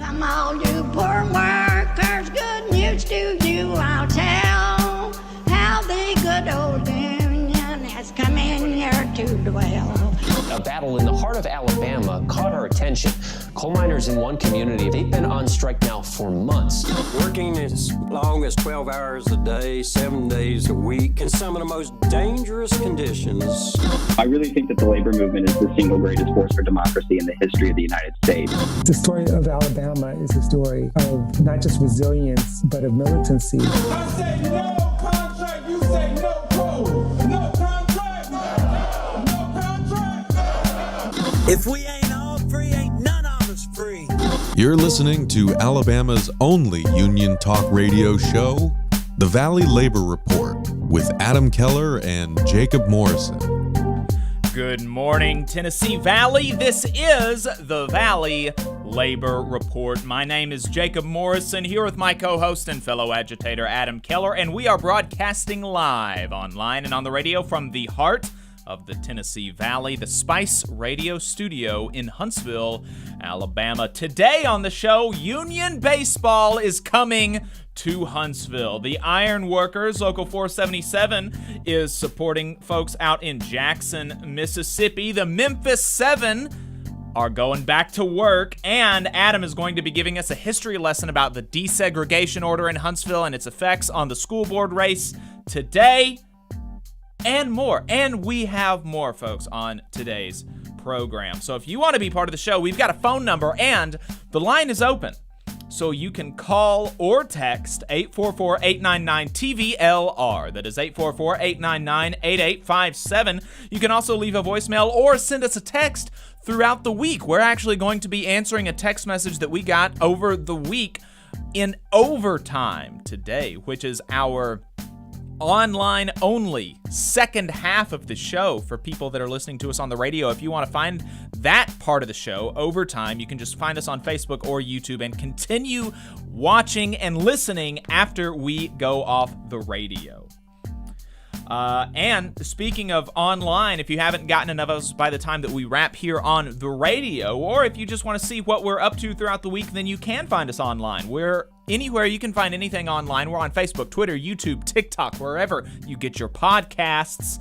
Welcome all you poor workers, good news to you I'll tell, how the good old union has come in here to dwell. A battle in the heart of Alabama caught our attention. Coal miners in one community, they've been on strike now for months. Working as long as 12 hours a day, 7 days a week, in some of the most dangerous conditions. I really think that the labor movement is the single greatest force for democracy in the history of the United States. The story of Alabama is a story of not just resilience, but of militancy. I say no contract, you say no coal. No contract, no contract. If we ain't all free, ain't none of us free. You're listening to Alabama's only union talk radio show, The Valley Labor Report, with Adam Keller and Jacob Morrison. Good morning, Tennessee Valley. This is the Valley Labor Report. My name is Jacob Morrison, here with my co-host and fellow agitator, Adam Keller, and we are broadcasting live online and on the radio from the heart of the Tennessee Valley, the Spice Radio Studio in Huntsville, Alabama. Today on the show, Union Baseball is coming to Huntsville. The Iron Workers, Local 477, is supporting folks out in Jackson, Mississippi. The Memphis 7 are going back to work, and Adam is going to be giving us a history lesson about the desegregation order in Huntsville and its effects on the school board race today, and more. And we have more, folks, on today's program. So if you want to be part of the show, we've got a phone number, and the line is open. So you can call or text 844-899-TVLR. That is 844-899-8857. You can also leave a voicemail or send us a text throughout the week. We're actually going to be answering a text message that we got over the week in overtime today, which is our online only second half of the show for people that are listening to us on the radio. If you want to find that part of the show overtime, you can just find us on Facebook or YouTube and continue watching and listening after we go off the radio. And speaking of online, if you haven't gotten enough of us by the time that we wrap here on the radio, or if you just want to see what we're up to throughout the week, then you can find us online. We're anywhere you can find anything online. We're on Facebook, Twitter, YouTube, TikTok, wherever you get your podcasts.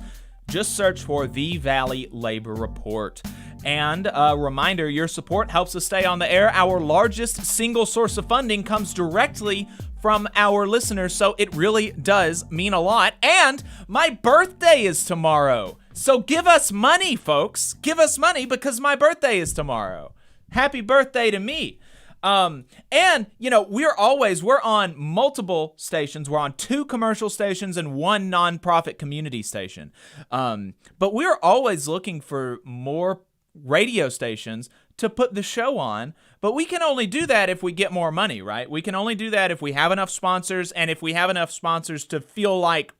Just search for The Valley Labor Report. And a reminder, your support helps us stay on the air. Our largest single source of funding comes directly from our listeners, so it really does mean a lot. And my birthday is tomorrow. So give us money, folks. Give us money because my birthday is tomorrow. Happy birthday to me. And, you know, we're on multiple stations. We're on 2 commercial stations and 1 nonprofit community station. But we're always looking for more radio stations to put the show on, but we can only do that if we get more money, right? We can only do that if we have enough sponsors, and if we have enough sponsors to feel like,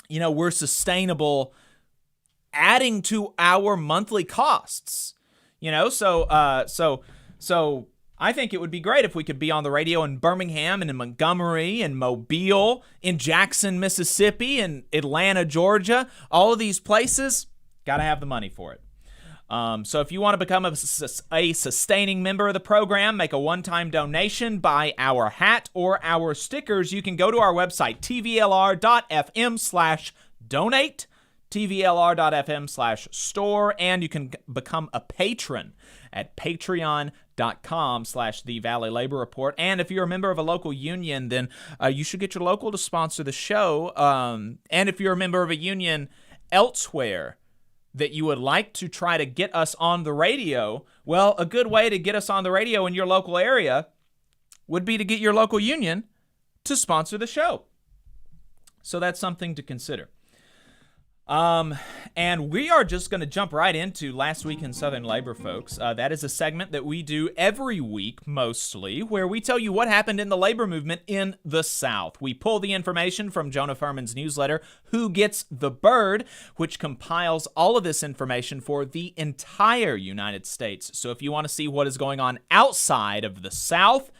you know, we're sustainable adding to our monthly costs, you know? So I think it would be great if we could be on the radio in Birmingham and in Montgomery and Mobile, in Jackson, Mississippi, and Atlanta, Georgia. All of these places, got to have the money for it. So if you want to become a sustaining member of the program, make a one-time donation, buy our hat or our stickers, you can go to our website, tvlr.fm/donate, tvlr.fm/store, and you can become a patron at patreon.com/The Valley Labor Report. And if you're a member of a local union, then you should get your local to sponsor the show. And if you're a member of a union elsewhere that you would like to try to get us on the radio, well, a good way to get us on the radio in your local area would be to get your local union to sponsor the show. So that's something to consider. And we are just going to jump right into Last Week in Southern Labor, folks. That is a segment that we do every week, mostly, where we tell you what happened in the labor movement in the South. We pull the information from Jonah Furman's newsletter, Who Gets the Bird, which compiles all of this information for the entire United States. So if you want to see what is going on outside of the South,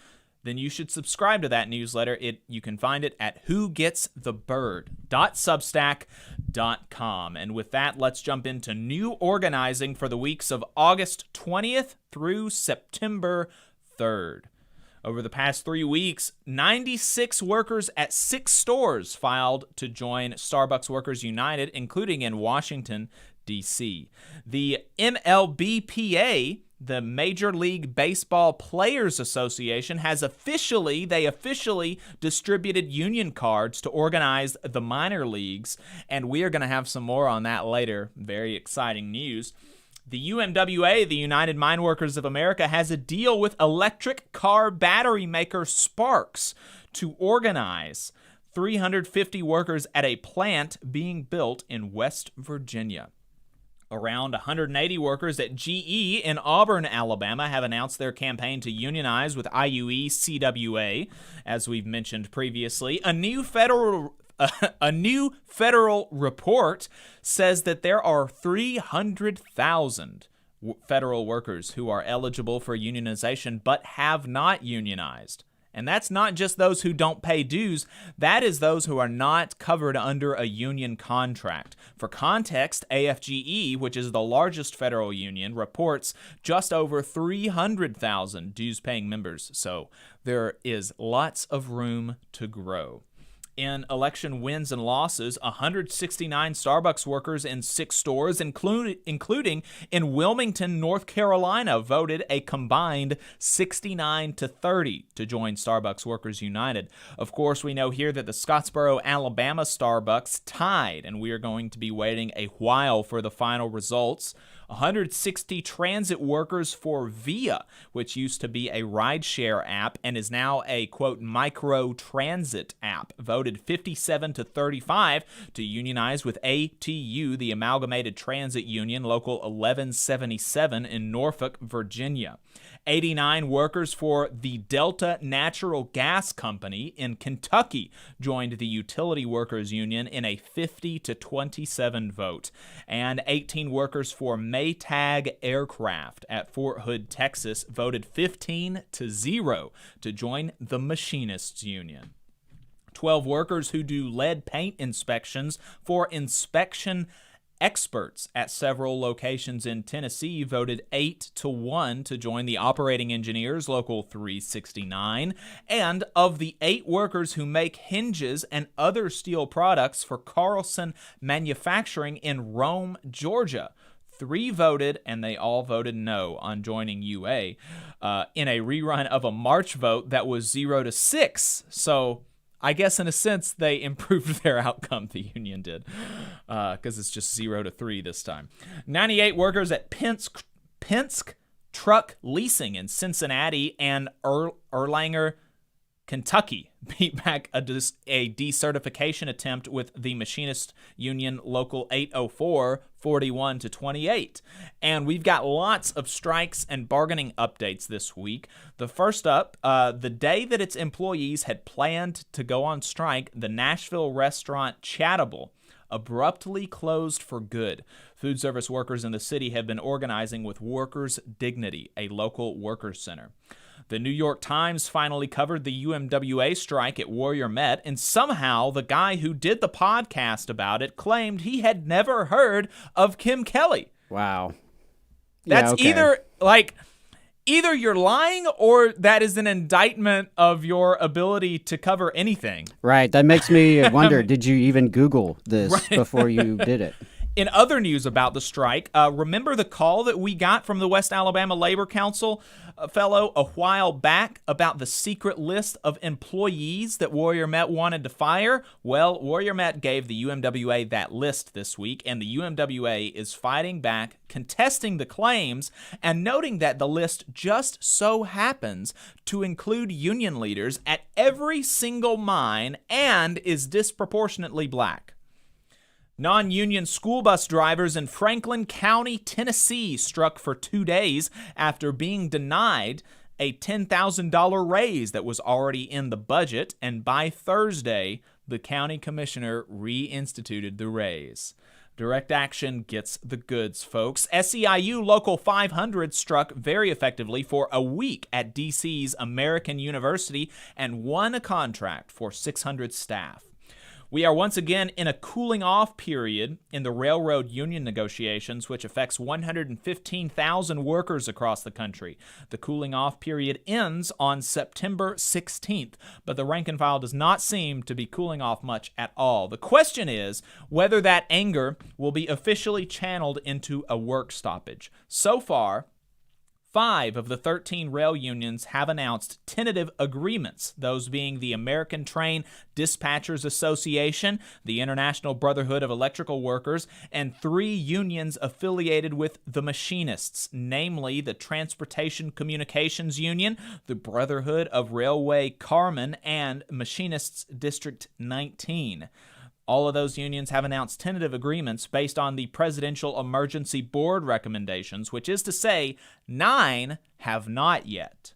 then you should subscribe to that newsletter. You can find it at whogetsthebird.substack.com. And with that, let's jump into new organizing for the weeks of August 20th through September 3rd. Over the past 3 weeks, 96 workers at 6 stores filed to join Starbucks Workers United, including in Washington, D.C. The MLBPA, the Major League Baseball Players Association, has officially distributed union cards to organize the minor leagues, and we are going to have some more on that later. Very exciting news. The UMWA, the United Mine Workers of America, has a deal with electric car battery maker Sparks to organize 350 workers at a plant being built in West Virginia. Around 180 workers at GE in Auburn, Alabama, have announced their campaign to unionize with IUE-CWA, as we've mentioned previously. A new federal report says that there are 300,000 federal workers who are eligible for unionization but have not unionized. And that's not just those who don't pay dues. That is those who are not covered under a union contract. For context, AFGE, which is the largest federal union, reports just over 300,000 dues-paying members. So there is lots of room to grow. In election wins and losses, 169 Starbucks workers in 6 stores, including in Wilmington, North Carolina, voted a combined 69-30 to join Starbucks Workers United. Of course, we know here that the Scottsboro, Alabama Starbucks tied, and we are going to be waiting a while for the final results. 160 transit workers for Via, which used to be a rideshare app and is now a, quote, micro-transit app, voted 57-35 to unionize with ATU, the Amalgamated Transit Union, Local 1177 in Norfolk, Virginia. 89 workers for the Delta Natural Gas Company in Kentucky joined the Utility Workers Union in a 50-27 vote. And 18 workers for Maytag Aircraft at Fort Hood, Texas, voted 15-0 to join the Machinists Union. 12 workers who do lead paint inspections for Inspection Experts at several locations in Tennessee voted 8-1 to join the Operating Engineers, Local 369. And of the 8 workers who make hinges and other steel products for Carlson Manufacturing in Rome, Georgia, 3 voted, and they all voted no on joining UA in a rerun of a March vote that was 0-6. So I guess in a sense they improved their outcome, the union did, because it's just 0-3 this time. 98 workers at Penske Truck Leasing in Cincinnati and Erlanger, Kentucky beat back a decertification attempt with the Machinist Union Local 804, 41-28. And we've got lots of strikes and bargaining updates this week. The first up, the day that its employees had planned to go on strike, the Nashville restaurant Chattable abruptly closed for good. Food service workers in the city have been organizing with Workers' Dignity, a local workers' center. The New York Times finally covered the UMWA strike at Warrior Met, and somehow the guy who did the podcast about it claimed he had never heard of Kim Kelly. Wow. That's either you're lying or that is an indictment of your ability to cover anything. Right. That makes me wonder, did you even Google this before you did it? In other news about the strike, remember the call that we got from the West Alabama Labor Council fellow a while back about the secret list of employees that Warrior Met wanted to fire? Well, Warrior Met gave the UMWA that list this week, and the UMWA is fighting back, contesting the claims, and noting that the list just so happens to include union leaders at every single mine and is disproportionately black. Non-union school bus drivers in Franklin County, Tennessee, struck for 2 days after being denied a $10,000 raise that was already in the budget, and by Thursday, the county commissioner reinstituted the raise. Direct action gets the goods, folks. SEIU Local 500 struck very effectively for a week at D.C.'s American University and won a contract for 600 staff. We are once again in a cooling off period in the railroad union negotiations, which affects 115,000 workers across the country. The cooling off period ends on September 16th, but the rank and file does not seem to be cooling off much at all. The question is whether that anger will be officially channeled into a work stoppage. So far, 5 of the 13 rail unions have announced tentative agreements, those being the American Train Dispatchers Association, the International Brotherhood of Electrical Workers, and 3 unions affiliated with the machinists, namely the Transportation Communications Union, the Brotherhood of Railway Carmen, and Machinists District 19. All of those unions have announced tentative agreements based on the Presidential Emergency Board recommendations, which is to say 9 have not yet.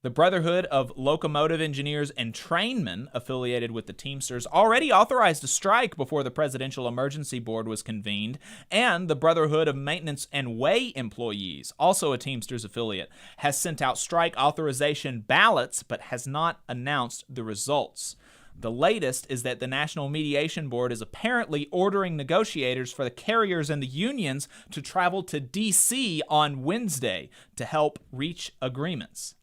The Brotherhood of Locomotive Engineers and Trainmen, affiliated with the Teamsters, already authorized a strike before the Presidential Emergency Board was convened, and the Brotherhood of Maintenance and Way Employees, also a Teamsters affiliate, has sent out strike authorization ballots but has not announced the results. The latest is that the National Mediation Board is apparently ordering negotiators for the carriers and the unions to travel to D.C. on Wednesday to help reach agreements.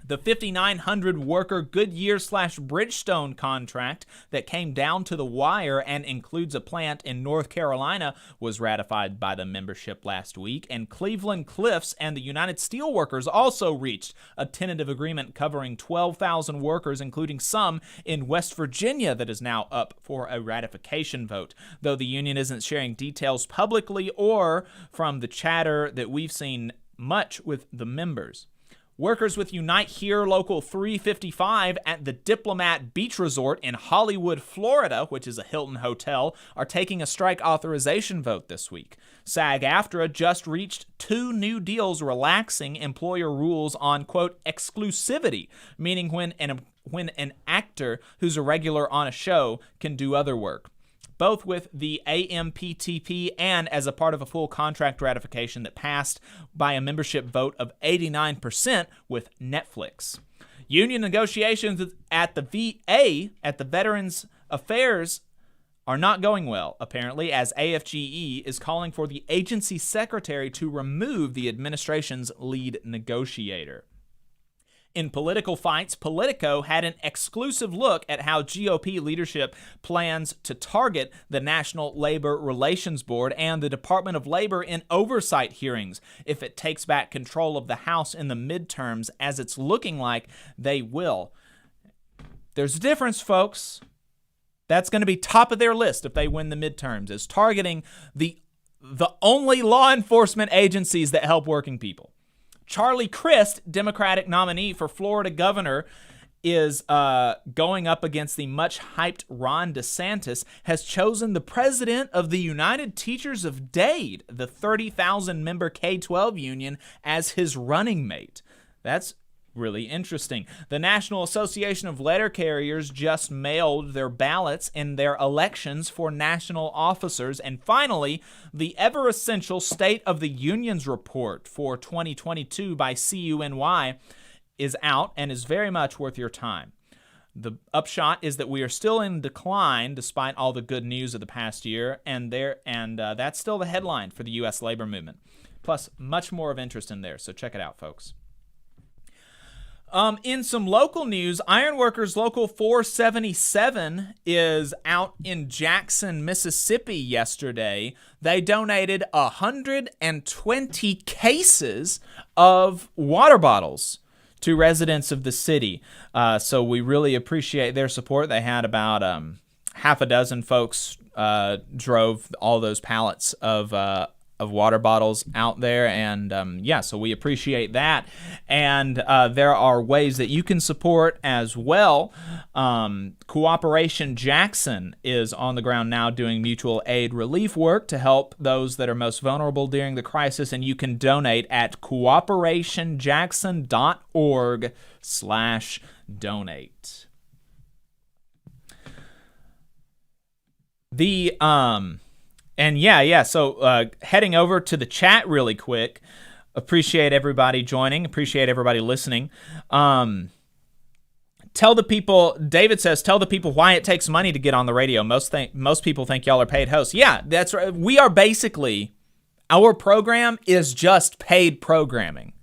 The 5,900 worker Goodyear/Bridgestone contract that came down to the wire and includes a plant in North Carolina was ratified by the membership last week, and Cleveland Cliffs and the United Steelworkers also reached a tentative agreement covering 12,000 workers, including some in West Virginia, that is now up for a ratification vote, though the union isn't sharing details publicly or from the chatter that we've seen much with the members. Workers with Unite Here Local 355 at the Diplomat Beach Resort in Hollywood, Florida, which is a Hilton hotel, are taking a strike authorization vote this week. SAG-AFTRA just reached 2 new deals relaxing employer rules on, quote, exclusivity, meaning when an actor who's a regular on a show can do other work, both with the AMPTP and as a part of a full contract ratification that passed by a membership vote of 89% with Netflix. Union negotiations at the VA, at the Veterans Affairs, are not going well, apparently, as AFGE is calling for the agency secretary to remove the administration's lead negotiator. In political fights, Politico had an exclusive look at how GOP leadership plans to target the National Labor Relations Board and the Department of Labor in oversight hearings if it takes back control of the House in the midterms, as it's looking like they will. There's a difference, folks. That's going to be top of their list if they win the midterms, is targeting the only law enforcement agencies that help working people. Charlie Crist, Democratic nominee for Florida governor, is going up against the much-hyped Ron DeSantis, has chosen the president of the United Teachers of Dade, the 30,000-member K-12 union, as his running mate. That's really interesting. The National Association of Letter Carriers just mailed their ballots in their elections for national officers. And finally, the ever-essential State of the Unions report for 2022 by CUNY is out and is very much worth your time. The upshot is that we are still in decline despite all the good news of the past year, and that's still the headline for the U.S. labor movement. Plus, much more of interest in there, so check it out, folks. In some local news, Ironworkers Local 477 is out in Jackson, Mississippi yesterday. They donated 120 cases of water bottles to residents of the city. So we really appreciate their support. They had about half a dozen folks drove all those pallets of water bottles out there, and so we appreciate that. And there are ways that you can support as well. Cooperation Jackson is on the ground now doing mutual aid relief work to help those that are most vulnerable during the crisis, and you can donate at cooperationjackson.org/donate. So heading over to the chat really quick. Appreciate everybody joining. Appreciate everybody listening. Tell the people, David says, tell the people why it takes money to get on the radio. Most people think y'all are paid hosts. Yeah, that's right. We are basically, our program is just paid programming.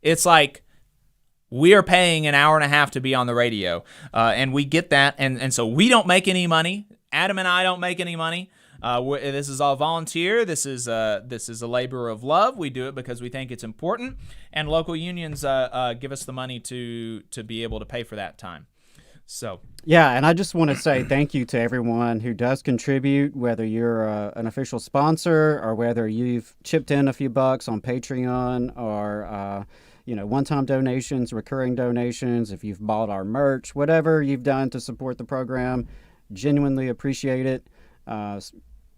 It's like we are paying an hour and a half to be on the radio, and we get that, and so we don't make any money. Adam and I don't make any money. This is all volunteer. This is a labor of love. We do it because we think it's important, and local unions give us the money to be able to pay for that time. So yeah, and I just want to say thank you to everyone who does contribute, whether you're an official sponsor or whether you've chipped in a few bucks on Patreon or one-time donations, recurring donations. If you've bought our merch, whatever you've done to support the program, genuinely appreciate it.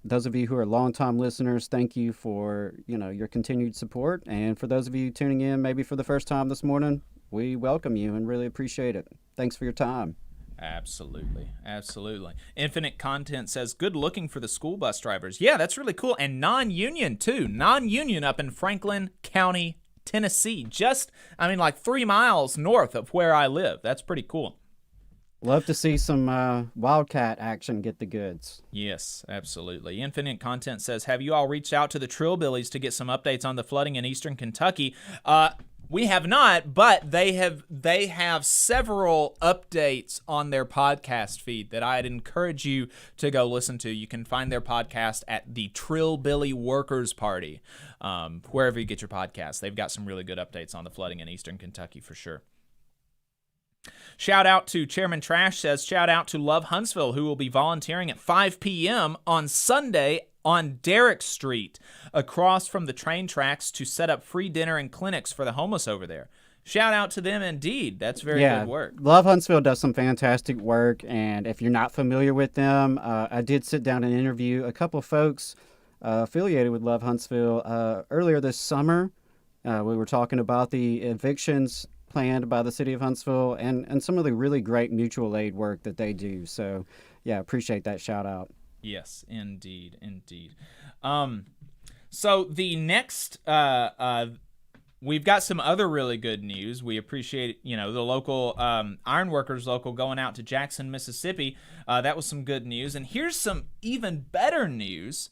Those of you who are longtime listeners, thank you for your continued support. And for those of you tuning in maybe for the first time this morning, we welcome you and really appreciate it. Thanks for your time. Absolutely. Infinite Content says, good looking for the school bus drivers. Yeah, that's really cool. And non-union too. Non-union up in Franklin County, Tennessee. Just, like 3 miles north of where I live. That's pretty cool. Love to see some Wildcat action get the goods. Yes, absolutely. Infinite Content says, have you all reached out to the Trillbillies to get some updates on the flooding in eastern Kentucky? We have not, but they have several updates on their podcast feed that I'd encourage you to go listen to. You can find their podcast at the Trillbilly Workers Party, wherever you get your podcasts. They've got some really good updates on the flooding in eastern Kentucky for sure. Shout out to Chairman Trash says, shout out to Love Huntsville, who will be volunteering at 5 p.m. on Sunday on Derrick Street, across from the train tracks, to set up free dinner and clinics for the homeless over there. Shout out to them indeed. That's very good work. Love Huntsville does some fantastic work, and if you're not familiar with them, I did sit down and interview a couple folks affiliated with Love Huntsville earlier this summer. We were talking about the evictions planned by the city of Huntsville and some of the really great mutual aid work that they do. So, yeah, appreciate that shout out. Yes, indeed. So the next, we've got some other really good news. We appreciate, the local ironworkers local going out to Jackson, Mississippi. That was some good news. And here's some even better news.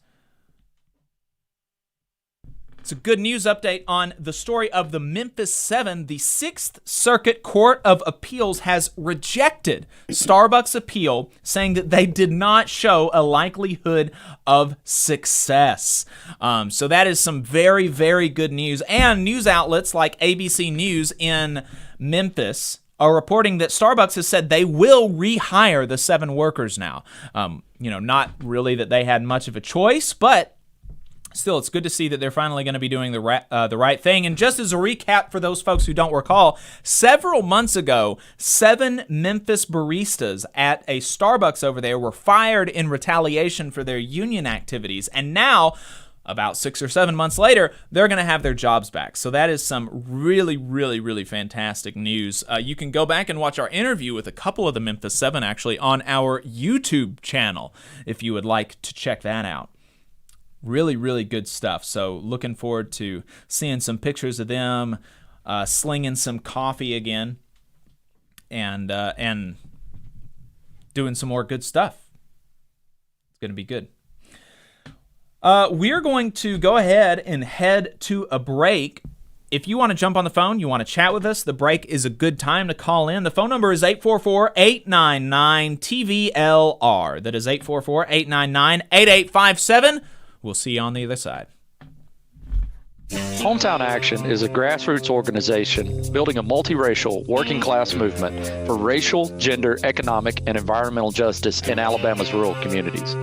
It's a good news update on the story of the Memphis 7. The 6th Circuit Court of Appeals has rejected Starbucks' appeal, saying that they did not show a likelihood of success. So that is some very, very good news. And news outlets like ABC News in Memphis are reporting that Starbucks has said they will rehire the 7 workers now. Not really that they had much of a choice, but still, it's good to see that they're finally going to be doing the right thing. And just as a recap for those folks who don't recall, several months ago, 7 Memphis baristas at a Starbucks over there were fired in retaliation for their union activities. And now, about 6 or 7 months later, they're going to have their jobs back. So that is some really, really, really fantastic news. You can go back and watch our interview with a couple of the Memphis 7, actually, on our YouTube channel, if you would like to check that out. Really, really good stuff. So looking forward to seeing some pictures of them slinging some coffee again and doing some more good stuff. It's going to be good. We're going to go ahead and head to a break. If you want to jump on the phone, you want to chat with us, the break is a good time to call in. The phone number is 844-899-TVLR. That is 844-899-8857. We'll see you on the other side. Hometown Action is a grassroots organization building a multiracial, working-class movement for racial, gender, economic, and environmental justice in Alabama's rural communities.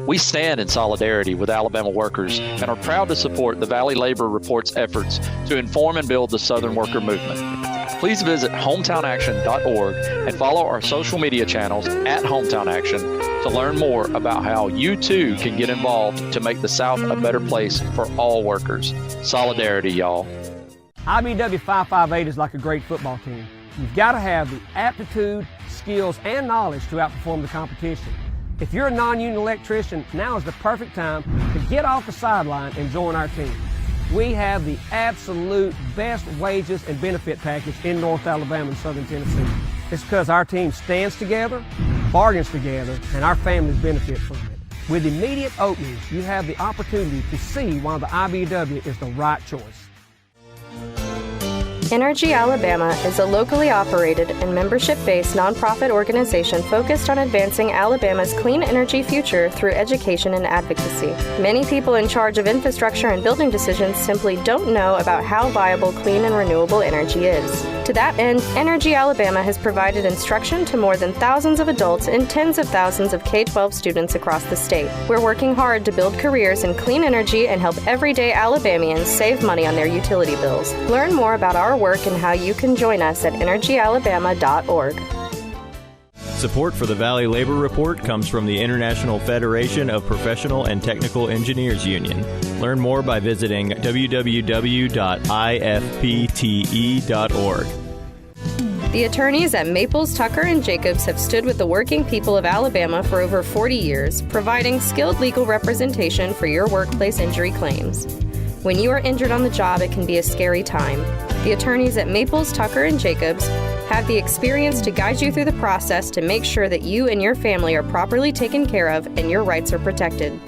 We stand in solidarity with Alabama workers and are proud to support the Valley Labor Report's efforts to inform and build the Southern worker movement. Please visit hometownaction.org and follow our social media channels at Hometown Action to learn more about how you too can get involved to make the South a better place for all workers. Solidarity, y'all. IBW 558 is like a great football team. You've got to have the aptitude, skills, and knowledge to outperform the competition. If you're a non-union electrician, now is the perfect time to get off the sideline and join our team. We have the absolute best wages and benefit package in North Alabama and Southern Tennessee. It's because our team stands together, bargains together, and our families benefit from it. With immediate openings, you have the opportunity to see why the IBEW is the right choice. Energy Alabama is a locally operated and membership-based nonprofit organization focused on advancing Alabama's clean energy future through education and advocacy. Many people in charge of infrastructure and building decisions simply don't know about how viable clean and renewable energy is. To that end, Energy Alabama has provided instruction to more than thousands of adults and tens of thousands of K-12 students across the state. We're working hard to build careers in clean energy and help everyday Alabamians save money on their utility bills. Learn more about our work and how you can join us at energyalabama.org. Support for the Valley Labor Report comes from the International Federation of Professional and Technical Engineers Union. Learn more by visiting www.ifpte.org. The attorneys at Maples, Tucker & Jacobs have stood with the working people of Alabama for over 40 years, providing skilled legal representation for your workplace injury claims. When you are injured on the job, it can be a scary time. The attorneys at Maples, Tucker & Jacobs have the experience to guide you through the process to make sure that you and your family are properly taken care of and your rights are protected.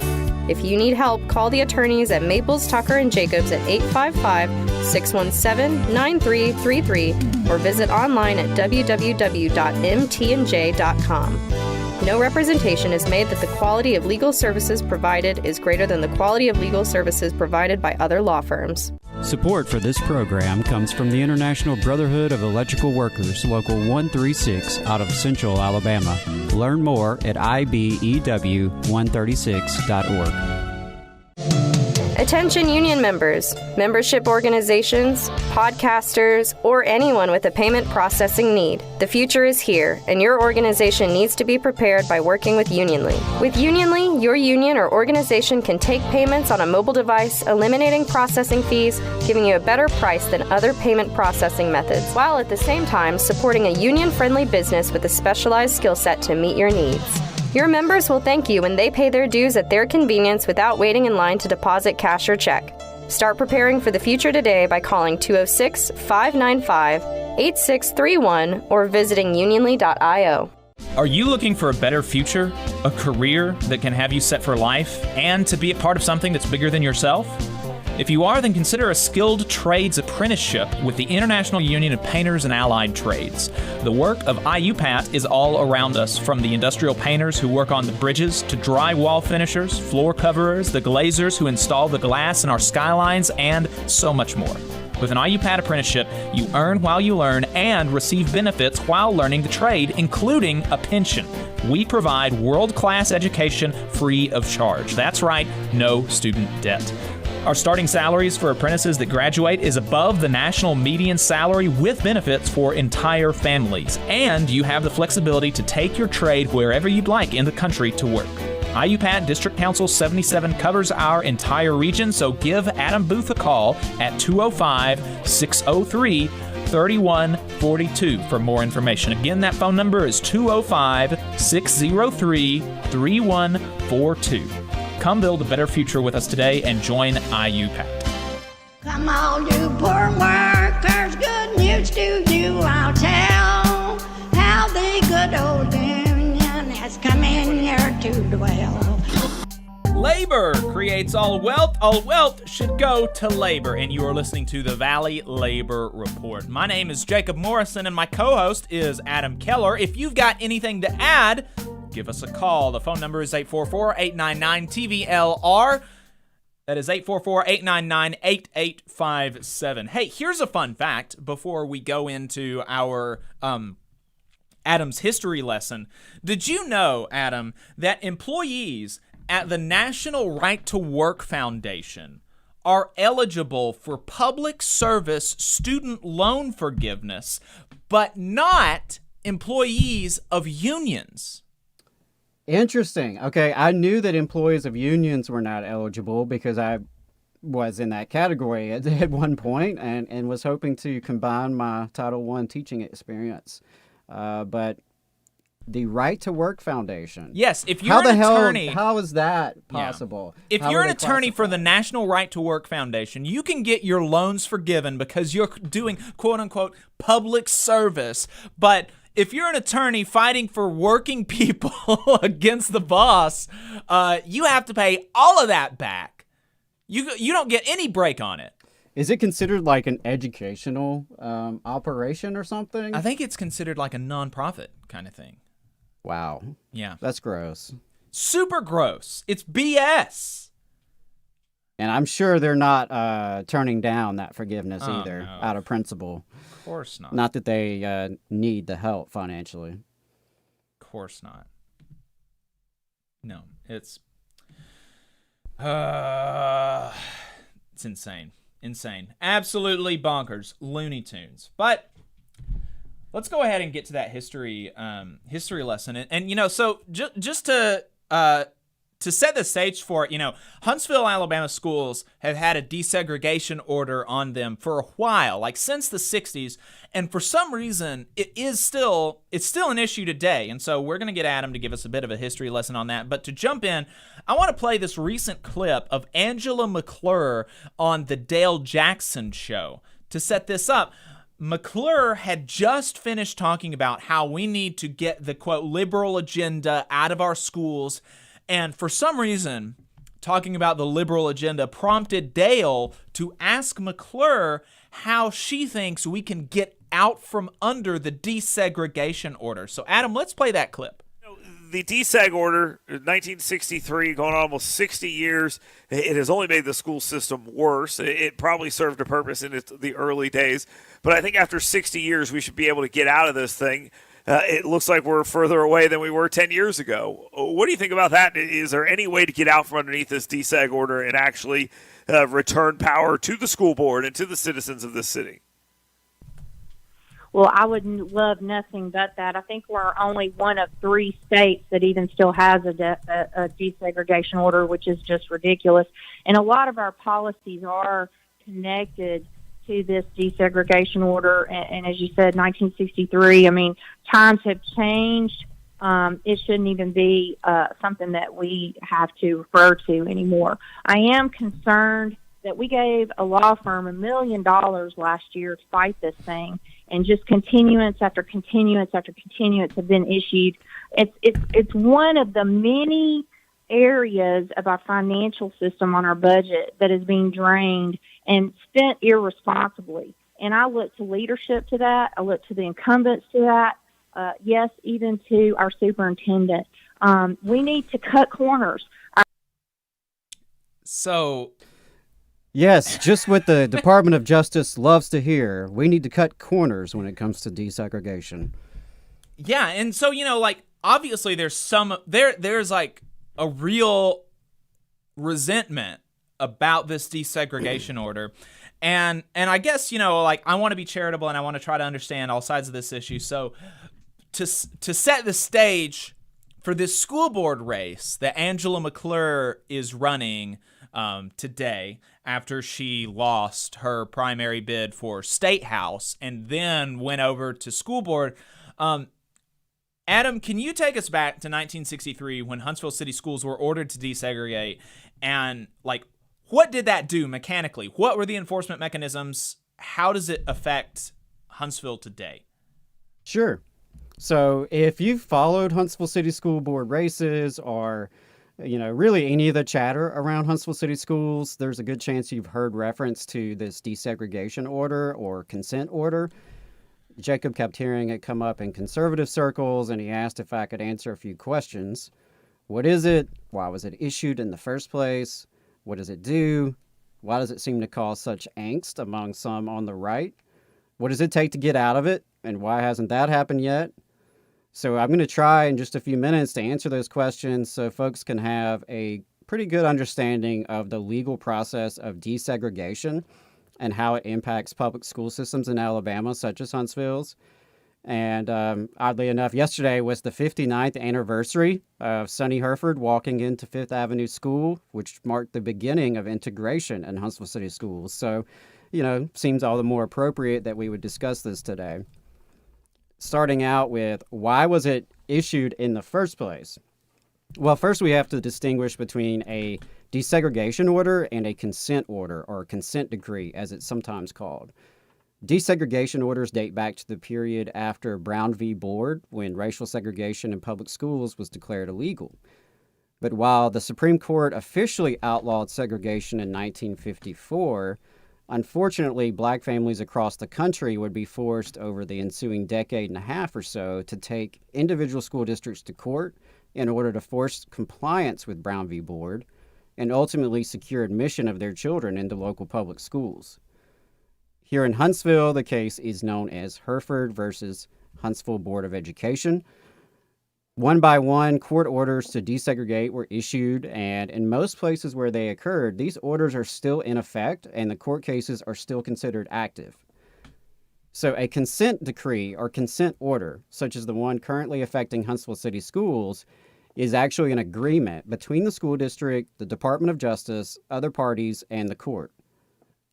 If you need help, call the attorneys at Maples, Tucker & Jacobs at 855-617-9333 or visit online at www.mtnj.com. No representation is made that the quality of legal services provided is greater than the quality of legal services provided by other law firms. Support for this program comes from the International Brotherhood of Electrical Workers, Local 136 out of Central Alabama. Learn more at ibew136.org. Attention union members, membership organizations, podcasters, or anyone with a payment processing need. The future is here, and your organization needs to be prepared by working with Unionly. With Unionly, your union or organization can take payments on a mobile device, eliminating processing fees, giving you a better price than other payment processing methods, while at the same time supporting a union-friendly business with a specialized skill set to meet your needs. Your members will thank you when they pay their dues at their convenience without waiting in line to deposit cash or check. Start preparing for the future today by calling 206-595-8631 or visiting unionly.io. Are you looking for a better future, a career that can have you set for life, and to be a part of something that's bigger than yourself? If you are, then consider a skilled trades apprenticeship with the International Union of Painters and Allied Trades. The work of IUPAT is all around us, from the industrial painters who work on the bridges to drywall finishers, floor coverers, the glazers who install the glass in our skylines, and so much more. With an IUPAT apprenticeship, you earn while you learn and receive benefits while learning the trade, including a pension. We provide world-class education free of charge. That's right, no student debt. Our starting salaries for apprentices that graduate is above the national median salary with benefits for entire families. And you have the flexibility to take your trade wherever you'd like in the country to work. IUPAT District Council 77 covers our entire region, so give Adam Booth a call at 205-603-3142 for more information. Again, that phone number is 205-603-3142. Come build a better future with us today and join IUPAT. Come all you poor workers, good news to you I'll tell, how the good old union has come in here to dwell. Labor creates all wealth. All wealth should go to labor. And you are listening to the Valley Labor Report. My name is Jacob Morrison, and my co-host is Adam Keller. If you've got anything to add, give us a call. The phone number is 844-899-TVLR. That is 844-899-8857. Hey, here's a fun fact before we go into our Adam's history lesson. Did you know, Adam, that employees at the National Right to Work Foundation are eligible for public service student loan forgiveness, but not employees of unions? Interesting. Okay, I knew that employees of unions were not eligible because I was in that category at one point and was hoping to combine my Title I teaching experience. But the Right to Work Foundation. Yes, if you're an attorney. How is that possible? Yeah. If you're an attorney for the National Right to Work Foundation, you can get your loans forgiven because you're doing quote unquote public service. But if you're an attorney fighting for working people against the boss, you have to pay all of that back. You don't get any break on it. Is it considered like an educational operation or something? I think it's considered like a nonprofit kind of thing. Wow. Yeah. That's gross. Super gross. It's BS. And I'm sure they're not turning down that forgiveness either, no. out of principle. Of course not. Not that they need the help financially. Of course not. No, it's insane. Insane. Absolutely bonkers. Looney Tunes. But let's go ahead and get to that history lesson. And you know, so just to set the stage for it, Huntsville, Alabama schools have had a desegregation order on them for a while, like since the 60s, and for some reason it's still an issue today. And so we're going to get Adam to give us a bit of a history lesson on that. But to jump in, I want to play this recent clip of Angela McClure on the Dale Jackson Show. To set this up, McClure had just finished talking about how we need to get the, quote, liberal agenda out of our schools. And for some reason, talking about the liberal agenda prompted Dale to ask McClure how she thinks we can get out from under the desegregation order. So, Adam, let's play that clip. The deseg order, 1963, going on almost 60 years, it has only made the school system worse. It probably served a purpose in the early days. But I think after 60 years, we should be able to get out of this thing. It looks like we're further away than we were 10 years ago. What do you think about that? Is there any way to get out from underneath this deseg order and actually return power to the school board and to the citizens of this city? Well, I would love nothing but that. I think we're only one of 3 states that even still has a desegregation order, which is just ridiculous. And a lot of our policies are connected to this desegregation order. And as you said, 1963, I mean, times have changed. It shouldn't even be something that we have to refer to anymore. I am concerned that we gave a law firm $1 million last year to fight this thing, and just continuance after continuance after continuance have been issued. It's one of the many areas of our financial system on our budget that is being drained and spent irresponsibly. And I look to leadership to that. I look to the incumbents to that. Yes, even to our superintendent. We need to cut corners. So... Yes, just what the Department of Justice loves to hear. We need to cut corners when it comes to desegregation. Yeah, and so, like, obviously there's like a real resentment about this desegregation order. And I guess, like, I want to be charitable and I want to try to understand all sides of this issue. So to set the stage for this school board race that Angela McClure is running today, after she lost her primary bid for State House and then went over to school board. Adam, can you take us back to 1963 when Huntsville City Schools were ordered to desegregate? And, like, what did that do mechanically? What were the enforcement mechanisms? How does it affect Huntsville today? Sure. So if you've followed Huntsville City School Board races or really any of the chatter around Huntsville City Schools, there's a good chance you've heard reference to this desegregation order or consent order. Jacob kept hearing it come up in conservative circles, and he asked if I could answer a few questions. What is it? Why was it issued in the first place? What does it do? Why does it seem to cause such angst among some on the right? What does it take to get out of it? And why hasn't that happened yet? So I'm going to try in just a few minutes to answer those questions so folks can have a pretty good understanding of the legal process of desegregation and how it impacts public school systems in Alabama, such as Huntsville's. And oddly enough, yesterday was the 59th anniversary of Sonny Herford walking into Fifth Avenue School, which marked the beginning of integration in Huntsville City Schools. So, seems all the more appropriate that we would discuss this today. Starting out with, why was it issued in the first place? Well, first we have to distinguish between a desegregation order and a consent order, or consent decree, as it's sometimes called. Desegregation orders date back to the period after Brown v. Board, when racial segregation in public schools was declared illegal. But while the Supreme Court officially outlawed segregation in 1954, unfortunately, black families across the country would be forced over the ensuing decade and a half or so to take individual school districts to court in order to force compliance with Brown v. Board and ultimately secure admission of their children into local public schools. Here in Huntsville, the case is known as Hereford versus Huntsville Board of Education. One by one, court orders to desegregate were issued, and in most places where they occurred, these orders are still in effect and the court cases are still considered active. So a consent decree or consent order, such as the one currently affecting Huntsville City Schools, is actually an agreement between the school district, the Department of Justice, other parties, and the court.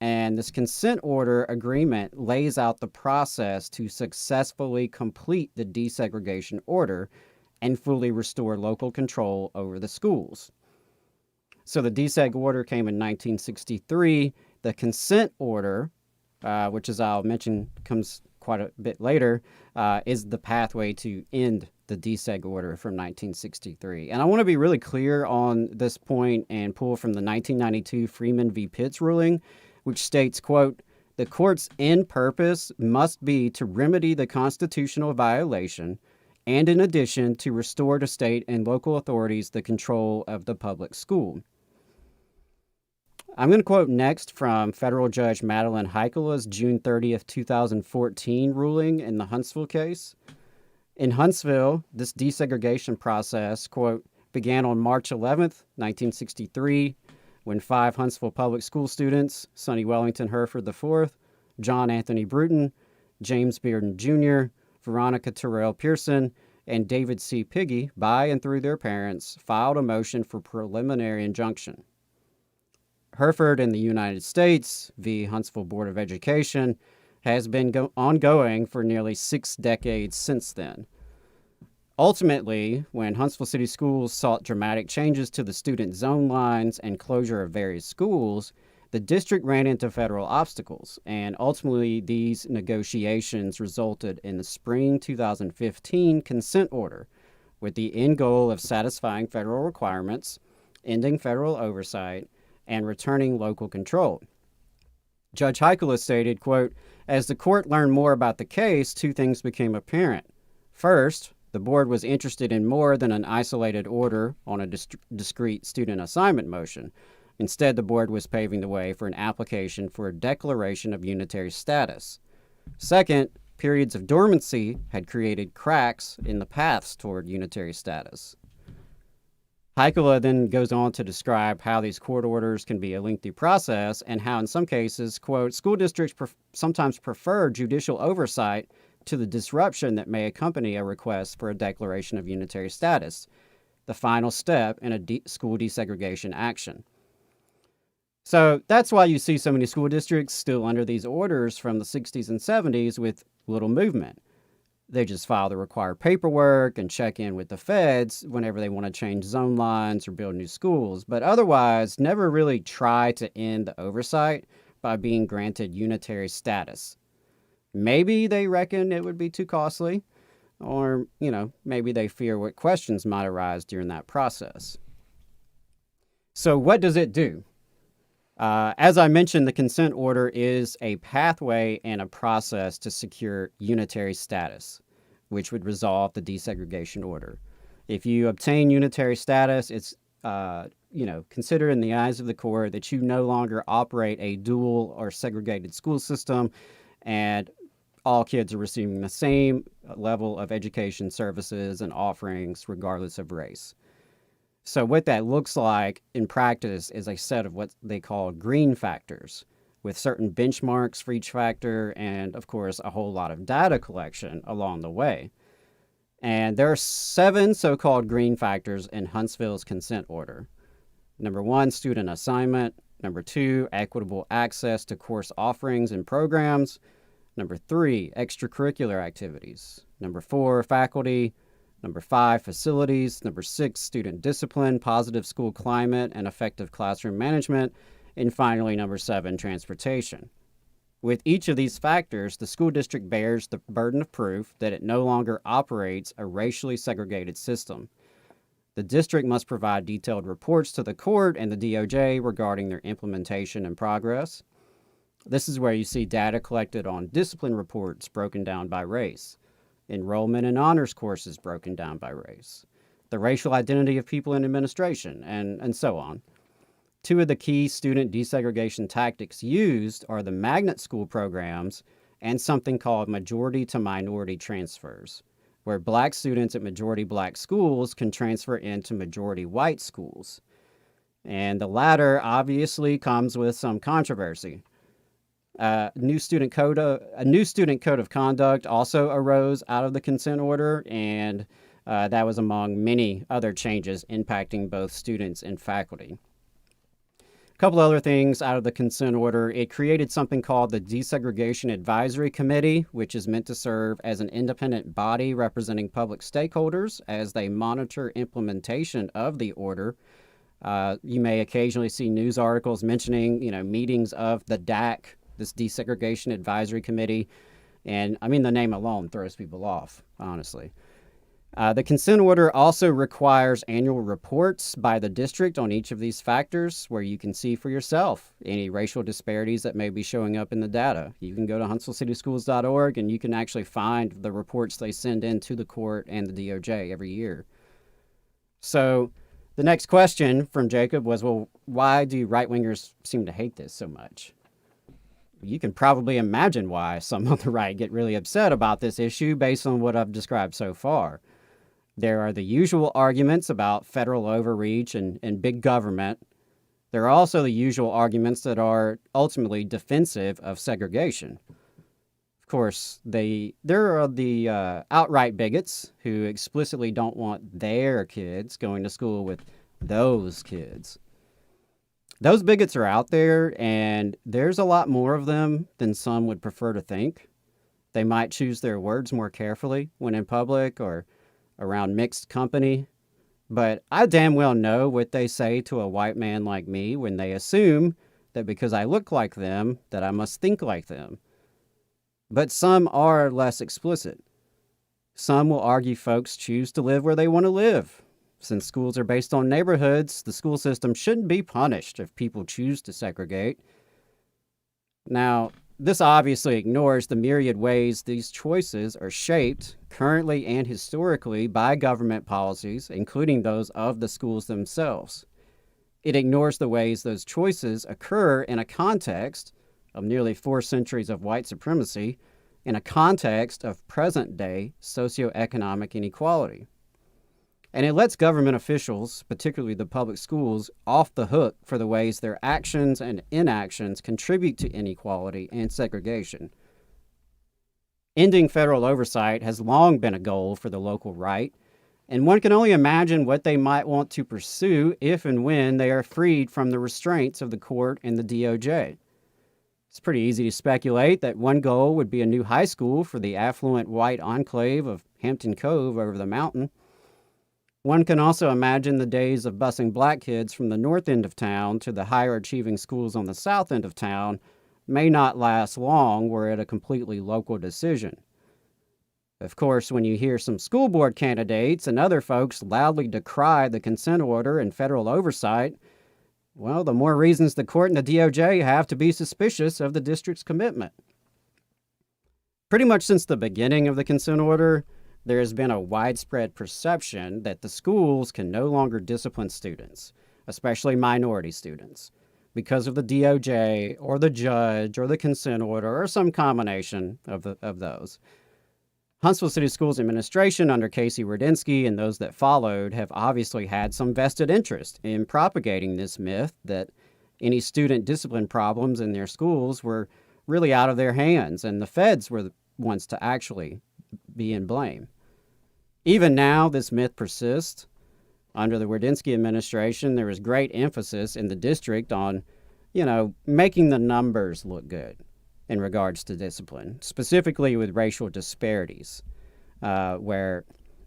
And this consent order agreement lays out the process to successfully complete the desegregation order and fully restore local control over the schools. So the deseg order came in 1963. The consent order, which as I'll mention comes quite a bit later, is the pathway to end the deseg order from 1963. And I want to be really clear on this point and pull from the 1992 Freeman v. Pitts ruling, which states, quote, "The court's end purpose must be to remedy the constitutional violation and in addition to restore to state and local authorities the control of the public school." I'm going to quote next from Federal Judge Madeline Heikkela's June 30th, 2014 ruling in the Huntsville case. In Huntsville, this desegregation process, quote, began on March 11th, 1963, when 5 Huntsville public school students, Sonny Wellington Hereford IV, John Anthony Bruton, James Bearden Jr., Veronica Terrell Pearson, and David C. Piggy, by and through their parents, filed a motion for preliminary injunction. Hereford in the United States v. Huntsville Board of Education has been ongoing for nearly 6 decades since then. Ultimately, when Huntsville City Schools sought dramatic changes to the student zone lines and closure of various schools, the district ran into federal obstacles, and ultimately these negotiations resulted in the spring 2015 consent order, with the end goal of satisfying federal requirements, ending federal oversight, and returning local control. Judge Heikkela stated, quote, "As the court learned more about the case, 2 things became apparent. First, the board was interested in more than an isolated order on a discrete student assignment motion. Instead, the board was paving the way for an application for a declaration of unitary status. Second, periods of dormancy had created cracks in the paths toward unitary status." Heikkela then goes on to describe how these court orders can be a lengthy process and how in some cases, quote, "school districts sometimes prefer judicial oversight to the disruption that may accompany a request for a declaration of unitary status, the final step in a school desegregation action." So that's why you see so many school districts still under these orders from the 60s and 70s with little movement. They just file the required paperwork and check in with the feds whenever they want to change zone lines or build new schools, but otherwise never really try to end the oversight by being granted unitary status. Maybe they reckon it would be too costly, or, maybe they fear what questions might arise during that process. So what does it do? As I mentioned, the consent order is a pathway and a process to secure unitary status, which would resolve the desegregation order. If you obtain unitary status, it's considered in the eyes of the court that you no longer operate a dual or segregated school system, and all kids are receiving the same level of education services and offerings regardless of race. So what that looks like in practice is a set of what they call green factors, with certain benchmarks for each factor and, of course, a whole lot of data collection along the way. And there are 7 so-called green factors in Huntsville's consent order. Number 1, student assignment. Number 2, equitable access to course offerings and programs. Number 3, extracurricular activities. Number 4, faculty. Number 5, facilities. Number 6, student discipline, positive school climate, and effective classroom management. And finally, number 7, transportation. With each of these factors, the school district bears the burden of proof that it no longer operates a racially segregated system. The district must provide detailed reports to the court and the DOJ regarding their implementation and progress. This is where you see data collected on discipline reports broken down by race, enrollment in honors courses broken down by race, the racial identity of people in administration, and so on. Two of the key student desegregation tactics used are the magnet school programs and something called majority to minority transfers, where black students at majority black schools can transfer into majority white schools. And the latter obviously comes with some controversy. A new student code of conduct also arose out of the consent order, and that was among many other changes impacting both students and faculty. A couple other things out of the consent order. It created something called the Desegregation Advisory Committee, which is meant to serve as an independent body representing public stakeholders as they monitor implementation of the order. You may occasionally see news articles mentioning, meetings of the DAC, this Desegregation Advisory Committee, and I mean the name alone throws people off, honestly. The consent order also requires annual reports by the district on each of these factors where you can see for yourself any racial disparities that may be showing up in the data. You can go to HuntsvilleCitySchools.org and you can actually find the reports they send in to the court and the DOJ every year. So the next question from Jacob was, well, why do right-wingers seem to hate this so much? You can probably imagine why some on the right get really upset about this issue based on what I've described so far. There are the usual arguments about federal overreach and big government. There are also the usual arguments that are ultimately defensive of segregation. Of course, there are the outright bigots who explicitly don't want their kids going to school with those kids. Those bigots are out there, and there's a lot more of them than some would prefer to think. They might choose their words more carefully when in public or around mixed company, but I damn well know what they say to a white man like me when they assume that because I look like them, that I must think like them. But some are less explicit. Some will argue folks choose to live where they want to live. Since schools are based on neighborhoods, the school system shouldn't be punished if people choose to segregate. Now, this obviously ignores the myriad ways these choices are shaped, currently and historically, by government policies, including those of the schools themselves. It ignores the ways those choices occur in a context of nearly 4 centuries of white supremacy, in a context of present-day socioeconomic inequality. And it lets government officials, particularly the public schools, off the hook for the ways their actions and inactions contribute to inequality and segregation. Ending federal oversight has long been a goal for the local right, and one can only imagine what they might want to pursue if and when they are freed from the restraints of the court and the DOJ. It's pretty easy to speculate that one goal would be a new high school for the affluent white enclave of Hampton Cove over the mountain. One can also imagine the days of busing black kids from the north end of town to the higher achieving schools on the south end of town may not last long were it a completely local decision. Of course, when you hear some school board candidates and other folks loudly decry the consent order and federal oversight, well, the more reasons the court and the DOJ have to be suspicious of the district's commitment. Pretty much since the beginning of the consent order, there has been a widespread perception that the schools can no longer discipline students, especially minority students, because of the DOJ or the judge or the consent order or some combination of those. Huntsville City Schools administration under Casey Rudinsky and those that followed have obviously had some vested interest in propagating this myth that any student discipline problems in their schools were really out of their hands and the feds were the ones to actually be in blame. Even now, this myth persists. Under the Rudinsky administration, there was great emphasis in the district on, making the numbers look good in regards to discipline, specifically with racial disparities, where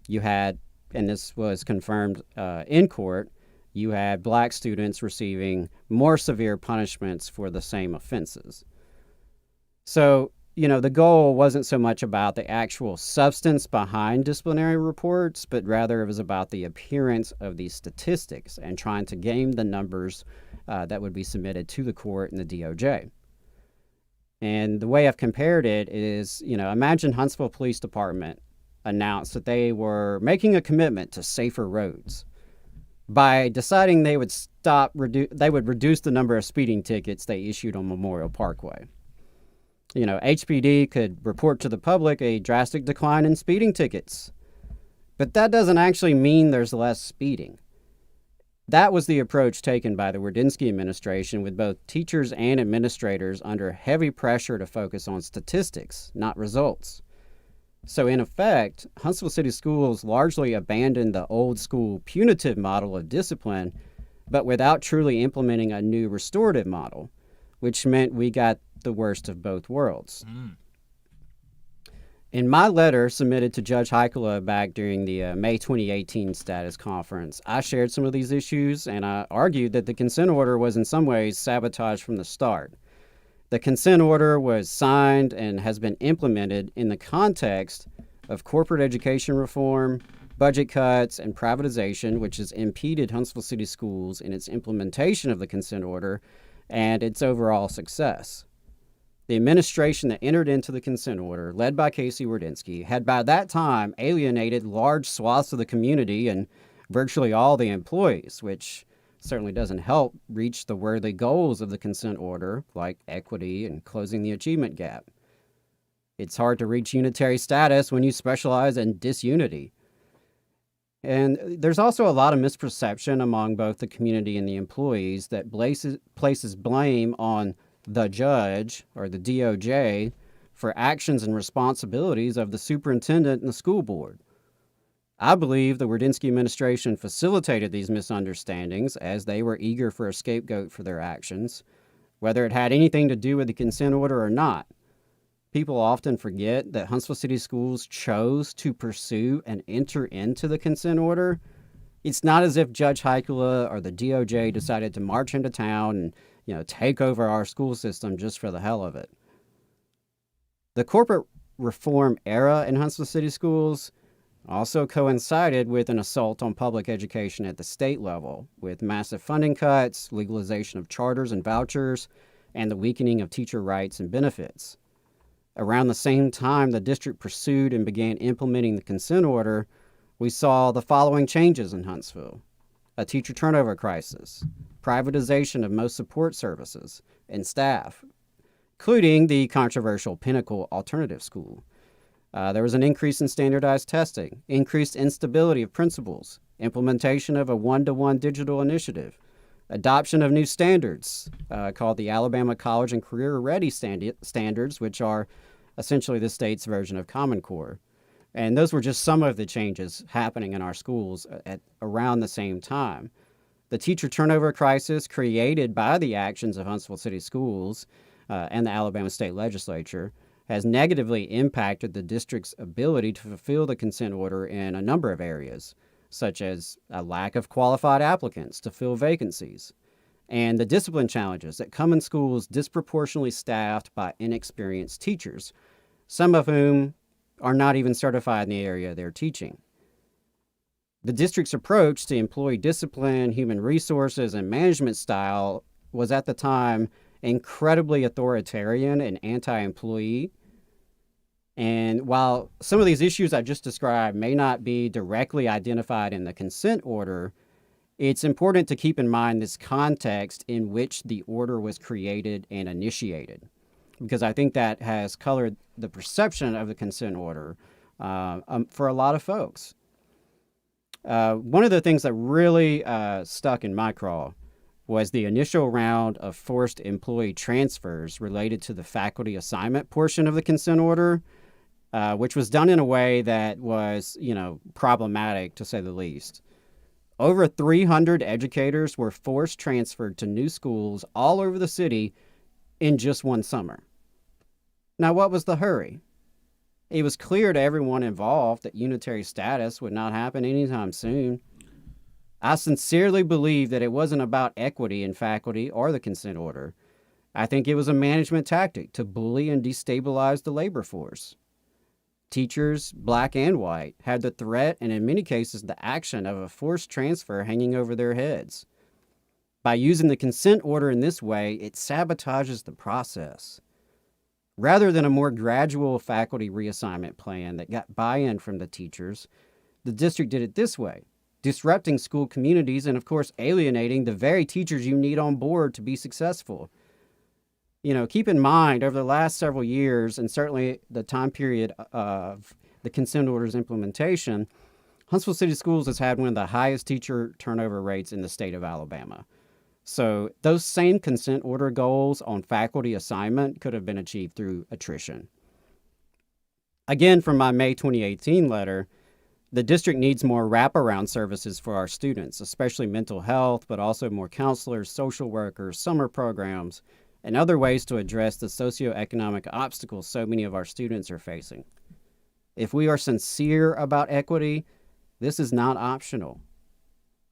you had, and this was confirmed in court, you had black students receiving more severe punishments for the same offenses. So, the goal wasn't so much about the actual substance behind disciplinary reports, but rather it was about the appearance of these statistics and trying to game the numbers that would be submitted to the court and the DOJ. And the way I've compared it is, imagine Huntsville Police Department announced that they were making a commitment to safer roads by deciding they would reduce the number of speeding tickets they issued on Memorial Parkway. HPD could report to the public a drastic decline in speeding tickets, but that doesn't actually mean there's less speeding. That was the approach taken by the Wardynski administration, with both teachers and administrators under heavy pressure to focus on statistics, not results. So in effect, Huntsville City Schools largely abandoned the old school punitive model of discipline, but without truly implementing a new restorative model, which meant we got the worst of both worlds. In my letter submitted to Judge Heikkila back during the May 2018 status conference, I shared some of these issues, and I argued that the consent order was in some ways sabotaged from the start. The consent order was signed and has been implemented in the context of corporate education reform, budget cuts, and privatization, which has impeded Huntsville City Schools in its implementation of the consent order and its overall success. The administration that entered into the consent order, led by Casey Wardynski, had by that time alienated large swaths of the community and virtually all the employees, which certainly doesn't help reach the worthy goals of the consent order, like equity and closing the achievement gap. It's hard to reach unitary status when you specialize in disunity. And there's also a lot of misperception among both the community and the employees that places blame on the judge or the DOJ for actions and responsibilities of the superintendent and the school board. I believe the Wardynski administration facilitated these misunderstandings as they were eager for a scapegoat for their actions, whether it had anything to do with the consent order or not. People often forget that Huntsville City Schools chose to pursue and enter into the consent order. It's not as if Judge Heikkila or the DOJ decided to march into town and take over our school system just for the hell of it. The corporate reform era in Huntsville City Schools also coincided with an assault on public education at the state level, with massive funding cuts, legalization of charters and vouchers, and the weakening of teacher rights and benefits. Around the same time the district pursued and began implementing the consent order, we saw the following changes in Huntsville: a teacher turnover crisis, privatization of most support services and staff, including the controversial Pinnacle Alternative School. There was an increase in standardized testing, increased instability of principals, implementation of a one-to-one digital initiative, adoption of new standards called the Alabama College and Career Ready Standards, which are essentially the state's version of Common Core. And those were just some of the changes happening in our schools at around the same time. The teacher turnover crisis created by the actions of Huntsville City Schools and the Alabama State Legislature has negatively impacted the district's ability to fulfill the consent order in a number of areas, such as a lack of qualified applicants to fill vacancies, and the discipline challenges that come in schools disproportionately staffed by inexperienced teachers, some of whom are not even certified in the area they're teaching. The district's approach to employee discipline, human resources, and management style was at the time incredibly authoritarian and anti-employee. And while some of these issues I just described may not be directly identified in the consent order, it's important to keep in mind this context in which the order was created and initiated, because I think that has colored the perception of the consent order for a lot of folks. One of the things that really stuck in my craw was the initial round of forced employee transfers related to the faculty assignment portion of the consent order, which was done in a way that was, problematic, to say the least. Over 300 educators were forced transferred to new schools all over the city in just one summer. Now, what was the hurry? It was clear to everyone involved that unitary status would not happen anytime soon. I sincerely believe that it wasn't about equity in faculty or the consent order. I think it was a management tactic to bully and destabilize the labor force. Teachers, black and white, had the threat and in many cases the action of a forced transfer hanging over their heads. By using the consent order in this way, it sabotages the process. Rather than a more gradual faculty reassignment plan that got buy-in from the teachers, the district did it this way, disrupting school communities and, of course, alienating the very teachers you need on board to be successful. Keep in mind, over the last several years, and certainly the time period of the consent order's implementation, Huntsville City Schools has had one of the highest teacher turnover rates in the state of Alabama. So those same consent order goals on faculty assignment could have been achieved through attrition. Again, from my May 2018 letter, the district needs more wraparound services for our students, especially mental health, but also more counselors, social workers, summer programs, and other ways to address the socioeconomic obstacles so many of our students are facing. If we are sincere about equity, this is not optional.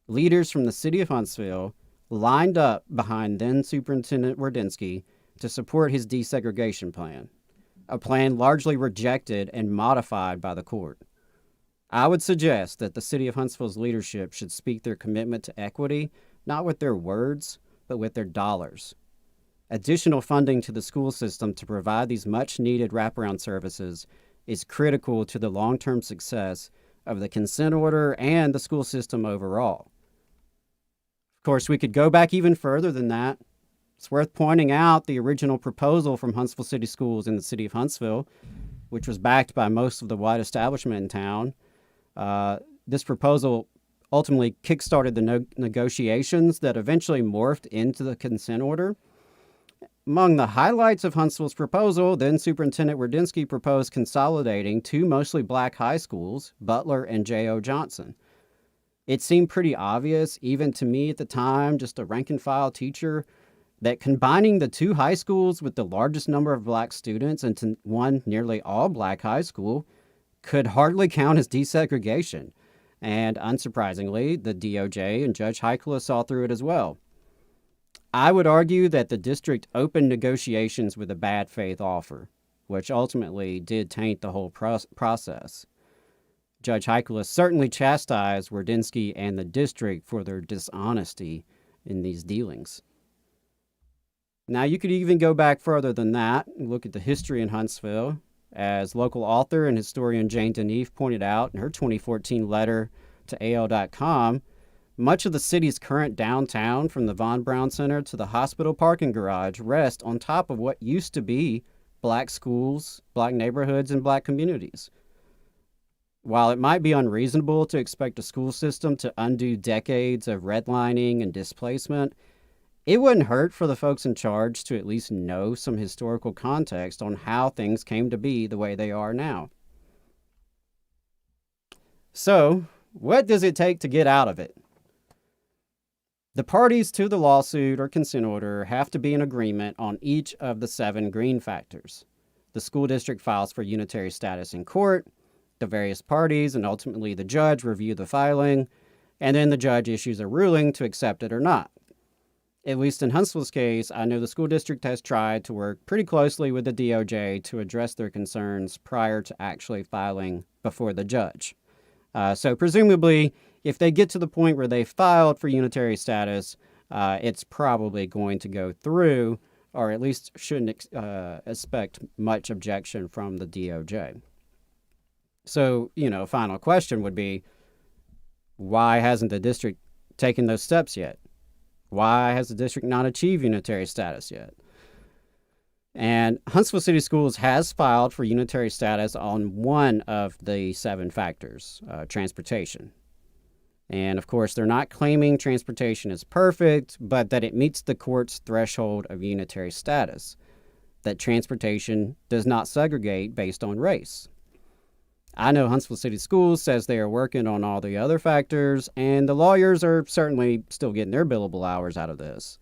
Leaders from the city of Huntsville lined up behind then Superintendent Wardynski to support his desegregation plan, a plan largely rejected and modified by the court. I would suggest that the city of Huntsville's leadership should speak their commitment to equity, not with their words, but with their dollars. Additional funding to the school system to provide these much-needed wraparound services is critical to the long-term success of the consent order and the school system overall. Of course, we could go back even further than that. It's worth pointing out the original proposal from Huntsville City Schools in the city of Huntsville, which was backed by most of the white establishment in town. This proposal ultimately kickstarted the negotiations that eventually morphed into the consent order. Among the highlights of Huntsville's proposal, then Superintendent Wardynski proposed consolidating two mostly black high schools, Butler and J.O. Johnson. It seemed pretty obvious, even to me at the time, just a rank-and-file teacher, that combining the two high schools with the largest number of black students into one nearly all-black high school could hardly count as desegregation. And unsurprisingly, the DOJ and Judge Heikkila saw through it as well. I would argue that the district opened negotiations with a bad faith offer, which ultimately did taint the whole process. Judge Heikkila certainly chastised Wardynski and the district for their dishonesty in these dealings. Now, you could even go back further than that and look at the history in Huntsville. As local author and historian Jane Deneve pointed out in her 2014 letter to AL.com, much of the city's current downtown, from the Von Braun Center to the hospital parking garage, rest on top of what used to be black schools, black neighborhoods, and black communities. While it might be unreasonable to expect a school system to undo decades of redlining and displacement, it wouldn't hurt for the folks in charge to at least know some historical context on how things came to be the way they are now. So, what does it take to get out of it? The parties to the lawsuit or consent order have to be in agreement on each of the 7 green factors. The school district files for unitary status in court, the various parties and ultimately the judge review the filing, and then the judge issues a ruling to accept it or not. At least in Huntsville's case, I know the school district has tried to work pretty closely with the DOJ to address their concerns prior to actually filing before the judge. So presumably, if they get to the point where they filed for unitary status, it's probably going to go through, or at least shouldn't expect much objection from the DOJ. So, final question would be, why hasn't the district taken those steps yet? Why has the district not achieved unitary status yet? And Huntsville City Schools has filed for unitary status on one of the 7 factors, transportation. And of course, they're not claiming transportation is perfect, but that it meets the court's threshold of unitary status, that transportation does not segregate based on race. I know Huntsville City Schools says they are working on all the other factors, and the lawyers are certainly still getting their billable hours out of this.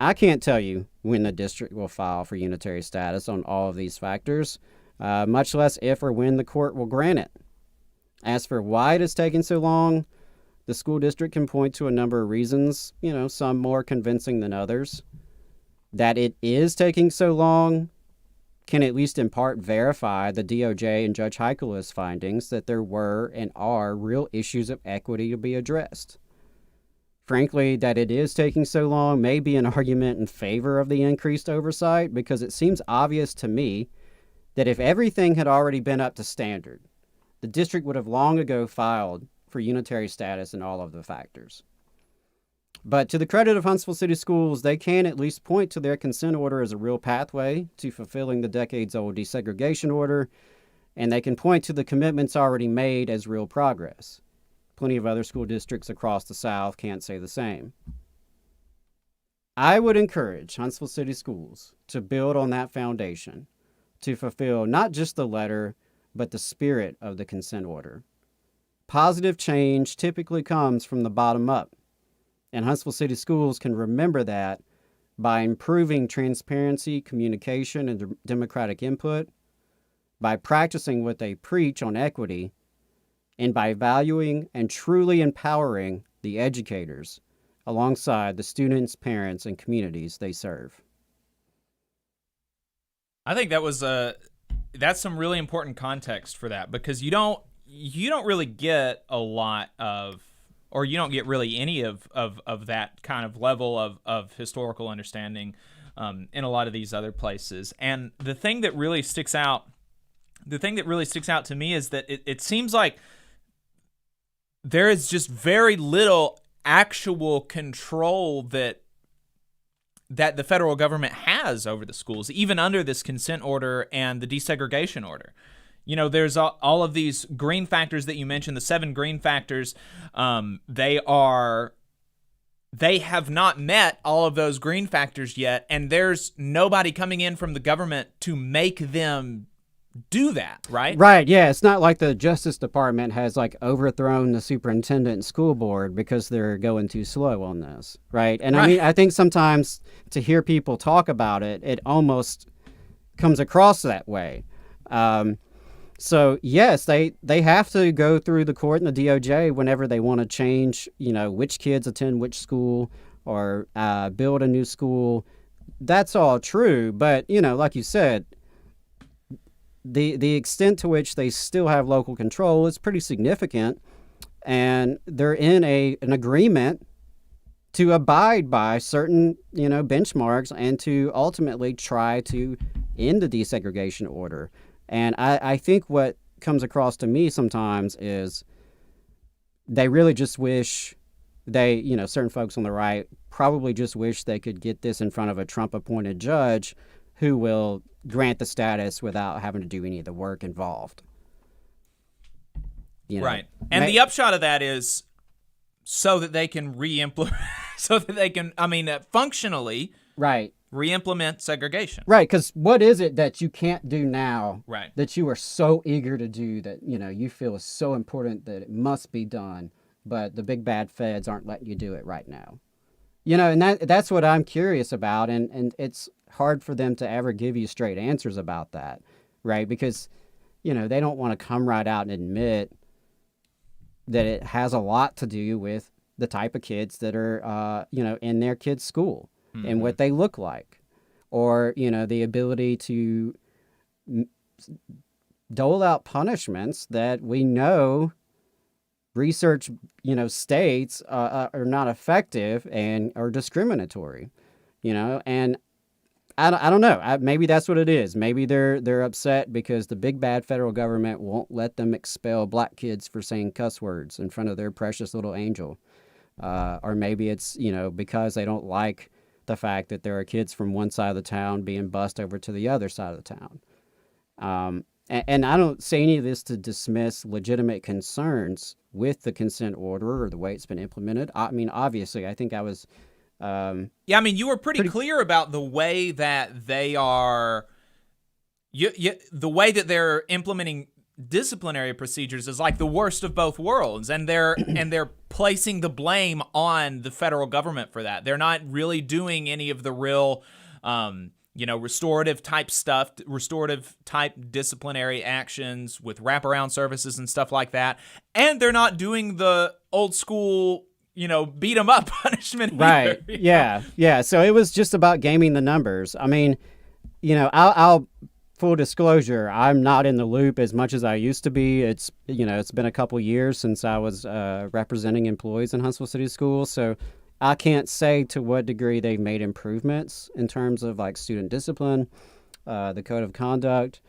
I can't tell you when the district will file for unitary status on all of these factors, much less if or when the court will grant it. As for why it is taking so long, the school district can point to a number of reasons, some more convincing than others. That it is taking so long can at least in part verify the DOJ and Judge Heikkela's findings that there were and are real issues of equity to be addressed. Frankly, that it is taking so long may be an argument in favor of the increased oversight, because it seems obvious to me that if everything had already been up to standard, the district would have long ago filed for unitary status in all of the factors. But to the credit of Huntsville City Schools, they can at least point to their consent order as a real pathway to fulfilling the decades-old desegregation order, and they can point to the commitments already made as real progress. Plenty of other school districts across the South can't say the same. I would encourage Huntsville City Schools to build on that foundation to fulfill not just the letter, but the spirit of the consent order. Positive change typically comes from the bottom up, and Huntsville City Schools can remember that by improving transparency, communication, and democratic input, by practicing what they preach on equity, and by valuing and truly empowering the educators alongside the students, parents, and communities they serve. I think that's some really important context for that, because you don't really get a lot of, or you don't get really any of that kind of level of historical understanding in a lot of these other places. And the thing that really sticks out to me is that it seems like there is just very little actual control that the federal government has over the schools, even under this consent order and the desegregation order. You know, there's all of these green factors that you mentioned, the 7 green factors. They have not met all of those green factors yet, and there's nobody coming in from the government to make them do that, right? Right, yeah. It's not like the Justice Department has like overthrown the superintendent and school board because they're going too slow on this, right? And I mean, I think sometimes to hear people talk about it, it almost comes across that way. So yes, they have to go through the court and the DOJ whenever they want to change, you know, which kids attend which school or build a new school. That's all true, but you know, like you said, the extent to which they still have local control is pretty significant, and they're in an agreement to abide by certain, you know, benchmarks and to ultimately try to end the desegregation order. And I think what comes across to me sometimes is they really just wish certain folks on the right probably just wish they could get this in front of a Trump-appointed judge who will grant the status without having to do any of the work involved. You know, right. And the upshot of that is so that they can functionally re-implement segregation. Right, because what is it that you can't do now right. that you are so eager to do that, you know, you feel is so important that it must be done, but the big bad feds aren't letting you do it right now? You know, and that's what I'm curious about, and it's hard for them to ever give you straight answers about that, right? Because, you know, they don't want to come right out and admit that it has a lot to do with the type of kids that are, in their kids' school and what they look like, or, you know, the ability to dole out punishments that we know research, you know, states are not effective and are discriminatory, you know, and I don't know. Maybe that's what it is. Maybe they're upset because the big bad federal government won't let them expel black kids for saying cuss words in front of their precious little angel, or maybe it's, you know, because they don't like the fact that there are kids from one side of the town being bused over to the other side of the town. And I don't say any of this to dismiss legitimate concerns with the consent order or the way it's been implemented. I mean, obviously, I think I was... you were pretty clear about the way that they are... the way that they're implementing disciplinary procedures is like the worst of both worlds, and they're placing the blame on the federal government for that. They're not really doing any of the real... restorative type stuff, restorative type disciplinary actions with wraparound services and stuff like that. And they're not doing the old school, beat them up punishment. Right. Either, Yeah. So it was just about gaming the numbers. I mean, I'll full disclosure, I'm not in the loop as much as I used to be. It's been a couple years since I was representing employees in Huntsville City Schools, so I can't say to what degree they've made improvements in terms of like student discipline, the code of conduct.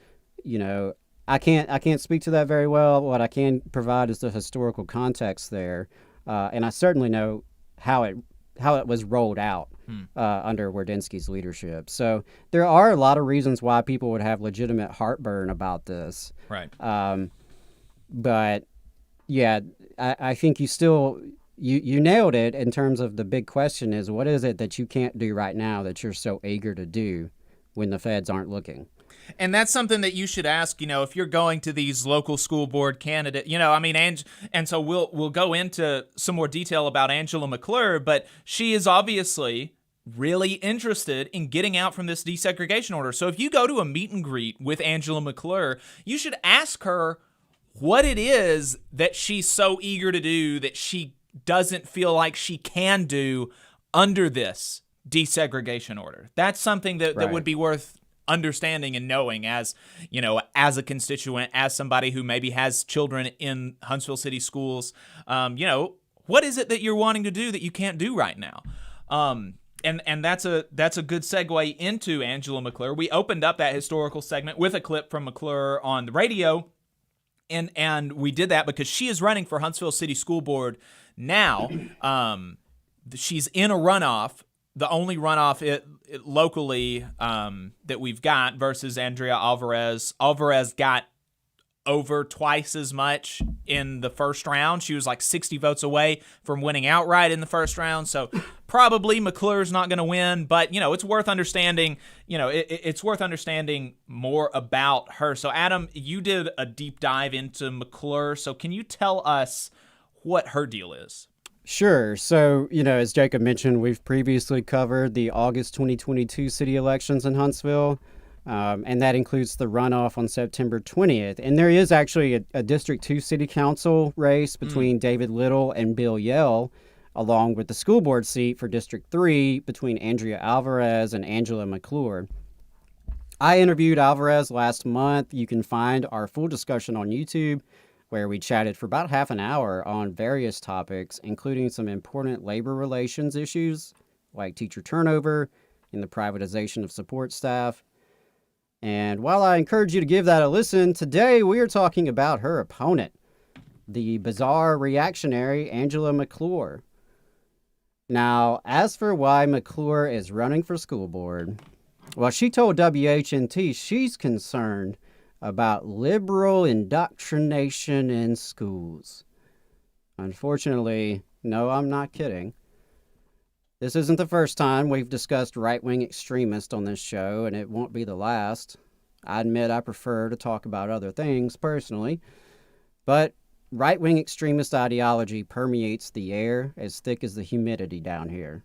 I can't speak to that very well. What I can provide is the historical context there, and I certainly know how it was rolled out under Wardynski's leadership. So there are a lot of reasons why people would have legitimate heartburn about this. Right. But yeah, I think you still you nailed it in terms of the big question is, what is it that you can't do right now that you're so eager to do when the feds aren't looking? And that's something that you should ask, if you're going to these local school board candidates, and so we'll go into some more detail about Angela McClure, but she is obviously really interested in getting out from this desegregation order. So if you go to a meet and greet with Angela McClure, you should ask her what it is that she's so eager to do that she doesn't feel like she can do under this desegregation order. That's something that would be worth understanding and knowing as a constituent, as somebody who maybe has children in Huntsville City Schools. What is it that you're wanting to do that you can't do right now? And that's a good segue into Angela McClure. We opened up that historical segment with a clip from McClure on the radio, and we did that because she is running for Huntsville City School Board now. She's in a runoff, the only runoff locally that we've got, versus Andrea Alvarez. Alvarez got over twice as much in the first round. She was like 60 votes away from winning outright in the first round. So probably McClure's not going to win, but it's worth understanding. It's worth understanding more about her. So Adam, you did a deep dive into McClure. So can you tell us what her deal is? Sure. So, as Jacob mentioned, we've previously covered the August 2022 city elections in Huntsville, and that includes the runoff on September 20th. And there is actually a District 2 City Council race between David Little and Bill Yell, along with the school board seat for District 3 between Andrea Alvarez and Angela McClure. I interviewed Alvarez last month. You can find our full discussion on YouTube, where we chatted for about half an hour on various topics, including some important labor relations issues like teacher turnover and the privatization of support staff. And while I encourage you to give that a listen, today we are talking about her opponent, the bizarre reactionary Angela McClure. Now, as for why McClure is running for school board, well, she told WHNT she's concerned about liberal indoctrination in schools. Unfortunately, no, I'm not kidding. This isn't the first time we've discussed right-wing extremists on this show, and it won't be the last. I admit I prefer to talk about other things personally, but right-wing extremist ideology permeates the air as thick as the humidity down here.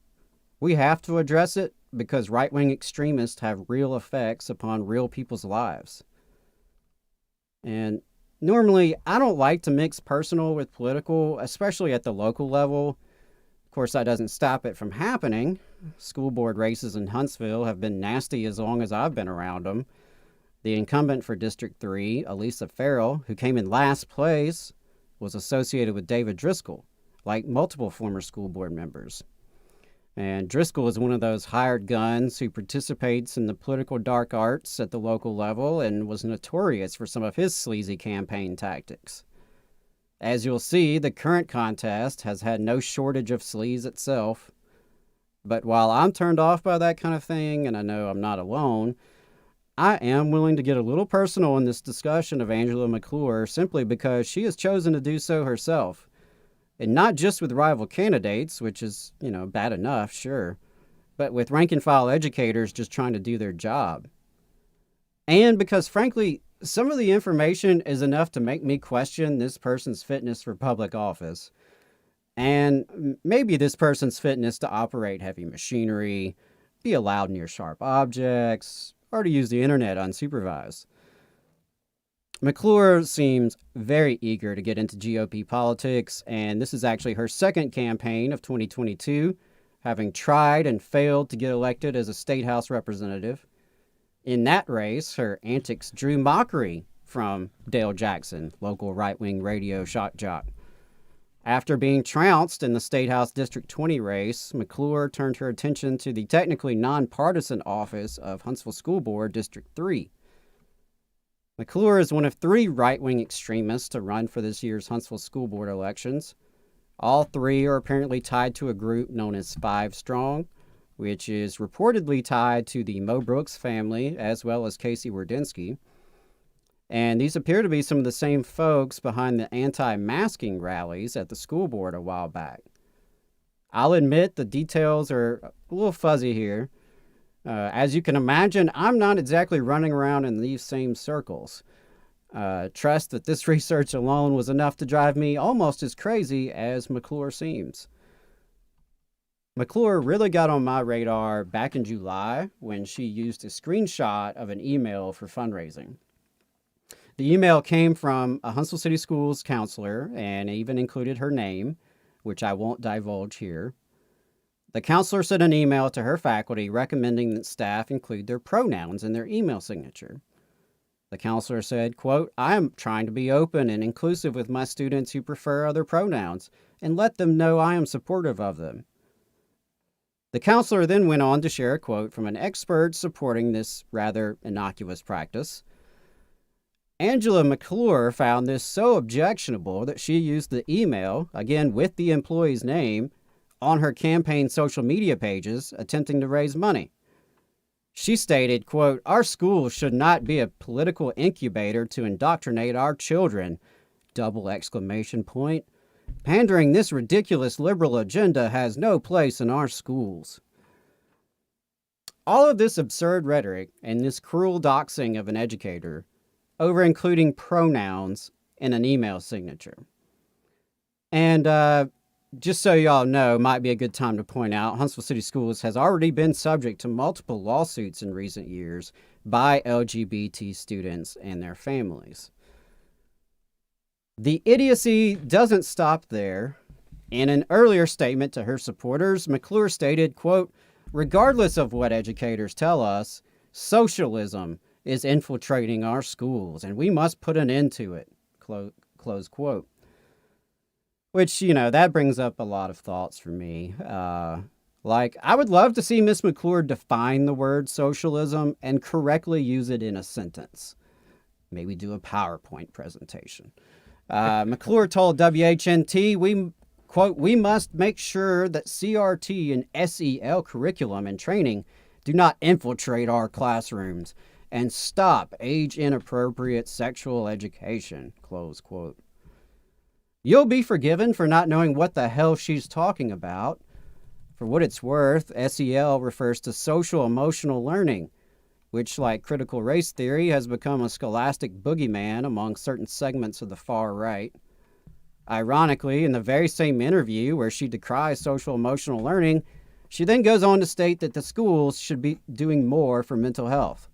We have to address it because right-wing extremists have real effects upon real people's lives. And normally, I don't like to mix personal with political, especially at the local level. Of course, that doesn't stop it from happening. School board races in Huntsville have been nasty as long as I've been around them. The incumbent for District 3, Elisa Farrell, who came in last place, was associated with David Driscoll, like multiple former school board members. And Driscoll is one of those hired guns who participates in the political dark arts at the local level and was notorious for some of his sleazy campaign tactics. As you'll see, the current contest has had no shortage of sleaze itself. But while I'm turned off by that kind of thing, and I know I'm not alone, I am willing to get a little personal in this discussion of Angela McClure simply because she has chosen to do so herself. And not just with rival candidates, which is, bad enough, sure, but with rank-and-file educators just trying to do their job. And because, frankly, some of the information is enough to make me question this person's fitness for public office. And maybe this person's fitness to operate heavy machinery, be allowed near sharp objects, or to use the internet unsupervised. McClure seems very eager to get into GOP politics, and this is actually her second campaign of 2022, having tried and failed to get elected as a state house representative. In that race, her antics drew mockery from Dale Jackson, local right-wing radio shock jock. After being trounced in the State House District 20 race, McClure turned her attention to the technically nonpartisan office of Huntsville School Board District 3. McClure is one of 3 right-wing extremists to run for this year's Huntsville School Board elections. All 3 are apparently tied to a group known as 5 Strong, which is reportedly tied to the Mo Brooks family as well as Casey Wardynski. And these appear to be some of the same folks behind the anti-masking rallies at the school board a while back. I'll admit the details are a little fuzzy here. As you can imagine, I'm not exactly running around in these same circles. Trust that this research alone was enough to drive me almost as crazy as McClure seems. McClure really got on my radar back in July when she used a screenshot of an email for fundraising. The email came from a Huntsville City Schools counselor and even included her name, which I won't divulge here. The counselor sent an email to her faculty recommending that staff include their pronouns in their email signature. The counselor said, quote, "I am trying to be open and inclusive with my students who prefer other pronouns and let them know I am supportive of them." The counselor then went on to share a quote from an expert supporting this rather innocuous practice. Angela McClure found this so objectionable that she used the email, again with the employee's name, on her campaign social media pages, attempting to raise money. She stated, quote, "Our school should not be a political incubator to indoctrinate our children, ! Pandering this ridiculous liberal agenda has no place in our schools." All of this absurd rhetoric and this cruel doxing of an educator over including pronouns in an email signature. And just so y'all know, might be a good time to point out, Huntsville City Schools has already been subject to multiple lawsuits in recent years by LGBT students and their families. The idiocy doesn't stop there. In an earlier statement to her supporters, McClure stated, quote, "Regardless of what educators tell us, socialism is infiltrating our schools, and we must put an end to it," close quote. Which, that brings up a lot of thoughts for me. I would love to see Miss McClure define the word socialism and correctly use it in a sentence. Maybe do a PowerPoint presentation. McClure told WHNT, we must make sure that CRT and SEL curriculum and training do not infiltrate our classrooms and stop age-inappropriate sexual education," close quote. You'll be forgiven for not knowing what the hell she's talking about. For what it's worth, SEL refers to social emotional learning, which, like critical race theory, has become a scholastic boogeyman among certain segments of the far right. Ironically, in the very same interview where she decries social emotional learning, she then goes on to state that the schools should be doing more for mental health.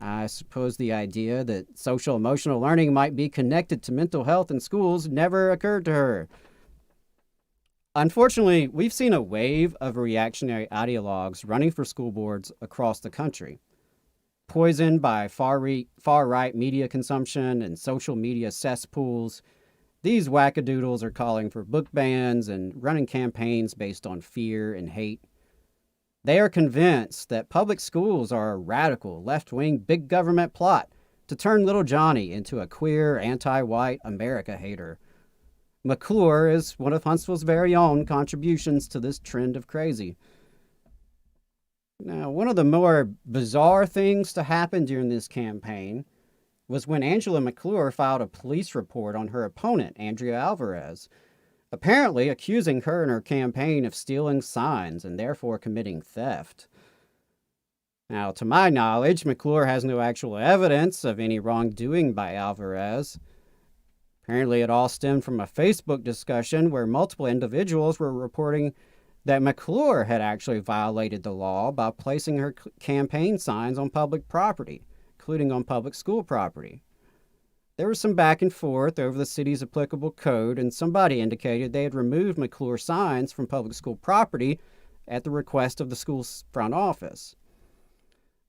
I suppose the idea that social emotional learning might be connected to mental health in schools never occurred to her. Unfortunately, we've seen a wave of reactionary ideologues running for school boards across the country. Poisoned by far-right media consumption and social media cesspools, these wackadoodles are calling for book bans and running campaigns based on fear and hate. They are convinced that public schools are a radical, left-wing, big government plot to turn little Johnny into a queer, anti-white America hater. McClure is one of Huntsville's very own contributions to this trend of crazy. Now, one of the more bizarre things to happen during this campaign was when Angela McClure filed a police report on her opponent, Andrea Alvarez, apparently accusing her and her campaign of stealing signs and therefore committing theft. Now, to my knowledge, McClure has no actual evidence of any wrongdoing by Alvarez. Apparently, it all stemmed from a Facebook discussion where multiple individuals were reporting that McClure had actually violated the law by placing her campaign signs on public property, including on public school property. There was some back and forth over the city's applicable code, and somebody indicated they had removed McClure signs from public school property at the request of the school's front office.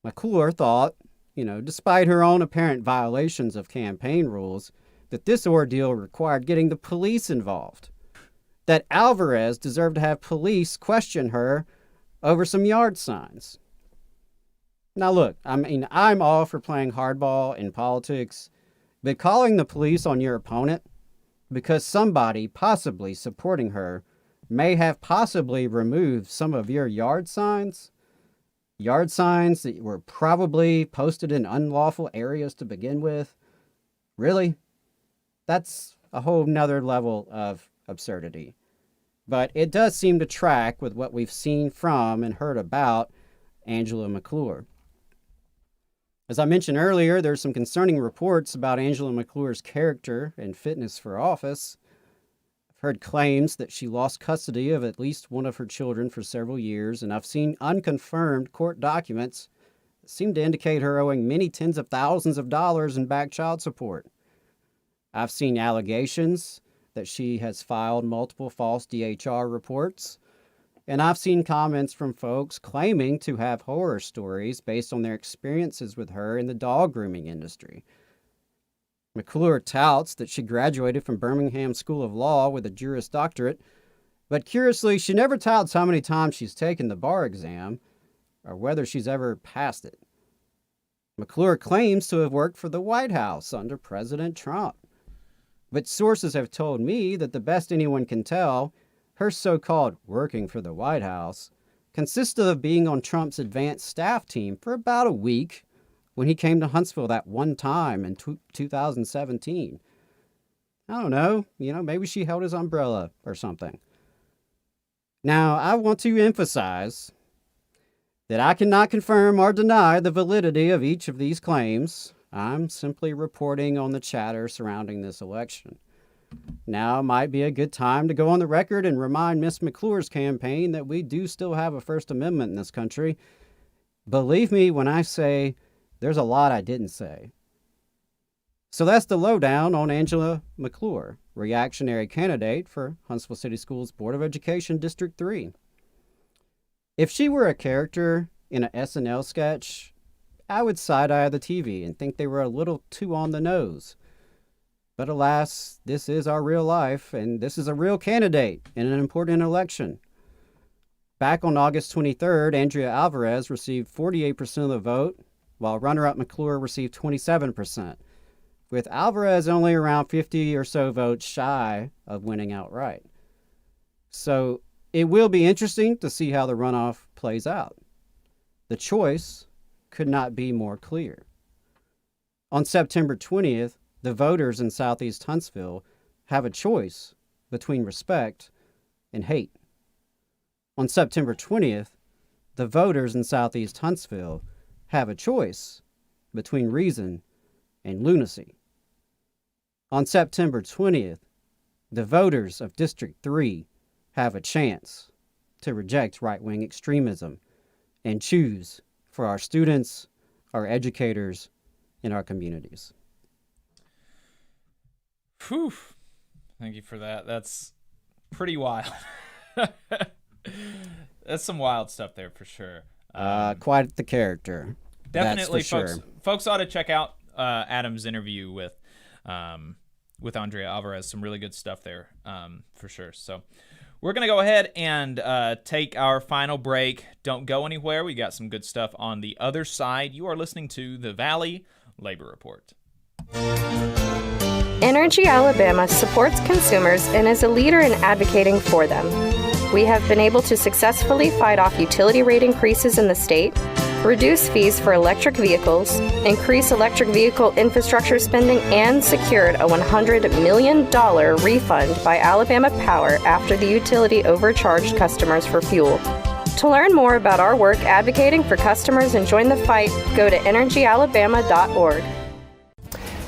McClure thought, despite her own apparent violations of campaign rules, that this ordeal required getting the police involved, that Alvarez deserved to have police question her over some yard signs. Now look, I'm all for playing hardball in politics, but calling the police on your opponent because somebody possibly supporting her may have possibly removed some of your yard signs that were probably posted in unlawful areas to begin with, really? That's a whole nother level of absurdity. But it does seem to track with what we've seen from and heard about Angela McClure. As I mentioned earlier, there's some concerning reports about Angela McClure's character and fitness for office. I've heard claims that she lost custody of at least one of her children for several years, and I've seen unconfirmed court documents that seem to indicate her owing many tens of thousands of dollars in back child support. I've seen allegations that she has filed multiple false DHR reports, and I've seen comments from folks claiming to have horror stories based on their experiences with her in the dog grooming industry. McClure touts that she graduated from Birmingham School of Law with a Juris Doctorate, but curiously, she never touts how many times she's taken the bar exam or whether she's ever passed it. McClure claims to have worked for the White House under President Trump, but sources have told me that the best anyone can tell, her so-called working for the White House consisted of being on Trump's advanced staff team for about a week when he came to Huntsville that one time in 2017. I don't know, maybe she held his umbrella or something. Now, I want to emphasize that I cannot confirm or deny the validity of each of these claims. I'm simply reporting on the chatter surrounding this election. Now might be a good time to go on the record and remind Miss McClure's campaign that we do still have a First Amendment in this country. Believe me when I say there's a lot I didn't say. So that's the lowdown on Angela McClure, reactionary candidate for Huntsville City Schools Board of Education District 3. If she were a character in an SNL sketch, I would side-eye the TV and think they were a little too on the nose. But alas, this is our real life, and this is a real candidate in an important election. Back on August 23rd, Andrea Alvarez received 48% of the vote, while runner-up McClure received 27%, with Alvarez only around 50 or so votes shy of winning outright. So it will be interesting to see how the runoff plays out. The choice could not be more clear. On September 20th, the voters in Southeast Huntsville have a choice between respect and hate. On September 20th, the voters in Southeast Huntsville have a choice between reason and lunacy. On September 20th, the voters of District 3 have a chance to reject right-wing extremism and choose for our students, our educators, and our communities. Whew. Thank you for that. That's pretty wild. That's some wild stuff there for sure. Quite the character. Definitely, that's for folks ought to check out Adam's interview with Andrea Alvarez. Some really good stuff there for sure. So we're going to go ahead and take our final break. Don't go anywhere. We got some good stuff on the other side. You are listening to the Valley Labor Report. Energy Alabama supports consumers and is a leader in advocating for them. We have been able to successfully fight off utility rate increases in the state, reduce fees for electric vehicles, increase electric vehicle infrastructure spending, and secured a $100 million refund by Alabama Power after the utility overcharged customers for fuel. To learn more about our work advocating for customers and join the fight, go to energyalabama.org.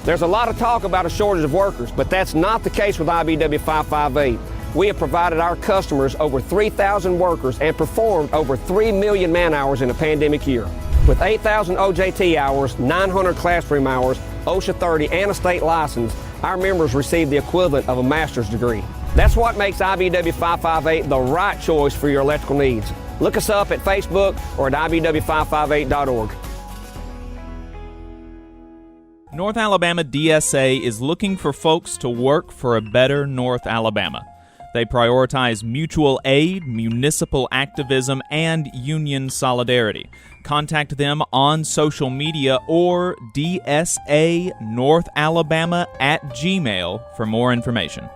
There's a lot of talk about a shortage of workers, but that's not the case with IBW 558. We have provided our customers over 3,000 workers and performed over 3 million man-hours in a pandemic year. With 8,000 OJT hours, 900 classroom hours, OSHA 30, and a state license, our members receive the equivalent of a master's degree. That's what makes IBW 558 the right choice for your electrical needs. Look us up at Facebook or at IBW558.org. North Alabama DSA is looking for folks to work for a better North Alabama. They prioritize mutual aid, municipal activism, and union solidarity. Contact them on social media or dsanorthalabama@gmail for more information.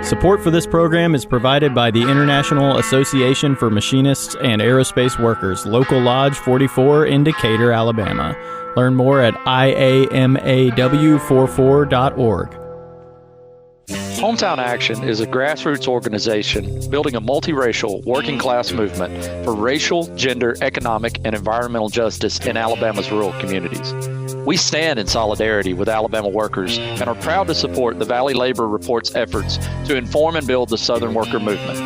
Support for this program is provided by the International Association for Machinists and Aerospace Workers, Local Lodge 44 in Decatur, Alabama. Learn more at iamaw44.org. Hometown Action is a grassroots organization building a multiracial working class movement for racial, gender, economic, and environmental justice in Alabama's rural communities. We stand in solidarity with Alabama workers and are proud to support the Valley Labor Report's efforts to inform and build the Southern worker movement.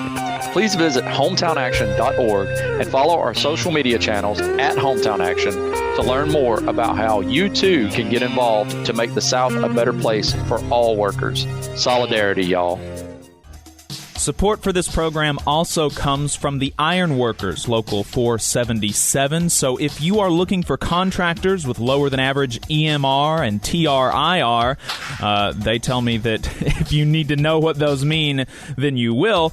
Please visit hometownaction.org and follow our social media channels at Hometown Action to learn more about how you too can get involved to make the South a better place for all workers. Solidarity, y'all. Support for this program also comes from the Iron Workers, Local 477. So if you are looking for contractors with lower than average EMR and TRIR, they tell me that if you need to know what those mean, then you will.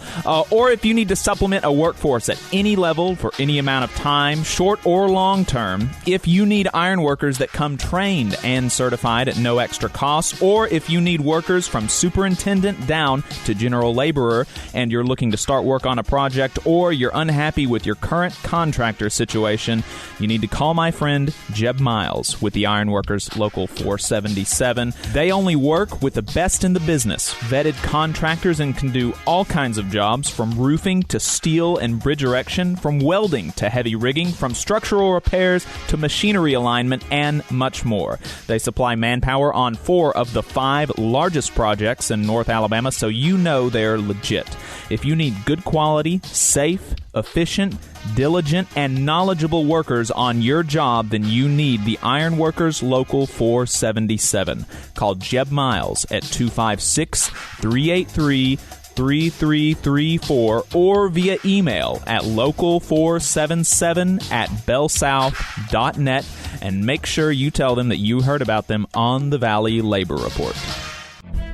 Or if you need to supplement a workforce at any level for any amount of time, short or long term, if you need iron workers that come trained and certified at no extra cost, or if you need workers from superintendent down to general laborer, and you're looking to start work on a project, or you're unhappy with your current contractor situation, you need to call my friend Jeb Miles with the Iron Workers Local 477. They only work with the best in the business, vetted contractors, and can do all kinds of jobs from roofing to steel and bridge erection, from welding to heavy rigging, from structural repairs to machinery alignment, and much more. They supply manpower on 4 of the 5 largest projects in North Alabama, so you know they're legit. If you need good quality, safe, efficient, diligent, and knowledgeable workers on your job, then you need the Iron Workers Local 477. Call Jeb Miles at 256-383-3334 or via email at local477@bellsouth.net, and make sure you tell them that you heard about them on the Valley Labor Report.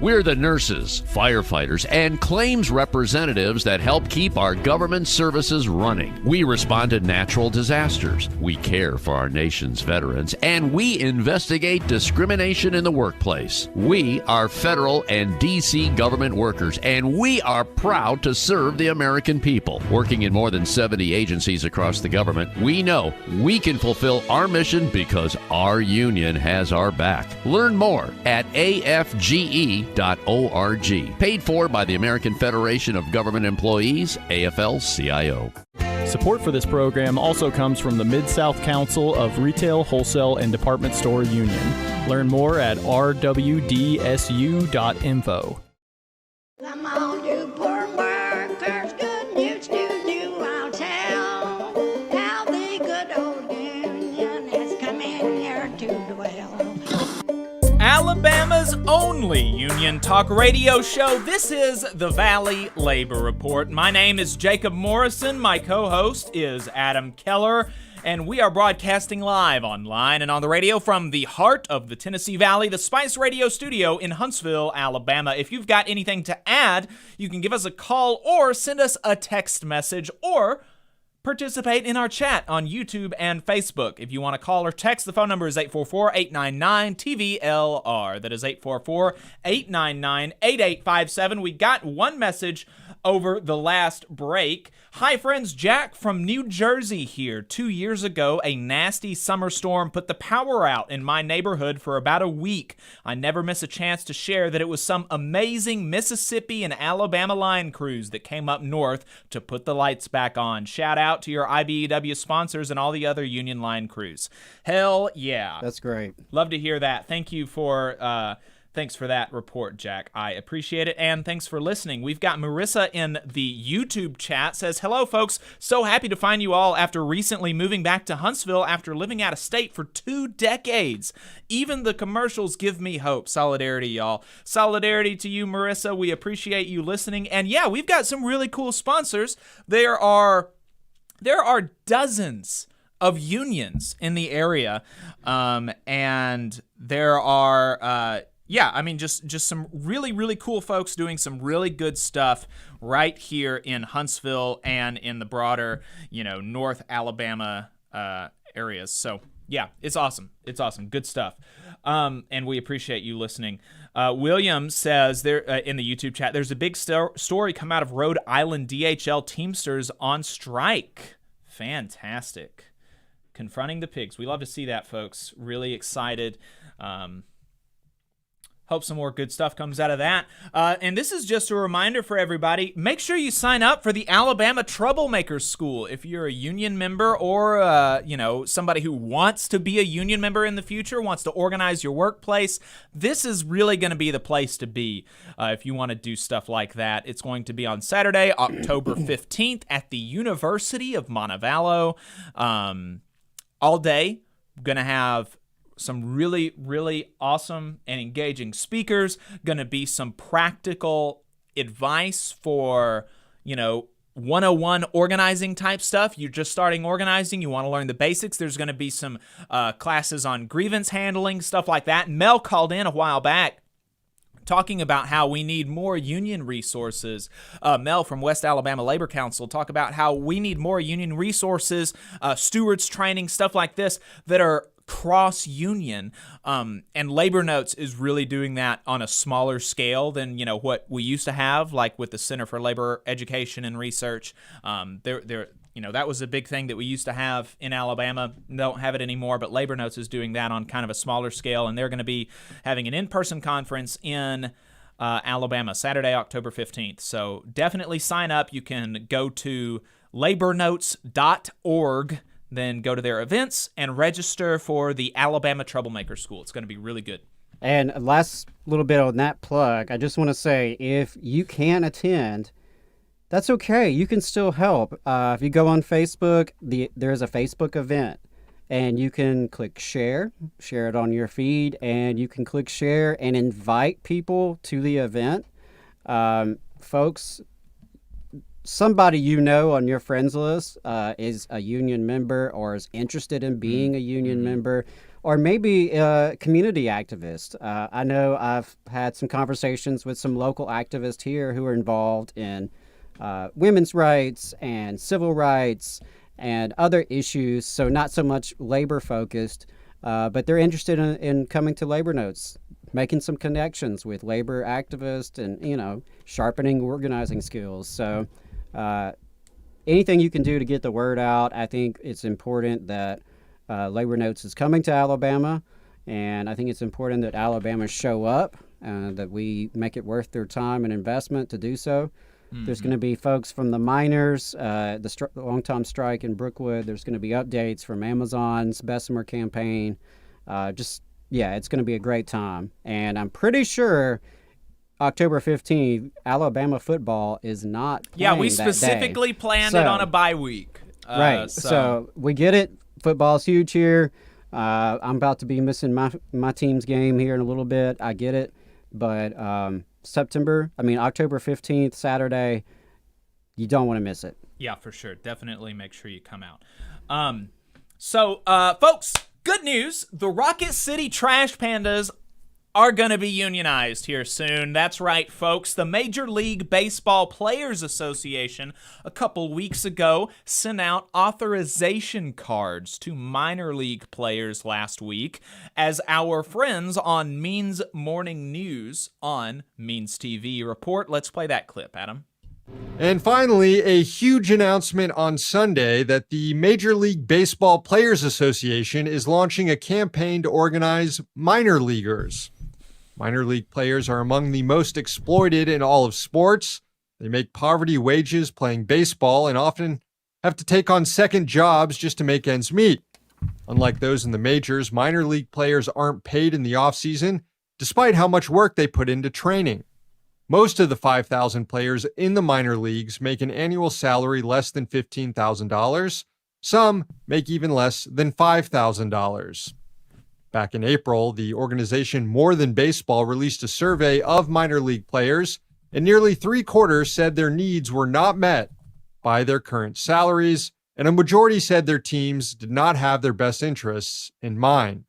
We're the nurses, firefighters, and claims representatives that help keep our government services running. We respond to natural disasters. We care for our nation's veterans, and we investigate discrimination in the workplace. We are federal and D.C. government workers, and we are proud to serve the American people. Working in more than 70 agencies across the government, we know we can fulfill our mission because our union has our back. Learn more at afge.org. Paid for by the American Federation of Government Employees, AFL-CIO. Support for this program also comes from the Mid-South Council of Retail, Wholesale, and Department Store Union. Learn more at rwdsu.info. Come on, you poor workers, good news to you I'll tell, how the good old union has come in here to dwell. Alabama's only union talk radio show. This is the Valley Labor Report. My name is Jacob Morrison. My co-host is Adam Keller, and we are broadcasting live online and on the radio from the heart of the Tennessee Valley, the Spice Radio Studio in Huntsville, Alabama. If you've got anything to add, you can give us a call or send us a text message or participate in our chat on YouTube and Facebook. If you want to call or text, the phone number is 844-899-TVLR. That is 844-899-8857. We got one message over the last break. Hi friends, Jack from New Jersey here. 2 years ago, a nasty summer storm put the power out in my neighborhood for about a week. I never miss a chance to share that it was some amazing Mississippi and Alabama line crews that came up north to put the lights back on. Shout out to your IBEW sponsors and all the other union line crews. Hell yeah. That's great. Love to hear that. Thank you for Thanks for that report, Jack. I appreciate it, and thanks for listening. We've got Marissa in the YouTube chat, says, hello, folks. So happy to find you all after recently moving back to Huntsville after living out of state for 2 decades. Even the commercials give me hope. Solidarity, y'all. Solidarity to you, Marissa. We appreciate you listening. And yeah, we've got some really cool sponsors. There are dozens of unions in the area, and there are... just some really, really cool folks doing some really good stuff right here in Huntsville and in the broader, North Alabama areas. So, yeah, it's awesome. It's awesome. Good stuff. And we appreciate you listening. William says there in the YouTube chat, there's a big story come out of Rhode Island DHL Teamsters on strike. Fantastic. Confronting the pigs. We love to see that, folks. Really excited. Hope some more good stuff comes out of that. And this is just a reminder for everybody. Make sure you sign up for the Alabama Troublemakers School. If you're a union member or, somebody who wants to be a union member in the future, wants to organize your workplace, this is really going to be the place to be if you want to do stuff like that. It's going to be on Saturday, October 15th at the University of Montevallo. All day. Going to have some really, really awesome and engaging speakers. Going to be some practical advice for, 101 organizing type stuff. You're just starting organizing. You want to learn the basics. There's going to be some classes on grievance handling, stuff like that. Mel called in a while back talking about how we need more union resources. Mel from West Alabama Labor Council talk about how we need more union resources, stewards training, stuff like this that are cross-union, and Labor Notes is really doing that on a smaller scale than what we used to have, like with the Center for Labor Education and Research. That was a big thing that we used to have in Alabama. Don't have it anymore, but Labor Notes is doing that on kind of a smaller scale, and they're going to be having an in-person conference in Alabama Saturday, October 15th. So definitely sign up. You can go to labornotes.org. Then go to their events and register for the Alabama Troublemaker School. It's going to be really good. And last little bit on that plug, I just want to say, if you can't attend, that's okay. You can still help. If you go on Facebook, there's a Facebook event, and you can click share it on your feed, and you can click share and invite people to the event. Folks, somebody on your friends list is a union member or is interested in being a union member, or maybe a community activist. I know I've had some conversations with some local activists here who are involved in women's rights and civil rights and other issues, so not so much labor focused, but they're interested in coming to Labor Notes, making some connections with labor activists and, sharpening organizing skills. So anything you can do to get the word out, I think it's important that Labor Notes is coming to Alabama, and I think it's important that Alabama show up, that we make it worth their time and investment to do so. Mm-hmm. There's going to be folks from the miners, the long-time strike in Brookwood. There's going to be updates from Amazon's Bessemer campaign. It's going to be a great time, and I'm pretty sure October 15th, Alabama football is not playing. Yeah, we specifically planned it on a bye week. Right. So we get it. Football's huge here. I'm about to be missing my team's game here in a little bit. I get it. But October 15th, Saturday, you don't want to miss it. Yeah, for sure. Definitely make sure you come out. Folks, good news. The Rocket City Trash Pandas are going to be unionized here soon. That's right, folks. The Major League Baseball Players Association a couple weeks ago sent out authorization cards to minor league players last week, as our friends on Means Morning News on Means TV report. Let's play that clip, Adam. And finally, a huge announcement on Sunday that the Major League Baseball Players Association is launching a campaign to organize minor leaguers. Minor league players are among the most exploited in all of sports. They make poverty wages playing baseball and often have to take on second jobs just to make ends meet. Unlike those in the majors, minor league players aren't paid in the offseason despite how much work they put into training. Most of the 5,000 players in the minor leagues make an annual salary less than $15,000. Some make even less than $5,000. Back in April, the organization More Than Baseball released a survey of minor league players, and nearly 3/4 said their needs were not met by their current salaries, and a majority said their teams did not have their best interests in mind.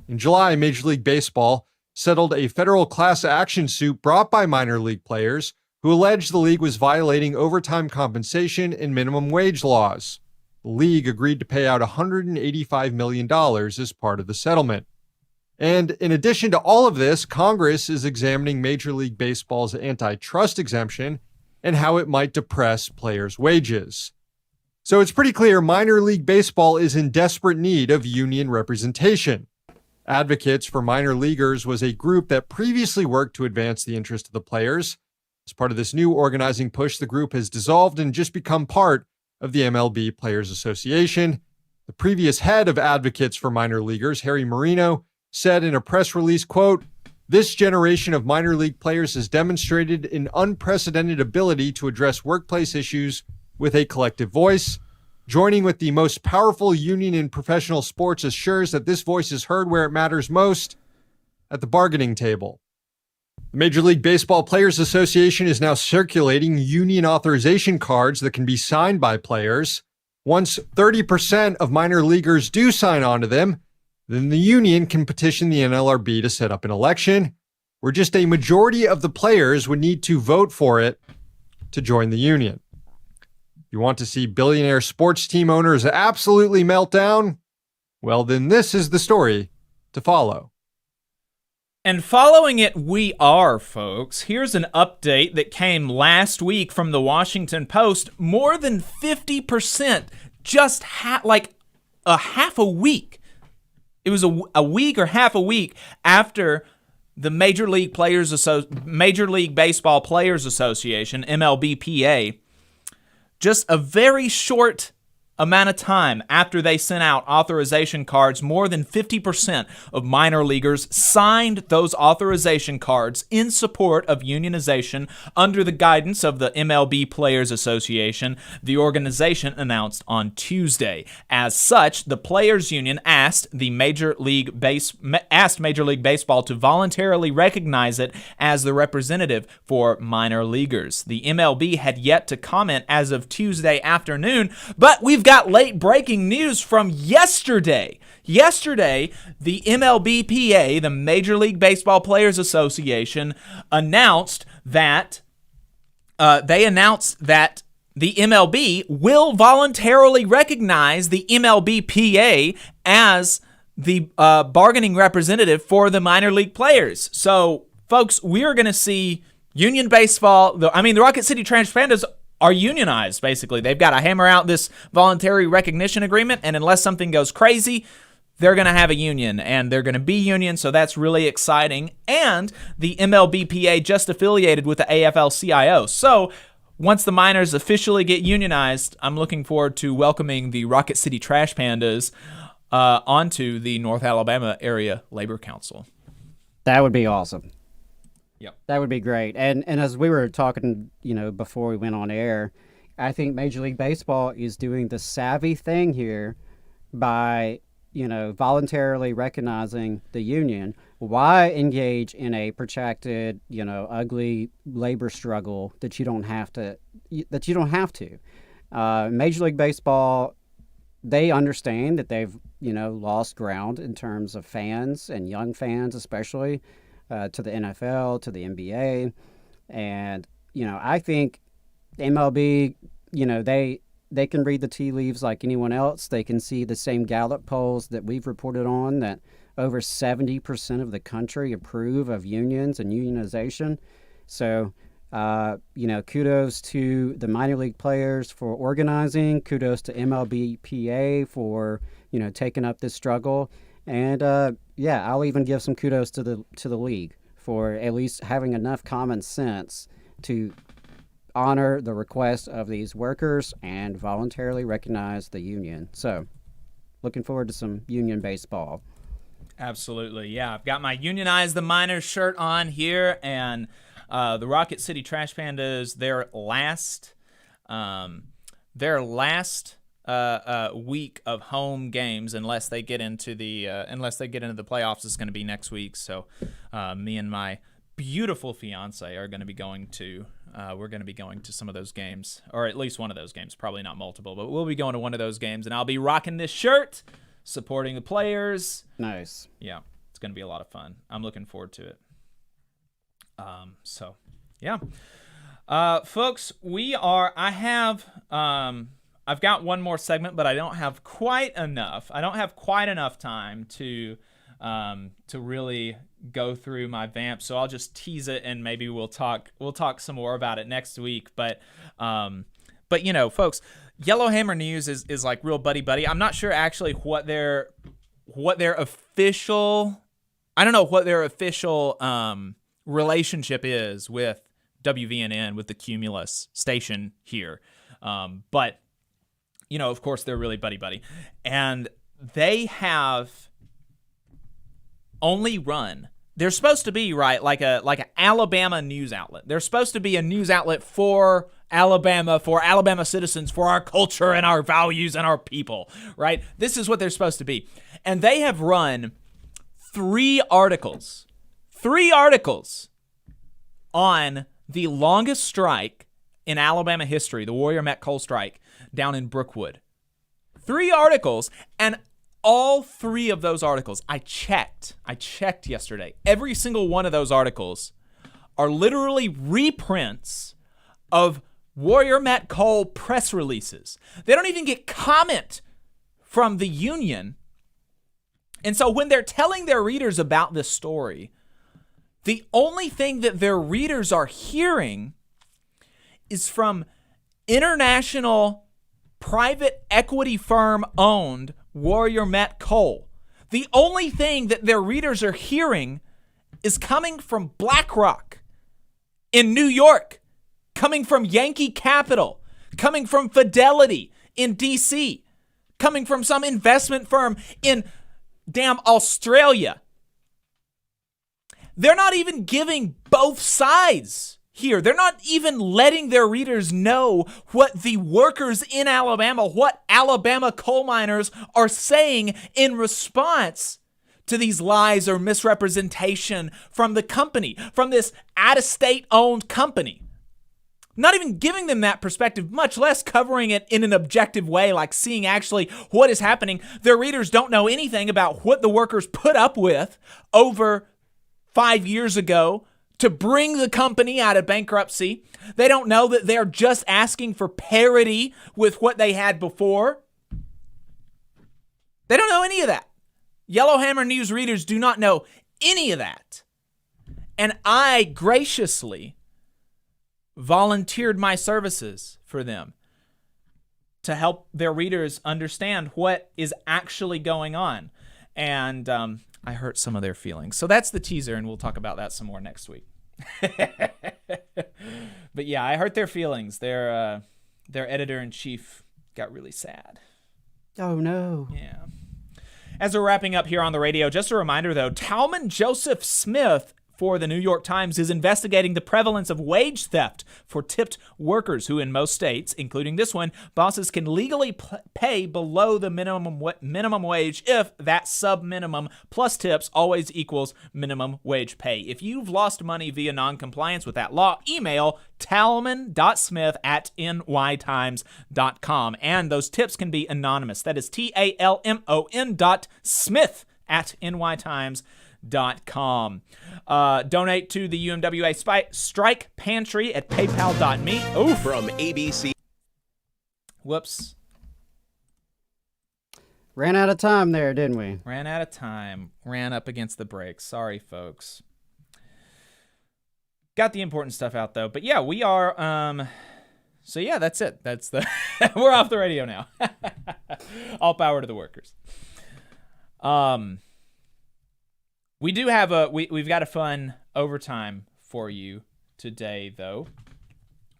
In July, Major League Baseball settled a federal class action suit brought by minor league players who alleged the league was violating overtime compensation and minimum wage laws. The league agreed to pay out $185 million as part of the settlement. And in addition to all of this, Congress is examining Major League Baseball's antitrust exemption and how it might depress players' wages. So it's pretty clear minor league baseball is in desperate need of union representation. Advocates for Minor Leaguers was a group that previously worked to advance the interest of the players. As part of this new organizing push, the group has dissolved and just become part of the MLB Players Association. The previous head of Advocates for Minor Leaguers, Harry Marino, said in a press release, quote, "This generation of minor league players has demonstrated an unprecedented ability to address workplace issues with a collective voice. Joining with the most powerful union in professional sports assures that this voice is heard where it matters most, at the bargaining table." The Major League Baseball Players Association is now circulating union authorization cards that can be signed by players. Once 30% of minor leaguers do sign on to them, then the union can petition the NLRB to set up an election where just a majority of the players would need to vote for it to join the union. You want to see billionaire sports team owners absolutely melt down? Well, then this is the story to follow. And following it, we are, folks. Here's an update that came last week from the Washington Post. More than 50%, just like a half a week. It was a week or half a week after the Major League Baseball Players Association, MLBPA, just a very short amount of time after they sent out authorization cards, more than 50% of minor leaguers signed those authorization cards in support of unionization under the guidance of the MLB Players Association, the organization announced on Tuesday. As such, the Players Union asked Major League Baseball to voluntarily recognize it as the representative for minor leaguers. The MLB had yet to comment as of Tuesday afternoon, but we've got late breaking news from yesterday. Yesterday, the MLBPA, the Major League Baseball Players Association, announced that the MLB will voluntarily recognize the MLBPA as the bargaining representative for the minor league players. So, folks, we are going to see union baseball. The Rocket City Trash Pandas are unionized, basically. They've got to hammer out this voluntary recognition agreement, and unless something goes crazy, they're going to have a union, and they're going to be union, so that's really exciting. And the MLBPA just affiliated with the AFL-CIO. So once the minors officially get unionized, I'm looking forward to welcoming the Rocket City Trash Pandas onto the North Alabama Area Labor Council. That would be awesome. Yep. That would be great. And as we were talking, before we went on air, I think Major League Baseball is doing the savvy thing here by, voluntarily recognizing the union. Why engage in a protracted, ugly labor struggle that you don't have to? Major League Baseball, they understand that they've, lost ground in terms of fans and young fans, especially. To the NFL, to the NBA. And, I think MLB, they can read the tea leaves like anyone else. They can see the same Gallup polls that we've reported on, that over 70% of the country approve of unions and unionization. So, kudos to the minor league players for organizing. Kudos to MLBPA for, taking up this struggle. And I'll even give some kudos to the league for at least having enough common sense to honor the request of these workers and voluntarily recognize the union. So, looking forward to some union baseball. Absolutely, yeah. I've got my Unionize the Miners shirt on here, and the Rocket City Trash Pandas, their last week of home games, unless they get into the playoffs, is going to be next week. So me and my beautiful fiance are going to be going to some of those games, or at least one of those games, probably not multiple, but we'll be going to one of those games, and I'll be rocking this shirt, supporting the players. Nice. Yeah, it's going to be a lot of fun. I'm looking forward to it. So yeah. Folks, I've got one more segment, but I don't have quite enough. I don't have quite enough time to really go through my vamp, so I'll just tease it, and maybe we'll talk some more about it next week. But you know, folks, Yellowhammer News is like real buddy. I'm not sure actually what their official relationship is with WVNN, with the Cumulus station here. But you know, of course, they're really buddy. And they have only run, they're supposed to be, right, like an Alabama news outlet. They're supposed to be a news outlet for Alabama citizens, for our culture and our values and our people, right? This is what they're supposed to be. And they have run 3 articles on the longest strike in Alabama history, the Warrior Met Coal strike down in Brookwood. 3 articles, and all 3 of those articles, I checked yesterday. Every single one of those articles are literally reprints of Warrior Met Coal press releases. They don't even get comment from the union. And so when they're telling their readers about this story, the only thing that their readers are hearing is from international private equity firm owned Warrior Met Coal. The only thing that their readers are hearing is coming from BlackRock in New York, coming from Yankee Capital, coming from Fidelity in DC, coming from some investment firm in damn Australia. They're not even giving both sides here. They're not even letting their readers know what the workers in Alabama, what Alabama coal miners are saying in response to these lies or misrepresentation from the company, from this out-of-state owned company. Not even giving them that perspective, much less covering it in an objective way, like seeing actually what is happening. Their readers don't know anything about what the workers put up with over 5 years ago to bring the company out of bankruptcy. They don't know that they're just asking for parity with what they had before. They don't know any of that. Yellowhammer News readers do not know any of that. And I graciously volunteered my services for them to help their readers understand what is actually going on. And I hurt some of their feelings. So that's the teaser, and we'll talk about that some more next week. But yeah, I hurt their feelings. Their editor-in-chief got really sad. Oh, no. Yeah. As we're wrapping up here on the radio, just a reminder, though, Talman Joseph Smith for the New York Times is investigating the prevalence of wage theft for tipped workers who, in most states, including this one, bosses can legally pay below the minimum wage if that sub-minimum plus tips always equals minimum wage pay. If you've lost money via non-compliance with that law, email talmon.smith@nytimes.com. And those tips can be anonymous. That is talmon.smith@nytimes.com. Donate to the UMWA Strike Pantry at paypal.me. Oh, from ABC. Whoops. Ran out of time there, didn't we? Ran out of time. Ran up against the brakes. Sorry, folks. Got the important stuff out, though. But yeah, we are... So yeah, that's it. That's the... We're off the radio now. All power to the workers. We do have we've got a fun overtime for you today, though.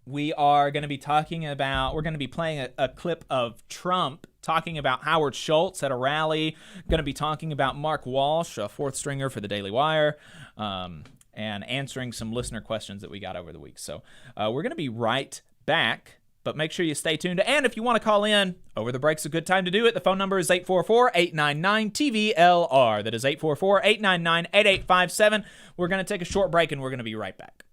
We are going to be we're going to be playing a clip of Trump talking about Howard Schultz at a rally. Going to be talking about Mark Walsh, a fourth stringer for the Daily Wire, and answering some listener questions that we got over the week. So we're going to be right back, but make sure you stay tuned. And if you want to call in, over the break's a good time to do it. The phone number is 844-899-TVLR. That is 844-899-8857. We're going to take a short break, and we're going to be right back.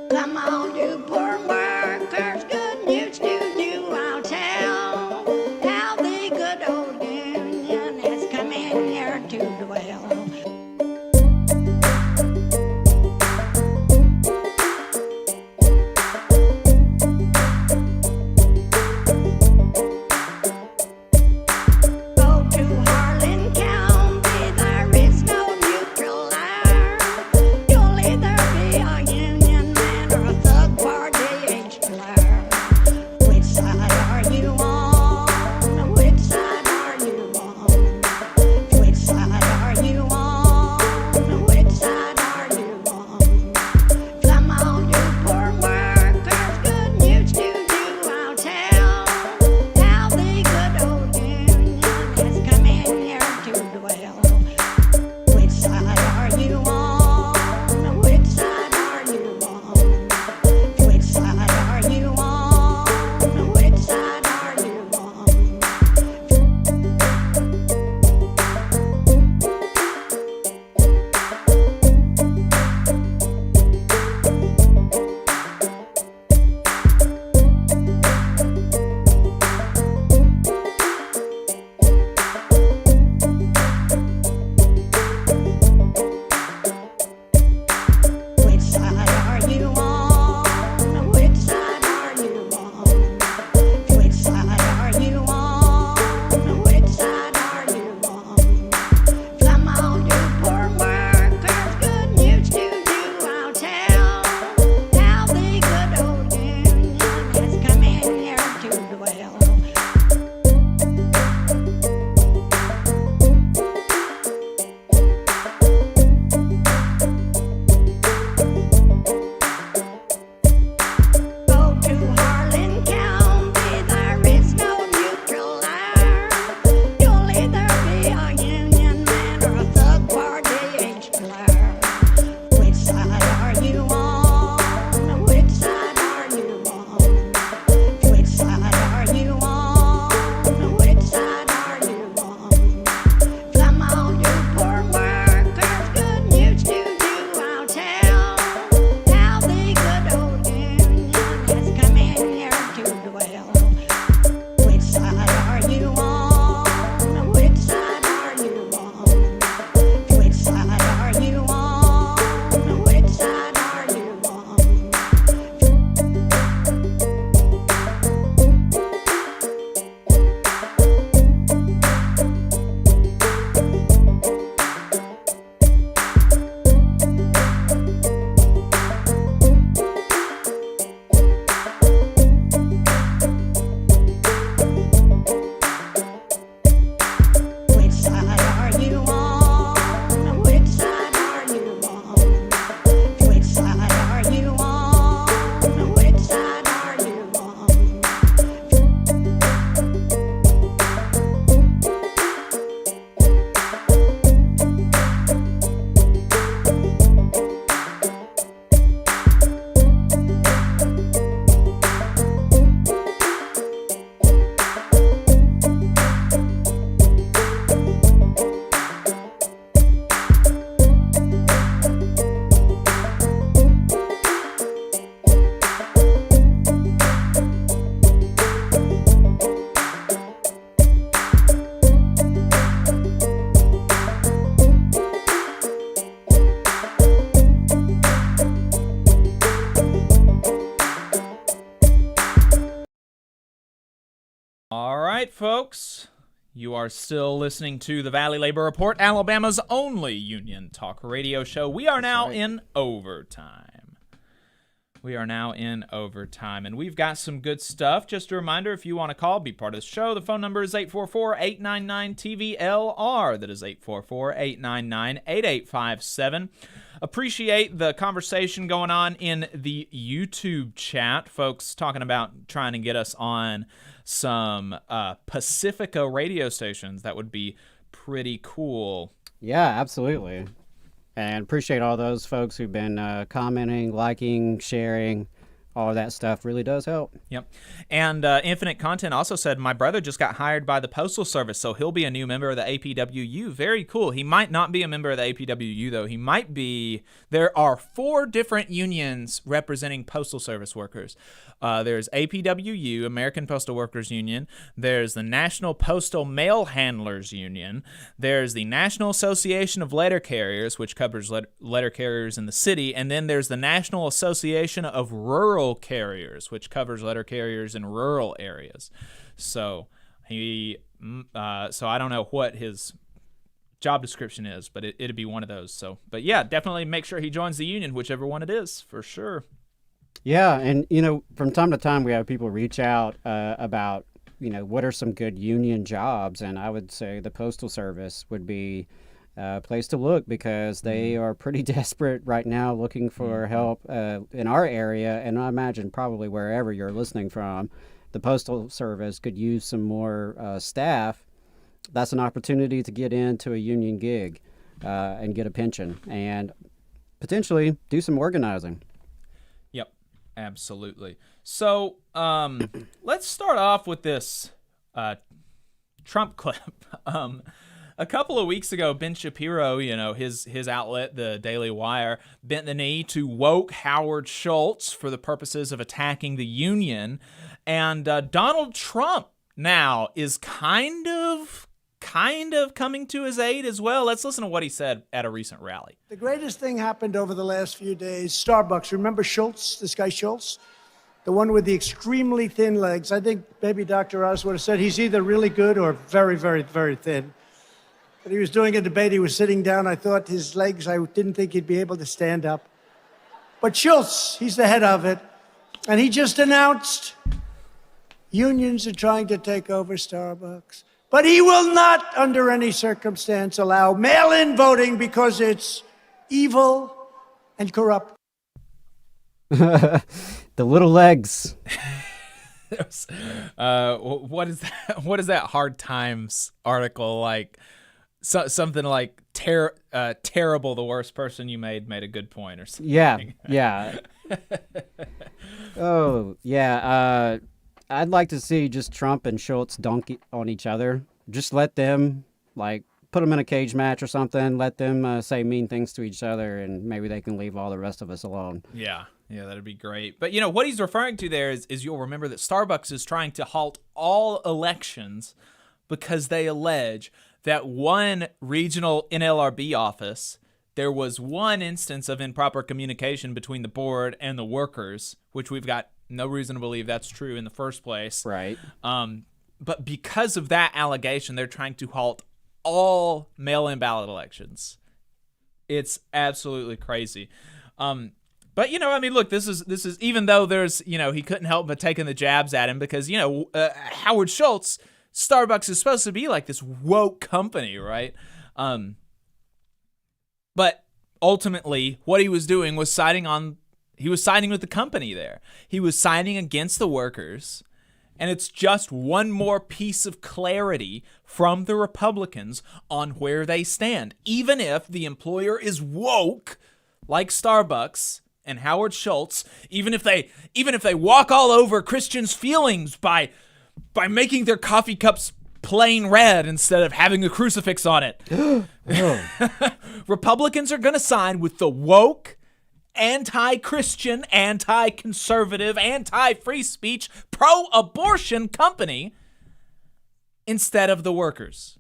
Come on, you poor workers, good news to you I'll tell. How the good old union has come in here to dwell. Go to Harlan County, there is no neutral there. You'll either be a union man or a thug party age player. Which side are you on? Which side are you on? Which side are you on? Which side are you on? Come on, you poor workers, good news to you I'll tell. How the good old union has come in here to dwell. Which side are you on? Which side are you on? Which side are you on? Which side are you on? Which side are you on? Which side are you on? Which side are you on? Which side are you on? Come on, you poor workers, good news to you I'll tell. How the good old union has come in here to dwell. Go to Harlan County, there is no neutral there. You'll either be a union man or a thug party age player. Which side are you on? Which side are you on? Which side are you on? Which side are you on? Come on, you poor workers, good news to you I'll tell. How the good old union has come in here to dwell. Which side are you on? Which side are you on? Which side are you on? Which side are you on? Which side are you on? Which side are you on? Which side are you on? Which side are you on? All right, folks. You are still listening to the Valley Labor Report, Alabama's only union talk radio show. We are now in overtime. We are now in overtime, and we've got some good stuff. Just a reminder, if you want to call, be part of the show, the phone number is 844-899-TVLR. That is 844-899-8857. Appreciate the conversation going on in the YouTube chat. Folks talking about trying to get us on some Pacifica radio stations. That would be pretty cool. Yeah, absolutely. And appreciate all those folks who've been commenting, liking, sharing. All of that stuff really does help. Yep. And Infinite Content also said, my brother just got hired by the Postal Service, so he'll be a new member of the APWU. Very cool. He might not be a member of the APWU, though. He might be. There are 4 different unions representing Postal Service workers. There's APWU, American Postal Workers Union. There's the National Postal Mail Handlers Union. There's the National Association of Letter Carriers, which covers letter carriers in the city. And then there's the National Association of Rural Carriers, which covers letter carriers in rural areas. So I don't know what his job description is, but it'd be one of those. So, but yeah, definitely make sure he joins the union, whichever one it is, for sure. Yeah, and from time to time we have people reach out about what are some good union jobs, and I would say the Postal Service would be a place to look because they are pretty desperate right now, looking for help in our area, and I imagine probably wherever you're listening from. The Postal Service could use some more staff. That's an opportunity to get into a union gig and get a pension and potentially do some organizing. Yep, absolutely. So let's start off with this Trump clip. A couple of weeks ago, Ben Shapiro, his outlet, the Daily Wire, bent the knee to woke Howard Schultz for the purposes of attacking the union. And Donald Trump now is kind of coming to his aid as well. Let's listen to what he said at a recent rally. The greatest thing happened over the last few days. Starbucks, remember Schultz, this guy Schultz? The one with the extremely thin legs. I think maybe Dr. Oz would have said he's either really good or very, very, very thin. But he was doing a debate. He was sitting down. I thought his legs, I didn't think he'd be able to stand up. But Schultz, he's the head of it. And he just announced unions are trying to take over Starbucks. But he will not, under any circumstance, allow mail-in voting because it's evil and corrupt. The little legs. What is that? What is that Hard Times article like? Something like terrible. The worst person you made a good point or something. Yeah. Oh yeah. I'd like to see just Trump and Schultz donkey on each other. Just let them put them in a cage match or something. Let them say mean things to each other, and maybe they can leave all the rest of us alone. Yeah, that'd be great. But what he's referring to there is you'll remember that Starbucks is trying to halt all elections because they allege that one regional NLRB office, there was one instance of improper communication between the board and the workers, which we've got no reason to believe that's true in the first place. Right. But because of that allegation, they're trying to halt all mail-in ballot elections. It's absolutely crazy. But look, this is even though there's he couldn't help but taking the jabs at him because Howard Schultz, Starbucks is supposed to be like this woke company, right? But ultimately, what he was doing was siding with the company there. He was siding against the workers, and it's just one more piece of clarity from the Republicans on where they stand. Even if the employer is woke, like Starbucks and Howard Schultz, even if they walk all over Christians' feelings by making their coffee cups plain red instead of having a crucifix on it. Republicans are going to side with the woke, anti-Christian, anti-conservative, anti-free speech, pro-abortion company instead of the workers.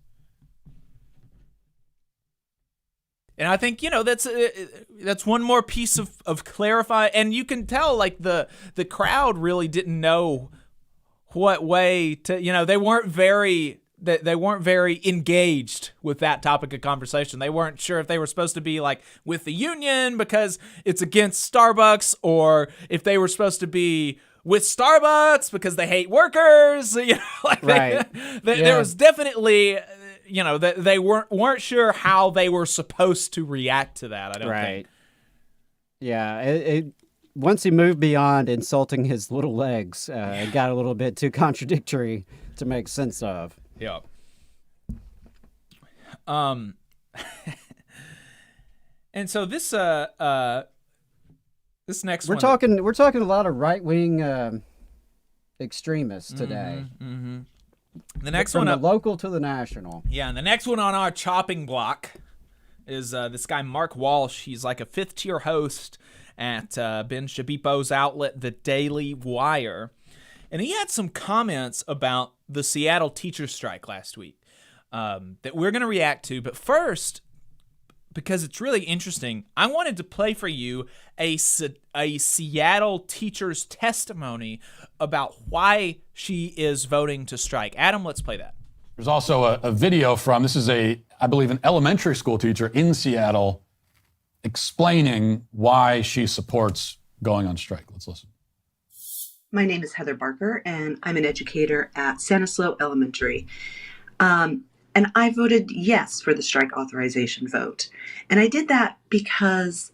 And I think, that's one more piece of clarify. And you can tell, the crowd really didn't know what way to, they weren't very they weren't very engaged with that topic of conversation. They weren't sure if they were supposed to be like with the union because it's against Starbucks, or if they were supposed to be with Starbucks because they hate workers. You know, like Right. There was definitely, you know, that they weren't sure how they were supposed to react to that. I don't think. Yeah, it once he moved beyond insulting his little legs, it got a little bit too contradictory to make sense of. Yeah. And so this this next We're one. we're talking a lot of right-wing extremists today. Mm-hmm. The next From one the up, local to the national. yeah, and the next one on our chopping block is this guy Mark Walsh. He's like a fifth-tier host at Ben Shabipo's outlet, The Daily Wire, and he had some comments about the Seattle teacher strike last week that we're going to react to. But first, because it's really interesting, I wanted to play for you a Seattle teacher's testimony about why she is voting to strike. Adam, let's play that. There's also a video from, this is I believe, an elementary school teacher in Seattle explaining why she supports going on strike. Let's listen. My name is Heather Barker, and I'm an educator at Stanislaus Elementary. And I voted yes for the strike authorization vote. And I did that because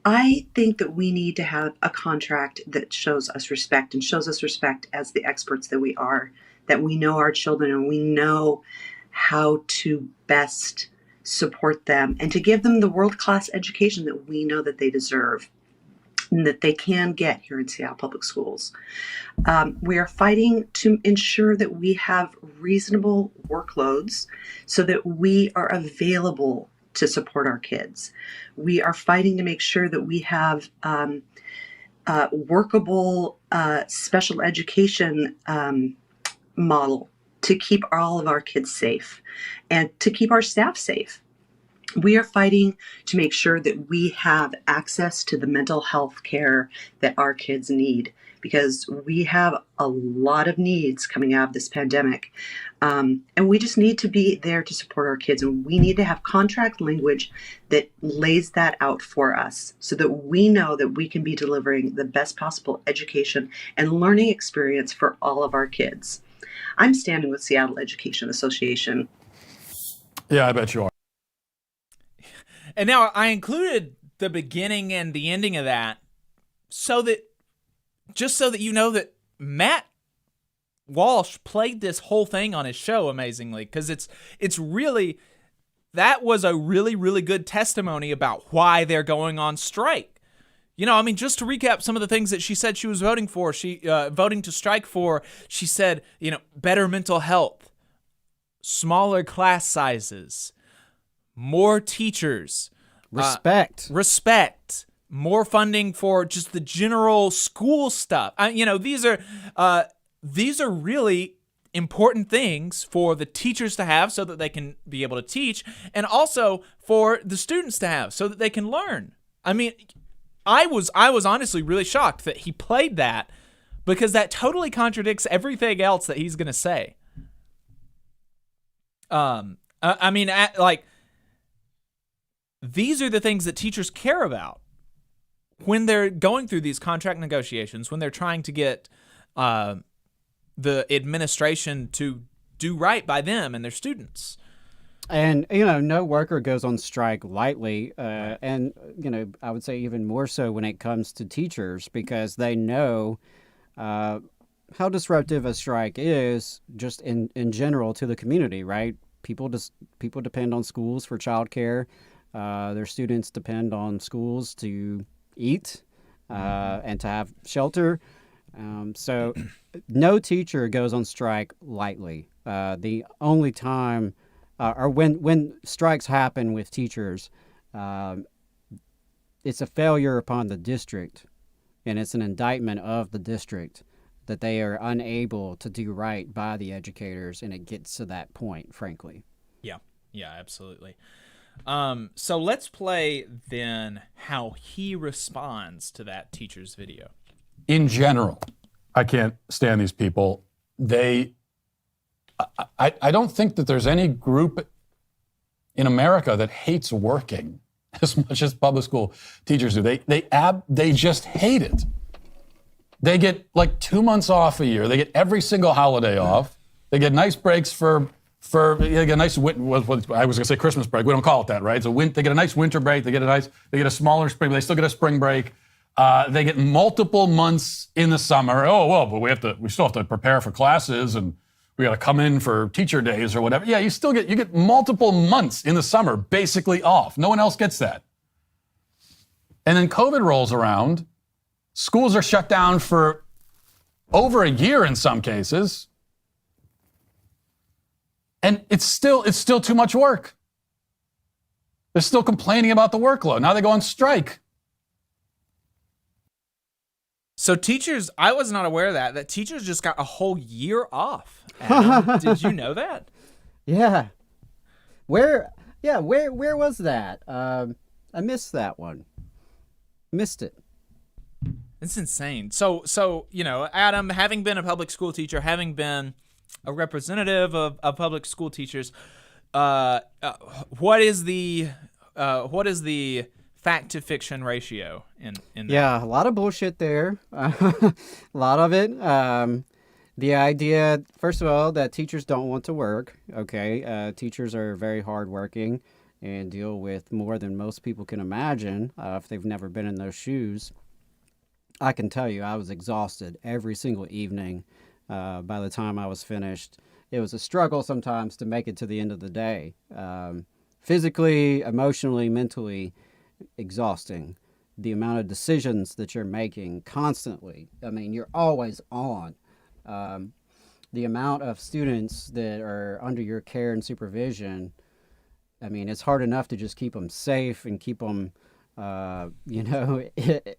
I think that we need to have a contract that shows us respect, and shows us respect as the experts that we are, that we know our children and we know how to best support them and to give them the world-class education that we know that they deserve and that they can get here in Seattle Public Schools. We are fighting to ensure that we have reasonable workloads so that we are available to support our kids. We are fighting to make sure that we have workable special education model to keep all of our kids safe and to keep our staff safe. We are fighting to make sure that we have access to the mental health care that our kids need, because we have a lot of needs coming out of this pandemic. And we just need to be there to support our kids. And we need to have contract language that lays that out for us so that we know that we can be delivering the best possible education and learning experience for all of our kids. I'm standing with Seattle Education Association. Yeah, I bet you are. And now I included the beginning and the ending of that so that you know that Matt Walsh played this whole thing on his show amazingly, because it's really, that was a really, really good testimony about why they're going on strike. You know, I mean, just to recap some of the things that she said she was voting for, voting to strike for, she said, you know, better mental health, smaller class sizes, more teachers, respect, more funding for just the general school stuff. You know, these are really important things for the teachers to have so that they can be able to teach, and also for the students to have so that they can learn. I mean, I was honestly really shocked that he played that, because that totally contradicts everything else that he's going to say. I mean, these are the things that teachers care about when they're going through these contract negotiations, when they're trying to get the administration to do right by them and their students. And, you know, no worker goes on strike lightly. And, you know, I would say even more so when it comes to teachers, because they know how disruptive a strike is just in general to the community, right? People depend on schools for childcare. Their students depend on schools to eat and to have shelter. So no teacher goes on strike lightly. The only time, or when strikes happen with teachers, it's a failure upon the district, and it's an indictment of the district that they are unable to do right by the educators, and it gets to that point, frankly. Yeah, absolutely. So let's play then how he responds to that teacher's video. In general, I can't stand these people. They I don't think that there's any group in America that hates working as much as public school teachers do. They just hate it. They get like 2 months off a year. They get every single holiday off. They get nice breaks they get a nice I was going to say Christmas break. We don't call it that, right? So they get a nice winter break. They get a smaller spring, but they still get a spring break. They get multiple months in the summer. Oh, well, but we still have to prepare for classes, and we got to come in for teacher days or whatever. Yeah, you get multiple months in the summer basically off. No one else gets that. And then COVID rolls around. Schools are shut down for over a year in some cases. And it's still too much work. They're still complaining about the workload. Now they go on strike. So teachers, I was not aware of that teachers just got a whole year off. Adam, did you know that? Yeah. Where was that? I missed that one. Missed it. It's insane. So Adam, having been a public school teacher, having been a representative of public school teachers, what is the fact to fiction ratio in that? Yeah, a lot of bullshit there. A lot of it. The idea, first of all, that teachers don't want to work. Okay, teachers are very hardworking and deal with more than most people can imagine if they've never been in those shoes. I can tell you, I was exhausted every single evening. By the time I was finished, it was a struggle sometimes to make it to the end of the day. Physically, emotionally, mentally exhausting. The amount of decisions that you're making constantly. I mean, you're always on. The amount of students that are under your care and supervision, I mean, it's hard enough to just keep them safe and keep them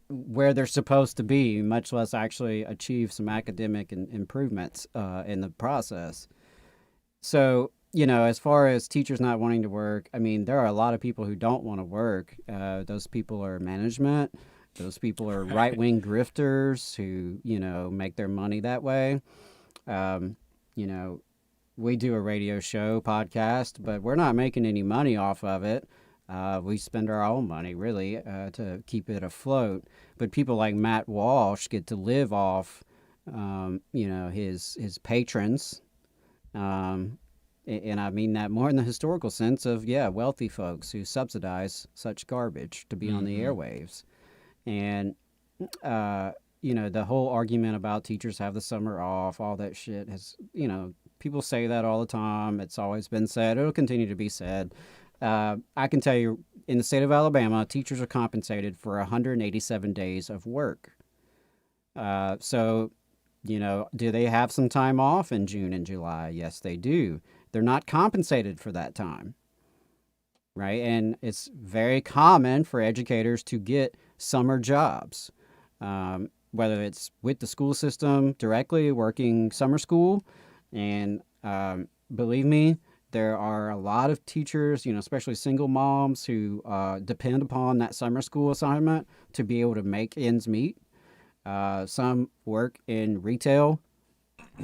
where they're supposed to be, much less actually achieve some academic improvements in the process. So, as far as teachers not wanting to work, I mean, there are a lot of people who don't want to work. Those people are management. Those people are right-wing grifters who, make their money that way. We do a radio show, podcast, but we're not making any money off of it. We spend our own money, really, to keep it afloat. But people like Matt Walsh get to live off, his patrons. And I mean that more in the historical sense of, wealthy folks who subsidize such garbage to be on the airwaves. And, the whole argument about teachers have the summer off, all that shit has, people say that all the time. It's always been said. It'll continue to be said. I can tell you, in the state of Alabama, teachers are compensated for 187 days of work. So, do they have some time off in June and July? Yes, they do. They're not compensated for that time, right? And it's very common for educators to get summer jobs, whether it's with the school system directly working summer school. And believe me, there are a lot of teachers, especially single moms who depend upon that summer school assignment to be able to make ends meet. Some work in retail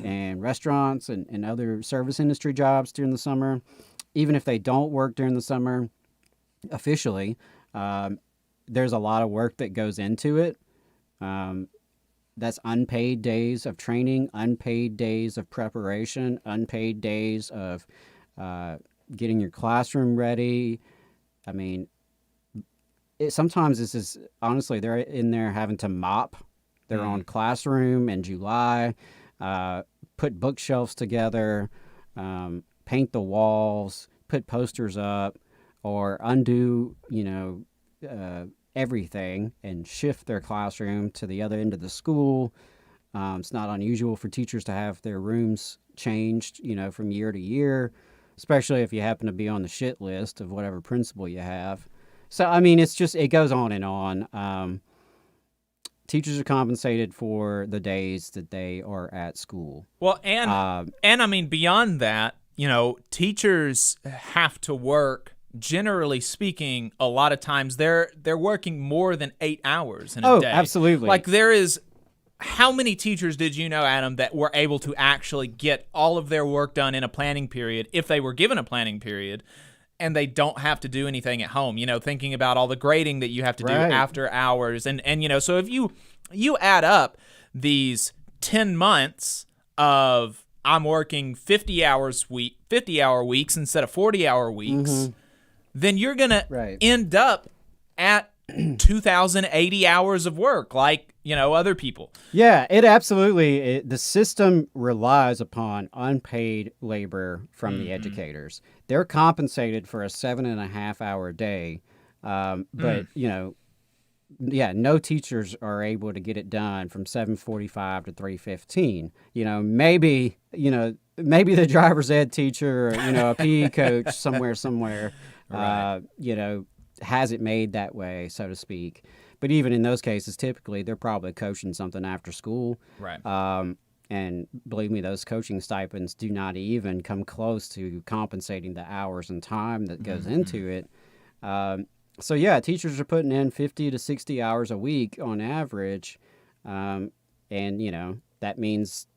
and restaurants and other service industry jobs during the summer. Even if they don't work during the summer officially, there's a lot of work that goes into it. That's unpaid days of training, unpaid days of preparation, unpaid days of getting your classroom ready. I mean, sometimes this is, honestly, they're in there having to mop their own classroom in July, put bookshelves together, paint the walls, put posters up, or undo, everything and shift their classroom to the other end of the school. It's not unusual for teachers to have their rooms changed, from year to year, especially if you happen to be on the shit list of whatever principal you have. So, I mean, it goes on and on. Teachers are compensated for the days that they are at school. Well, and I mean, beyond that, teachers have to work. Generally speaking, a lot of times they're working more than 8 hours in a day. Oh, absolutely. Like there is, how many teachers did you know, Adam, that were able to actually get all of their work done in a planning period, if they were given a planning period, and they don't have to do anything at home? Thinking about all the grading that you have to do after hours. And so if you add up these 10 months of I'm working 50-hour weeks instead of 40-hour weeks, then you're going to end up at 2,080 hours of work, like, other people. Yeah, the system relies upon unpaid labor from the educators. They're compensated for a 7.5-hour day, but, no teachers are able to get it done from 7:45 to 3:15. Maybe the driver's ed teacher, or, a PE coach somewhere, has it made that way, so to speak. But even in those cases, typically they're probably coaching something after school. Right. And believe me, those coaching stipends do not even come close to compensating the hours and time that goes into it. So yeah, teachers are putting in 50 to 60 hours a week on average. And, that means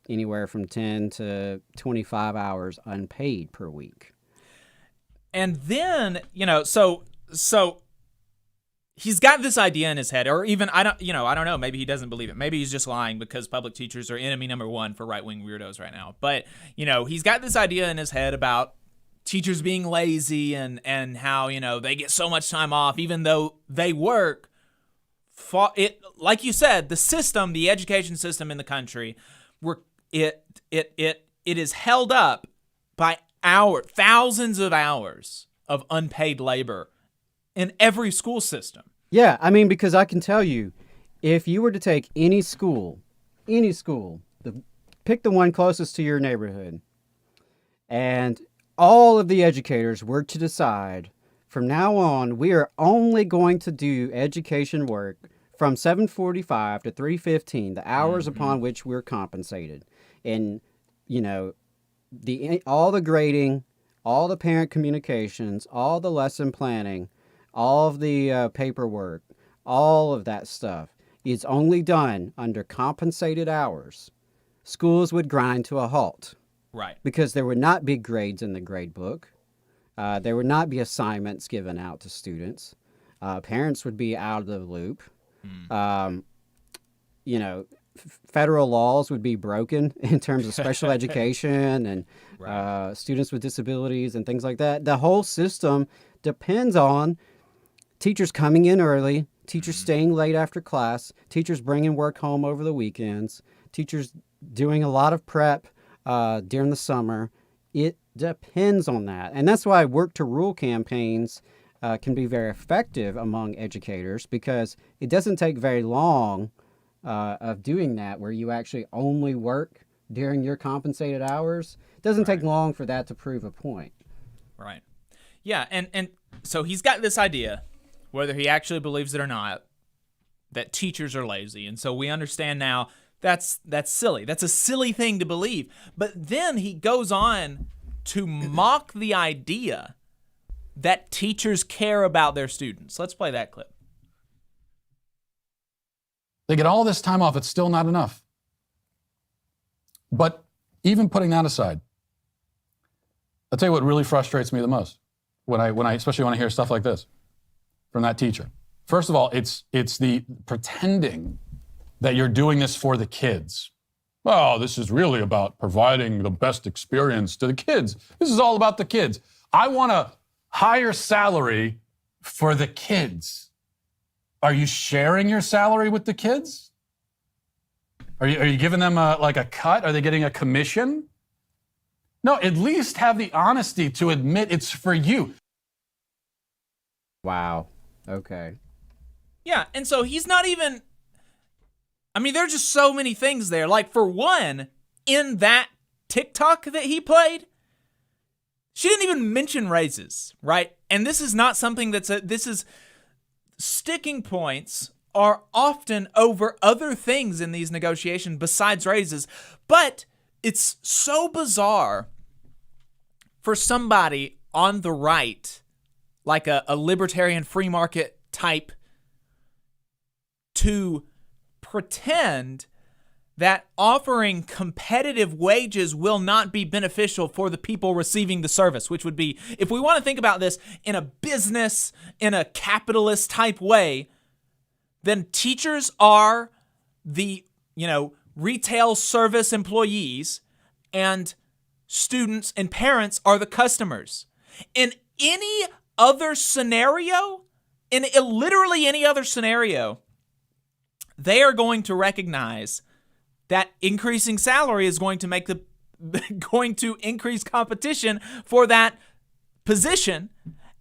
anywhere from 10 to 25 hours unpaid per week. And then, so he's got this idea in his head, or even, I don't know, maybe he doesn't believe it. Maybe he's just lying because public teachers are enemy number one for right-wing weirdos right now. But, he's got this idea in his head about teachers being lazy and how, they get so much time off, even though they work. Like you said, the education system in the country, it is held up by thousands of hours of unpaid labor in every school system. Yeah, because I can tell you, if you were to take any school, pick the one closest to your neighborhood, and all of the educators were to decide, from now on, we are only going to do education work from 7:45 to 3:15, the hours upon which we're compensated. And, all the grading, all the parent communications, all the lesson planning, all of the paperwork, all of that stuff is only done under compensated hours. Schools would grind to a halt. Right. Because there would not be grades in the grade book. There would not be assignments given out to students. Parents would be out of the loop. Federal laws would be broken in terms of special education and students with disabilities and things like that. The whole system depends on teachers coming in early, teachers staying late after class, teachers bringing work home over the weekends, teachers doing a lot of prep during the summer. It depends on that. And that's why work to rule campaigns can be very effective among educators, because it doesn't take very long of doing that, where you actually only work during your compensated hours. It doesn't take long for that to prove a point. Right. Yeah, and so he's got this idea, whether he actually believes it or not, that teachers are lazy. And so we understand now that's silly. That's a silly thing to believe. But then he goes on to mock the idea that teachers care about their students. Let's play that clip. They get all this time off. It's still not enough. But even putting that aside, I'll tell you what really frustrates me the most when I especially when I hear stuff like this from that teacher. First of all, it's the pretending that you're doing this for the kids. Oh, this is really about providing the best experience to the kids. This is all about the kids. I want a higher salary for the kids. Are you sharing your salary with the kids? Are you giving them a cut? Are they getting a commission? No, at least have the honesty to admit it's for you. Wow. Okay. Yeah, and so he's not even... I mean, there's just so many things there. Like, for one, in that TikTok that he played, she didn't even mention raises, right? And this is not something this is... Sticking points are often over other things in these negotiations besides raises. But it's so bizarre for somebody on the right, like a libertarian free market type, to pretend that offering competitive wages will not be beneficial for the people receiving the service, which would be, if we want to think about this in a business, in a capitalist type way, then teachers are the, retail service employees, and students and parents are the customers. In any other scenario, in literally any other scenario, they are going to recognize that increasing salary is going to increase competition for that position,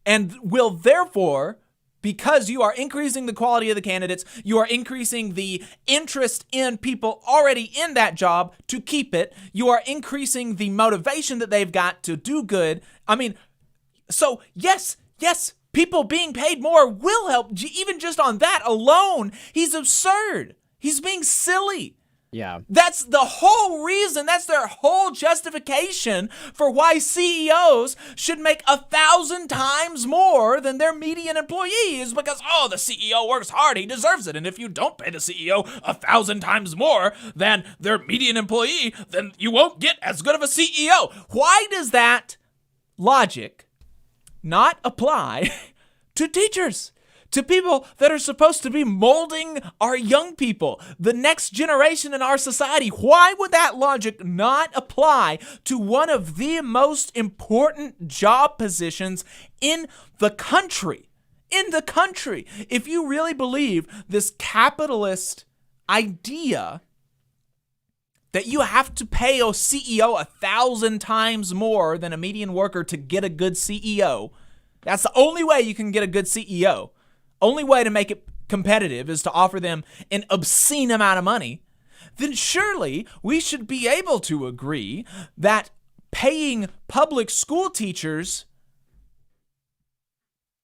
and will therefore, because you are increasing the quality of the candidates, you are increasing the interest in people already in that job to keep it, you are increasing the motivation that they've got to do good. I mean, so yes, people being paid more will help. Even just on that alone, he's absurd. He's being silly. Yeah. That's the whole reason. That's their whole justification for why CEOs should make 1,000 times more than their median employees, because, the CEO works hard, he deserves it. And if you don't pay the CEO 1,000 times more than their median employee, then you won't get as good of a CEO. Why does that logic not apply to teachers? To people that are supposed to be molding our young people, the next generation in our society? Why would that logic not apply to one of the most important job positions in the country? If you really believe this capitalist idea that you have to pay a CEO 1,000 times more than a median worker to get a good CEO, that's the only way you can get a good CEO. Only way to make it competitive is to offer them an obscene amount of money, then surely we should be able to agree that paying public school teachers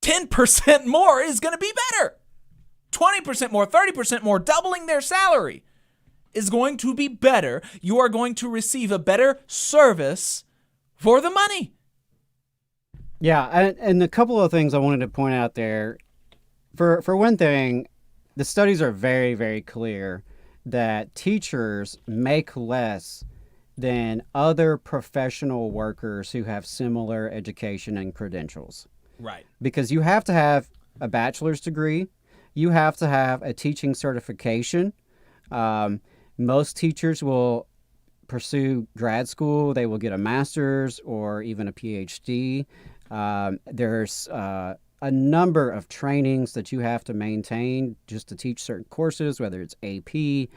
10% more is going to be better. 20% more, 30% more, doubling their salary is going to be better. You are going to receive a better service for the money. Yeah, and a couple of things I wanted to point out there. For one thing, the studies are very, very clear that teachers make less than other professional workers who have similar education and credentials. Right. Because you have to have a bachelor's degree, you have to have a teaching certification. Most teachers will pursue grad school, they will get a master's or even a PhD. There's a number of trainings that you have to maintain just to teach certain courses, whether it's AP.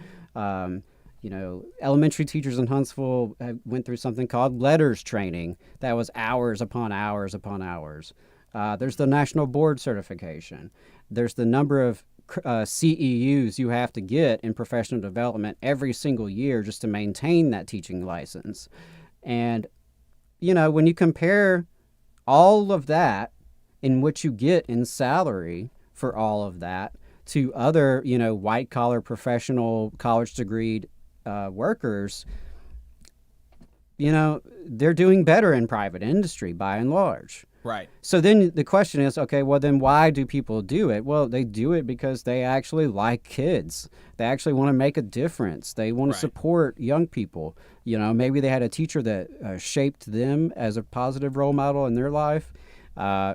Elementary teachers in Huntsville went through something called letters training. That was hours upon hours upon hours. There's the national board certification. There's the number of CEUs you have to get in professional development every single year just to maintain that teaching license. And, when you compare all of that in what you get in salary for all of that to other, white-collar professional college degreed workers, they're doing better in private industry by and large. Right. So then the question is, okay, well then why do people do it? Well, they do it because they actually like kids. They actually want to make a difference. They want to support young people. Maybe they had a teacher that shaped them as a positive role model in their life.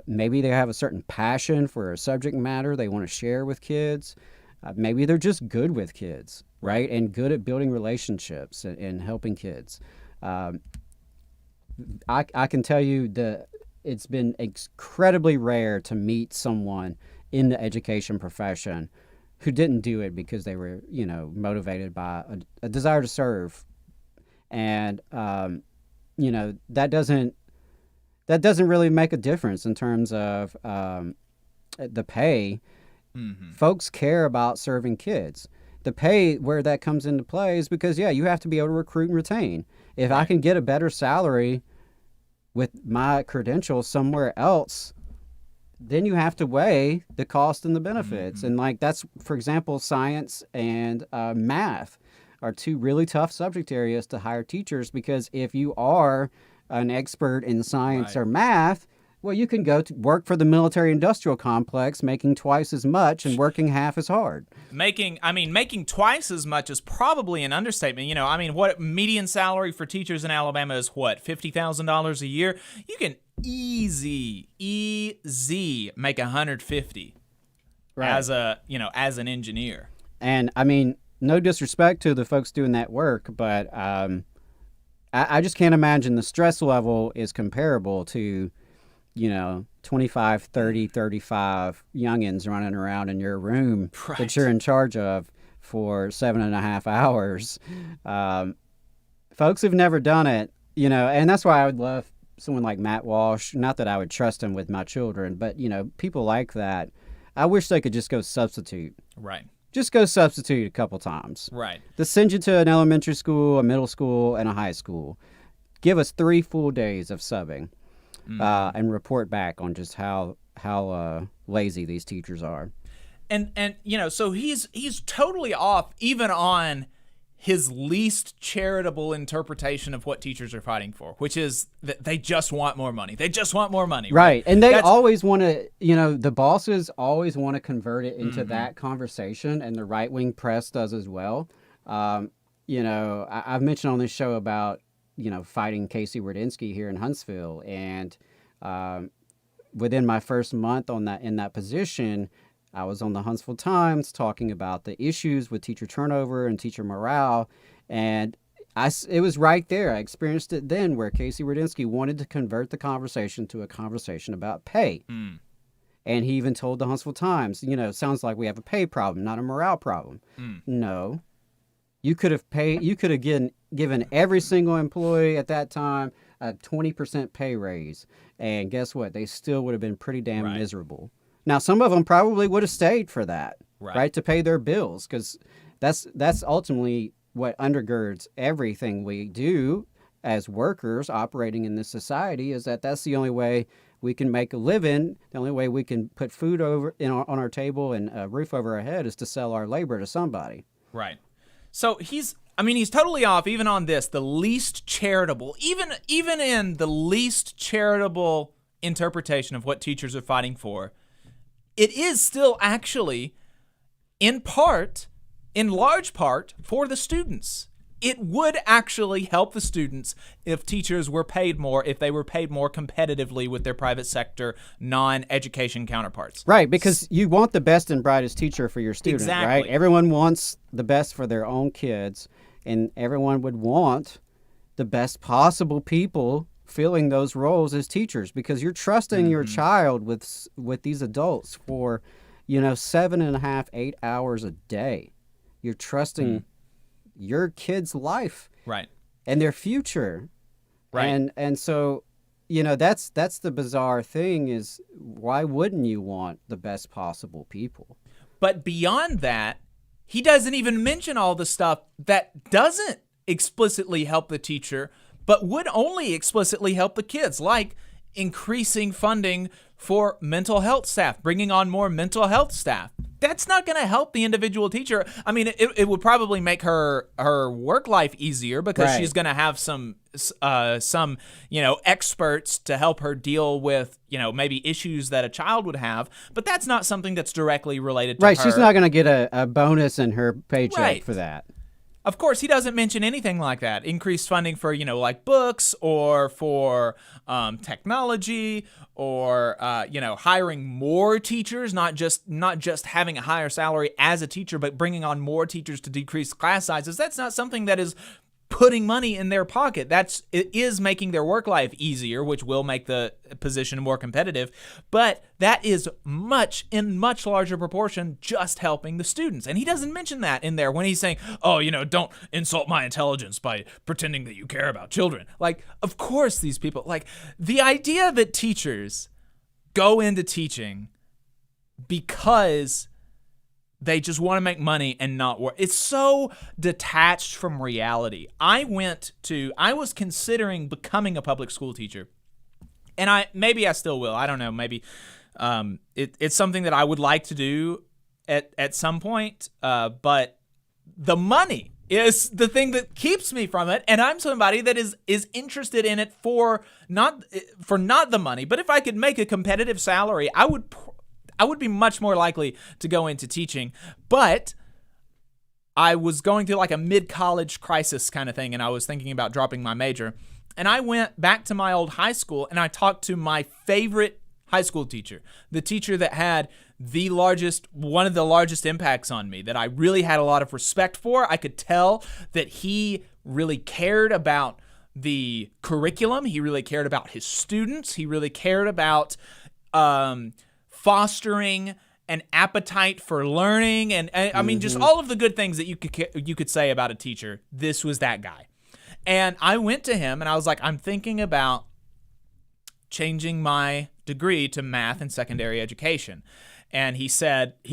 Maybe they have a certain passion for a subject matter they want to share with kids. Maybe they're just good with kids, right? And good at building relationships and helping kids. I can tell you that it's been incredibly rare to meet someone in the education profession who didn't do it because they were, motivated by a desire to serve. And, that doesn't really make a difference in terms of the pay. Mm-hmm. Folks care about serving kids. The pay, where that comes into play, is because, you have to be able to recruit and retain. If I can get a better salary with my credentials somewhere else, then you have to weigh the cost and the benefits. Mm-hmm. And that's, for example, science and math are two really tough subject areas to hire teachers, because if you are an expert in science or math, Well, you can go to work for the military-industrial complex, making twice as much and working half as hard. Making twice as much is probably an understatement. What median salary for teachers in Alabama is what, $50,000 a year? You can easy make $150 as an engineer. And no disrespect to the folks doing that work, but I just can't imagine the stress level is comparable to 25, 30, 35 youngins running around in your room that you're in charge of for 7.5 hours. Folks who've never done it, and that's why I would love someone like Matt Walsh. Not that I would trust him with my children, but, people like that. I wish they could just go substitute. Right. Just go substitute a couple times. Right. Just send you to an elementary school, a middle school, and a high school. Give us 3 full days of subbing. And report back on just how lazy these teachers are. And so he's totally off even on his least charitable interpretation of what teachers are fighting for, which is that they just want more money. They just want more money. Right. And they always want to, the bosses always want to convert it into that conversation, and the right-wing press does as well. I've mentioned on this show about fighting Casey Radinsky here in Huntsville. And within my first month in that position, I was on the Huntsville Times talking about the issues with teacher turnover and teacher morale. And it was right there. I experienced it then, where Casey Radinsky wanted to convert the conversation to a conversation about pay. And he even told the Huntsville Times, it sounds like we have a pay problem, not a morale problem. No. You could have given every single employee at that time a 20% pay raise. And guess what? They still would have been pretty damn miserable. Now, some of them probably would have stayed for that, right? To pay their bills, because that's ultimately what undergirds everything we do as workers operating in this society, is that's the only way we can make a living. The only way we can put food on our table and a roof over our head is to sell our labor to somebody. Right. So he's totally off even on this, the least charitable, even in the least charitable interpretation of what teachers are fighting for. It is still actually, in large part, for the students. It would actually help the students if teachers were paid more, if they were paid more competitively with their private sector non-education counterparts. Right, because you want the best and brightest teacher for your student, exactly. Right? Everyone wants the best for their own kids, and everyone would want the best possible people filling those roles as teachers, because you're trusting your child with these adults for 7.5, 8 hours a day. You're trusting your kid's life, right, and their future, right. And so that's the bizarre thing, is why wouldn't you want the best possible people? But beyond that, he doesn't even mention all the stuff that doesn't explicitly help the teacher, but would only explicitly help the kids, like increasing funding for mental health staff, bringing on more mental health staff. That's not going to help the individual teacher. It would probably make her work life easier, because she's going to have some experts to help her deal with, maybe issues that a child would have. But that's not something that's directly related to her. Right, she's not going to get a bonus in her paycheck for that. Of course, he doesn't mention anything like that. Increased funding for, like books, or for technology, or hiring more teachers, not just having a higher salary as a teacher, but bringing on more teachers to decrease class sizes. That's not something that is putting money in their pocket. It is making their work life easier, which will make the position more competitive, but that is in much larger proportion just helping the students. And he doesn't mention that in there when he's saying, don't insult my intelligence by pretending that you care about children. Like, of course these people, the idea that teachers go into teaching because they just want to make money and not work. It's so detached from reality. I was considering becoming a public school teacher, and maybe I still will. I don't know. Maybe it's something that I would like to do at some point. But the money is the thing that keeps me from it, and I'm somebody that is interested in it for not the money, but if I could make a competitive salary, I would be much more likely to go into teaching. But I was going through like a mid-college crisis kind of thing, and I was thinking about dropping my major. And I went back to my old high school, and I talked to my favorite high school teacher, the teacher that had one of the largest impacts on me, that I really had a lot of respect for. I could tell that he really cared about the curriculum. He really cared about his students. He really cared about fostering an appetite for learning, and I mean, just all of the good things that you could say about a teacher. This was that guy. And I went to him and I was like, I'm thinking about changing my degree to math and secondary education. And he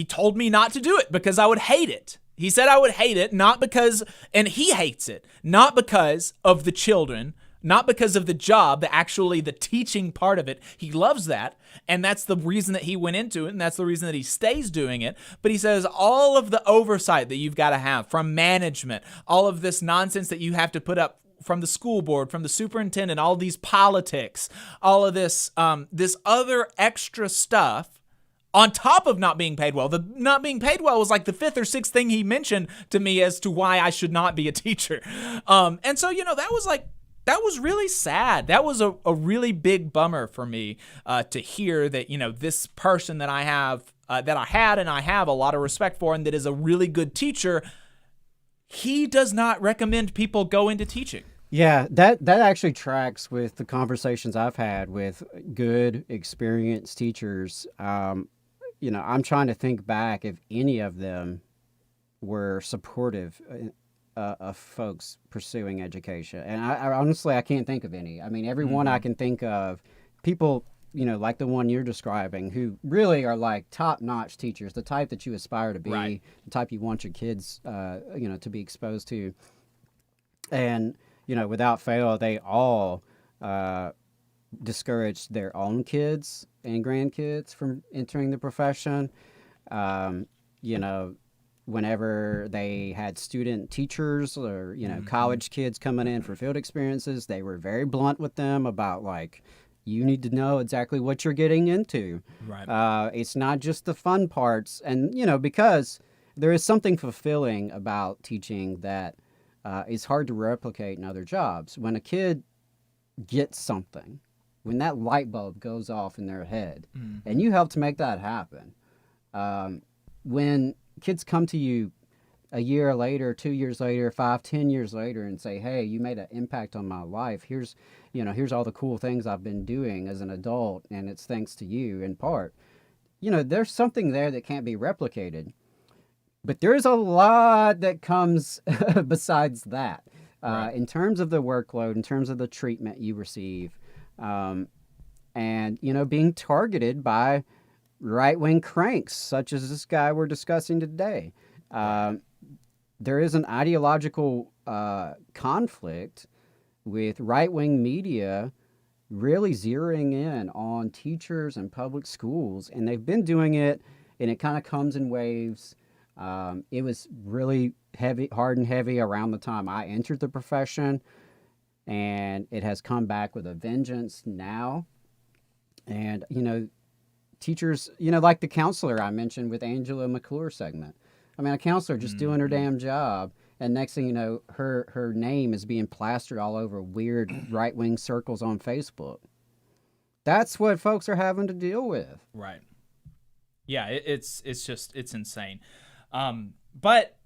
told me not to do it because I would hate it. He said I would hate it, not because, and he hates it, not because of the children, not because of the job, the teaching part of it. He loves that, and that's the reason that he went into it, and that's the reason that he stays doing it. But he says all of the oversight that you've got to have from management, all of this nonsense that you have to put up from the school board, from the superintendent, all these politics, all of this other extra stuff on top of not being paid well. The not being paid well was like the fifth or sixth thing he mentioned to me as to why I should not be a teacher. And so, that was really sad. That was a really big bummer for me to hear that, this person that I have, that I had and I have a lot of respect for, and that is a really good teacher, he does not recommend people go into teaching. Yeah, that actually tracks with the conversations I've had with good, experienced teachers. I'm trying to think back if any of them were supportive of folks pursuing education. And I honestly, I can't think of any. I mean, everyone I can think of, people, like the one you're describing, who really are like top-notch teachers, the type that you aspire to be, right, the type you want your kids, to be exposed to. And, without fail, they all discouraged their own kids and grandkids from entering the profession. Whenever they had student teachers or, college kids coming in for field experiences, they were very blunt with them about, like, you need to know exactly what you're getting into. Right. It's not just the fun parts. And, because there is something fulfilling about teaching that is hard to replicate in other jobs. When a kid gets something, when that light bulb goes off in their head, and you help to make that happen, when kids come to you a year later, 2 years later, 5, 10 years later, and say, hey, you made an impact on my life. Here's all the cool things I've been doing as an adult, and it's thanks to you in part. There's something there that can't be replicated. But there's a lot that comes besides that, right, in terms of the workload, in terms of the treatment you receive, and, being targeted by right-wing cranks, such as this guy we're discussing today. There is an ideological conflict with right-wing media really zeroing in on teachers and public schools, and they've been doing it, and it kind of comes in waves. It was really hard and heavy around the time I entered the profession, and it has come back with a vengeance now. And, teachers, like the counselor I mentioned with Angela McClure's segment. I mean, a counselor just doing her damn job, and next thing you know, her name is being plastered all over weird right-wing circles on Facebook. That's what folks are having to deal with. Right. Yeah, it's insane. But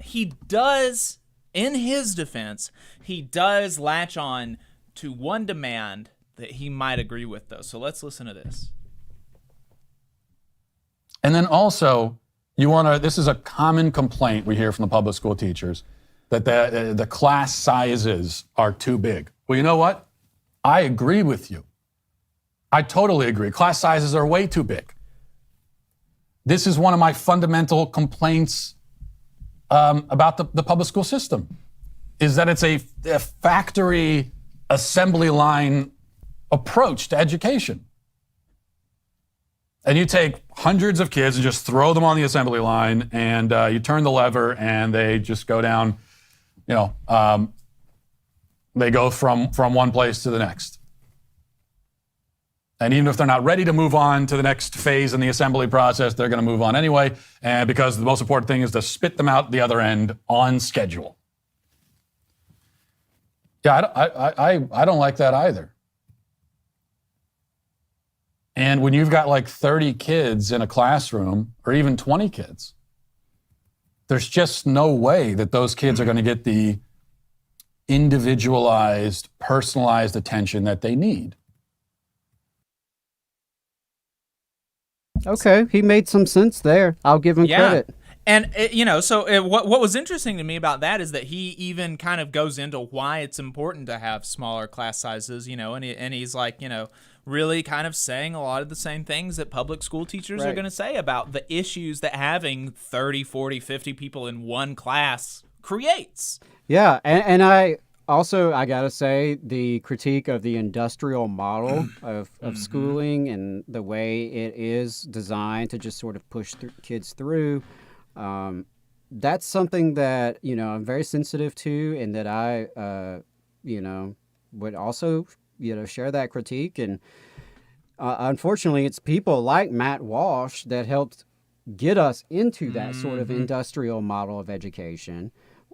he does, in his defense, he does latch on to one demand that he might agree with, though. So let's listen to this. And then also, this is a common complaint we hear from the public school teachers, that the class sizes are too big. Well, you know what? I agree with you. I totally agree. Class sizes are way too big. This is one of my fundamental complaints about the public school system, is that it's a factory assembly line approach to education. And you take hundreds of kids and just throw them on the assembly line, and you turn the lever, and they just go down they go from one place to the next. And even if they're not ready to move on to the next phase in the assembly process, they're going to move on anyway, and because the most important thing is to spit them out the other end on schedule. Yeah, I don't like that either. And when you've got like 30 kids in a classroom, or even 20 kids, there's just no way that those kids are going to get the individualized, personalized attention that they need. Okay, he made some sense there. I'll give him credit. And, what was interesting to me about that is that he even kind of goes into why it's important to have smaller class sizes, and he's like, really kind of saying a lot of the same things that public school teachers are going to say about the issues that having 30, 40, 50 people in one class creates. Yeah, and I got to say, the critique of the industrial model of schooling and the way it is designed to just sort of push kids through, that's something that, I'm very sensitive to, and that I, would also, share that critique. And unfortunately, it's people like Matt Walsh that helped get us into that sort of industrial model of education,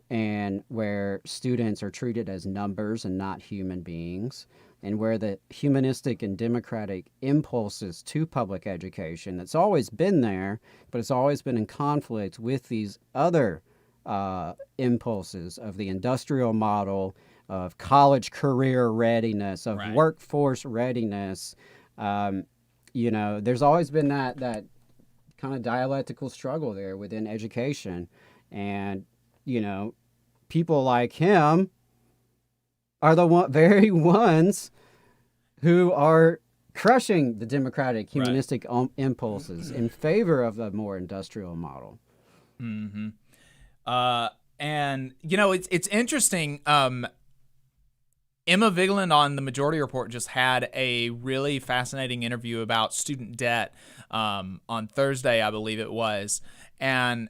and where students are treated as numbers and not human beings, and where the humanistic and democratic impulses to public education, that's always been there, but it's always been in conflict with these other impulses of the industrial model, of college career readiness, of workforce readiness. There's always been that kind of dialectical struggle there within education. And people like him are the very ones who are crushing the democratic, humanistic impulses in favor of a more industrial model. Mm-hmm. And it's interesting. Emma Vigeland on the Majority Report just had a really fascinating interview about student debt on Thursday, I believe it was, and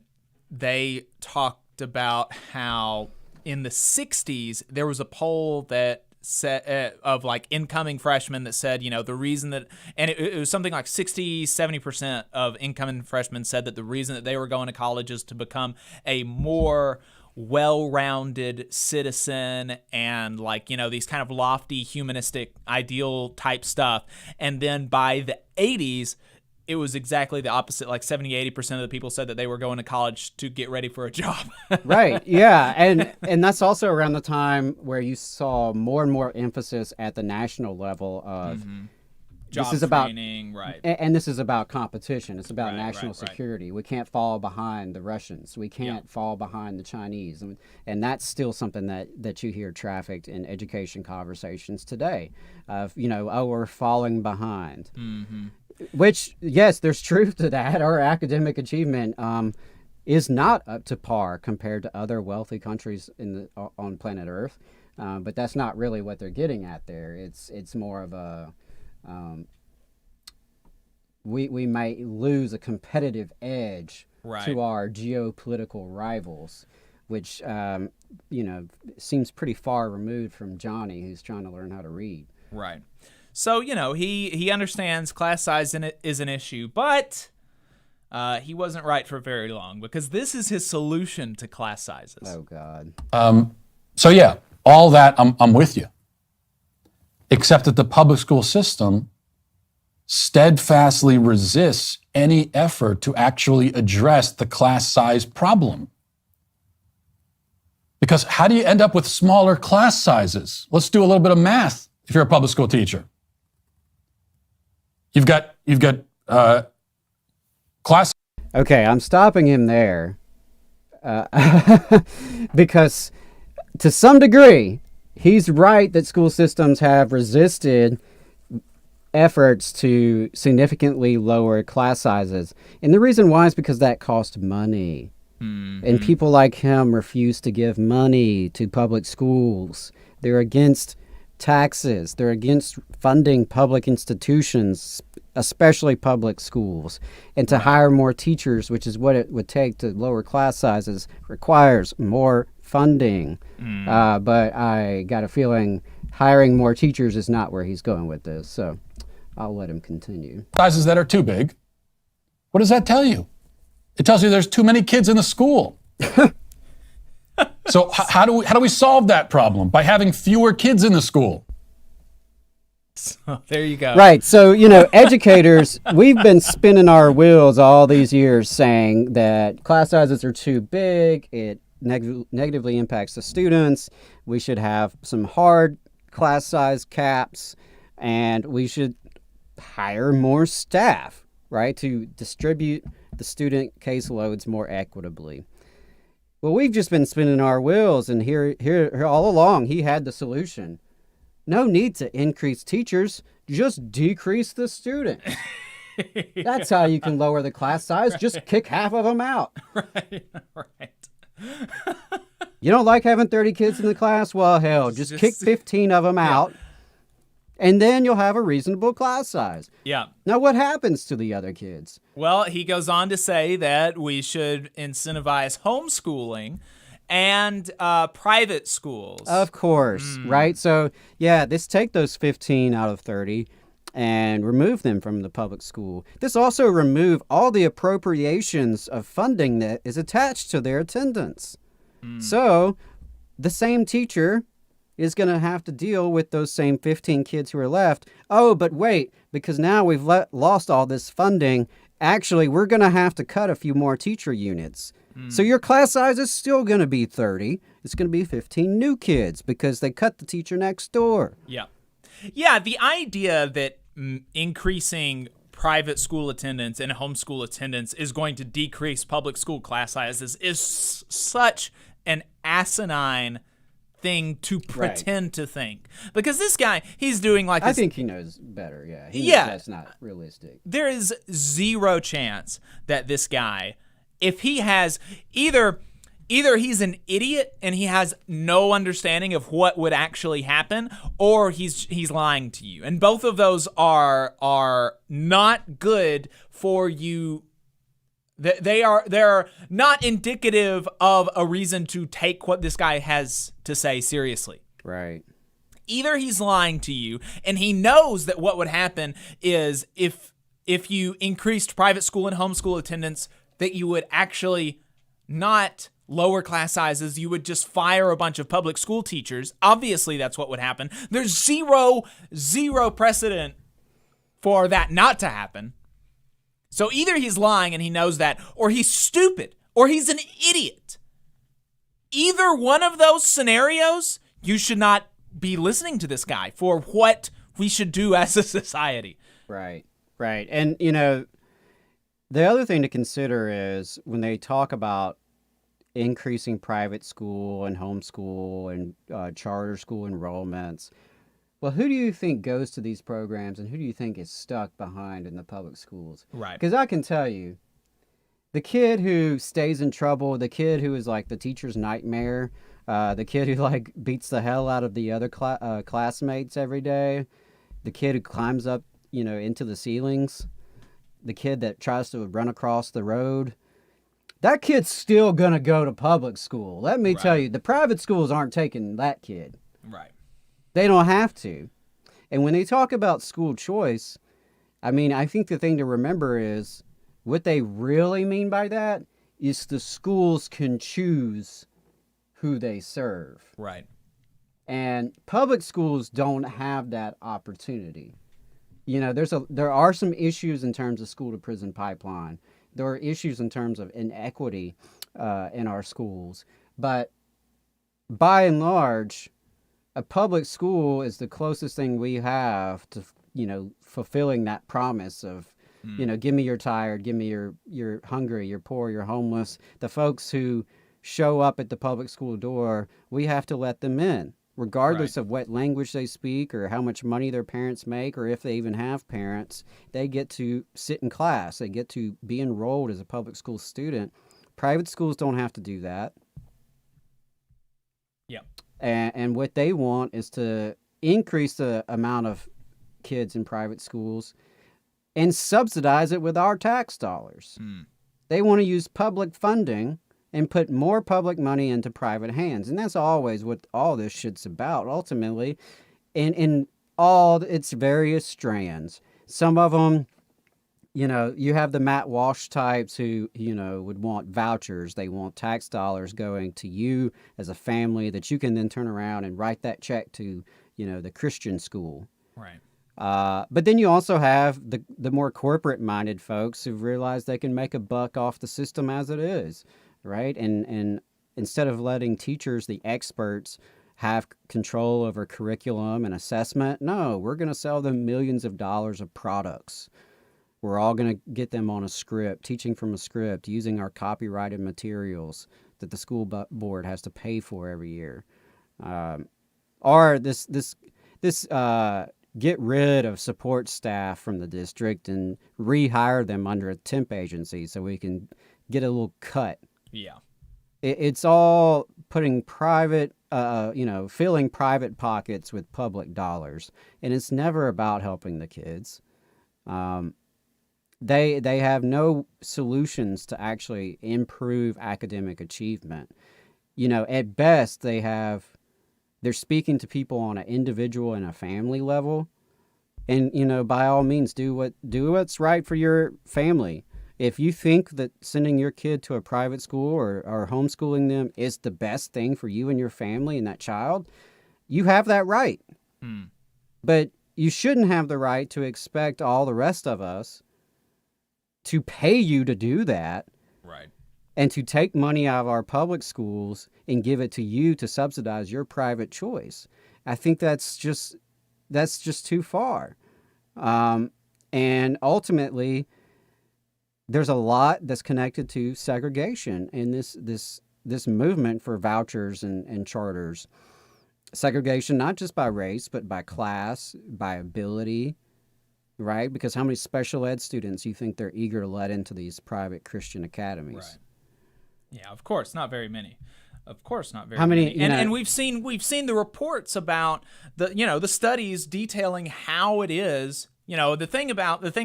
they talked about how in the 60s there was a poll that said of like incoming freshmen that said, the reason that, and it was something like 60-70% of incoming freshmen said that the reason that they were going to college is to become a more well-rounded citizen, and these kind of lofty humanistic ideal type stuff. And then by the 80s, it was exactly the opposite. Like 70-80% of the people said that they were going to college to get ready for a job. Right. Yeah. And that's also around the time where you saw more and more emphasis at the national level of job this is training, about, and this is about competition. It's about national security. We can't fall behind the Russians. We can't fall behind the Chinese. And that's still something that you hear trafficked in education conversations today of, we're falling behind. Mm-hmm. Which, yes, there's truth to that. Our academic achievement is not up to par compared to other wealthy countries on planet Earth. But that's not really what they're getting at there. It's more of a we might lose a competitive edge to our geopolitical rivals, which seems pretty far removed from Johnny, who's trying to learn how to read. Right. So, he understands class size is an issue, but he wasn't right for very long, because this is his solution to class sizes. Oh, God. So, yeah, all that, I'm with you. Except that the public school system steadfastly resists any effort to actually address the class size problem. Because how do you end up with smaller class sizes? Let's do a little bit of math if you're a public school teacher. You've got class. Okay, I'm stopping him there because to some degree, he's right that school systems have resisted efforts to significantly lower class sizes. And the reason why is because that costs money. Mm-hmm. And people like him refuse to give money to public schools. They're against taxes. They're against funding public institutions, especially public schools. And to hire more teachers, which is what it would take to lower class sizes, requires more funding. But I got a feeling hiring more teachers is not where he's going with this. So I'll let him continue. Sizes that are too big. What does that tell you? It tells you there's too many kids in the school. So how do we solve that problem? By having fewer kids in the school. So there you go. Right. So, educators, we've been spinning our wheels all these years saying that class sizes are too big. It negatively impacts the students. We should have some hard class size caps, and we should hire more staff, right, to distribute the student caseloads more equitably. Well, we've just been spinning our wheels, and here all along, he had the solution. No need to increase teachers, just decrease the students. That's how you can lower the class size. Just kick half of them out. Right. You don't like having 30 kids in the class? Well, hell, just kick 15 of them out, and then you'll have a reasonable class size. Yeah. Now, what happens to the other kids? Well, he goes on to say that we should incentivize homeschooling and private schools. Of course, right? So, take those 15 out of 30 and remove them from the public school. This also remove all the appropriations of funding that is attached to their attendance. So, the same teacher is going to have to deal with those same 15 kids who are left. Oh, but wait, because now we've lost all this funding, actually, we're going to have to cut a few more teacher units. So your class size is still going to be 30. It's going to be 15 new kids because they cut the teacher next door. Yeah. Yeah, the idea that increasing private school attendance and homeschool attendance is going to decrease public school class sizes is such an asinine thing to pretend to think. Because this guy, he's doing like this. I think he knows better, yeah. He knows that's not realistic. There is zero chance that this guy, if he has either he's an idiot and he has no understanding of what would actually happen, or he's lying to you. And both of those are not good for you. They're not indicative of a reason to take what this guy has to say seriously. Right. Either he's lying to you and he knows that what would happen is if you increased private school and homeschool attendance, that you would actually not lower class sizes, you would just fire a bunch of public school teachers. Obviously, that's what would happen. There's zero precedent for that not to happen. So either he's lying and he knows that, or he's stupid, or he's an idiot. Either one of those scenarios, you should not be listening to this guy for what we should do as a society. Right. And, the other thing to consider is when they talk about increasing private school and homeschool and charter school enrollments, well, who do you think goes to these programs and who do you think is stuck behind in the public schools? Right. Because I can tell you, the kid who stays in trouble, the kid who is like the teacher's nightmare, the kid who like beats the hell out of the other classmates every day, the kid who climbs up, into the ceilings, the kid that tries to run across the road, that kid's still going to go to public school. Let me tell you, the private schools aren't taking that kid. Right. They don't have to. And when they talk about school choice, I think the thing to remember is what they really mean by that is the schools can choose who they serve. Right. And public schools don't have that opportunity. There are some issues in terms of school to prison pipeline. There are issues in terms of inequity in our schools. But by and large, a public school is the closest thing we have to, fulfilling that promise of, give me your tired, give me your hungry, you're poor, you're homeless. The folks who show up at the public school door, we have to let them in, regardless of what language they speak or how much money their parents make or if they even have parents. They get to sit in class. They get to be enrolled as a public school student. Private schools don't have to do that. Yeah. And what they want is to increase the amount of kids in private schools, and subsidize it with our tax dollars. They want to use public funding and put more public money into private hands. And that's always what all this shit's about, ultimately, in all its various strands. Some of them, you have the Matt Walsh types who, would want vouchers. They want tax dollars going to you as a family that you can then turn around and write that check to, the Christian school. Right. But then you also have the more corporate-minded folks who realize they can make a buck off the system as it is, right? And instead of letting teachers, the experts, have control over curriculum and assessment, no, we're going to sell them millions of dollars of products. We're all going to get them on a script, teaching from a script, using our copyrighted materials that the school board has to pay for every year. Or this get rid of support staff from the district and rehire them under a temp agency so we can get a little cut. Yeah. It's all putting private, filling private pockets with public dollars. And it's never about helping the kids. They have no solutions to actually improve academic achievement. At best, they're speaking to people on an individual and a family level. And, by all means, do what's right for your family. If you think that sending your kid to a private school or homeschooling them is the best thing for you and your family and that child, you have that right. But you shouldn't have the right to expect all the rest of us to pay you to do that. Right. And to take money out of our public schools and give it to you to subsidize your private choice. I think that's just too far. And ultimately, there's a lot that's connected to segregation in this movement for vouchers and charters. Segregation, not just by race, but by class, by ability, right? Because how many special ed students you think they're eager to let into these private Christian academies? Right. Yeah, of course, not very many. Of course, not very How many. And we've seen the reports about the studies detailing how it is. The thing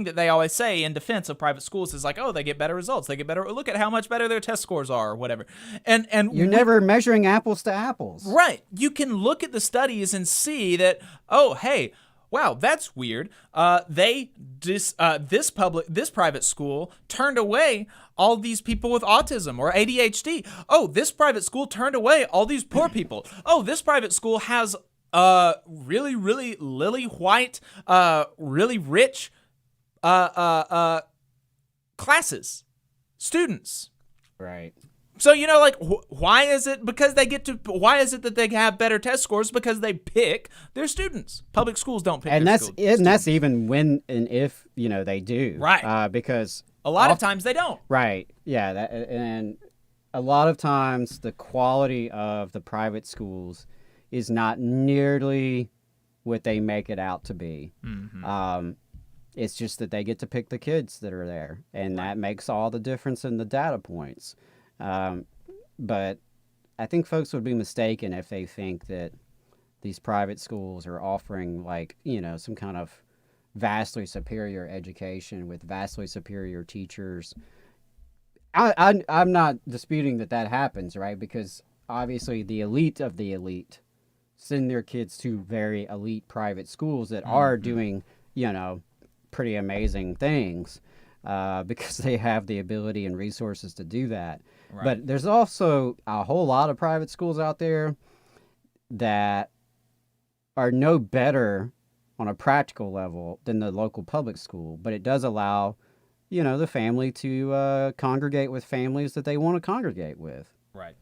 that they always say in defense of private schools is like, oh, they get better results. They get better. Look at how much better their test scores are or whatever. And you're never measuring apples to apples. Right. You can look at the studies and see that, oh, hey, wow, that's weird. This private school turned away all these people with autism or ADHD. Oh, this private school turned away all these poor people. Oh, this private school has really, really lily white, really rich classes, students. Right. So, why is it that they have better test scores? Because they pick their students. Public schools don't pick their students. And that's even when and if, they do. Right. Because a lot of times they don't. Right. Yeah. And a lot of times the quality of the private schools is not nearly what they make it out to be. Mm-hmm. It's just that they get to pick the kids that are there, and that makes all the difference in the data points. But I think folks would be mistaken if they think that these private schools are offering some kind of vastly superior education with vastly superior teachers. I'm not disputing that happens, right? Because obviously the elite of the elite send their kids to very elite private schools that are doing, pretty amazing things because they have the ability and resources to do that. Right. But there's also a whole lot of private schools out there that are no better on a practical level than the local public school, but it does allow, the family to congregate with families that they want to congregate with. Right.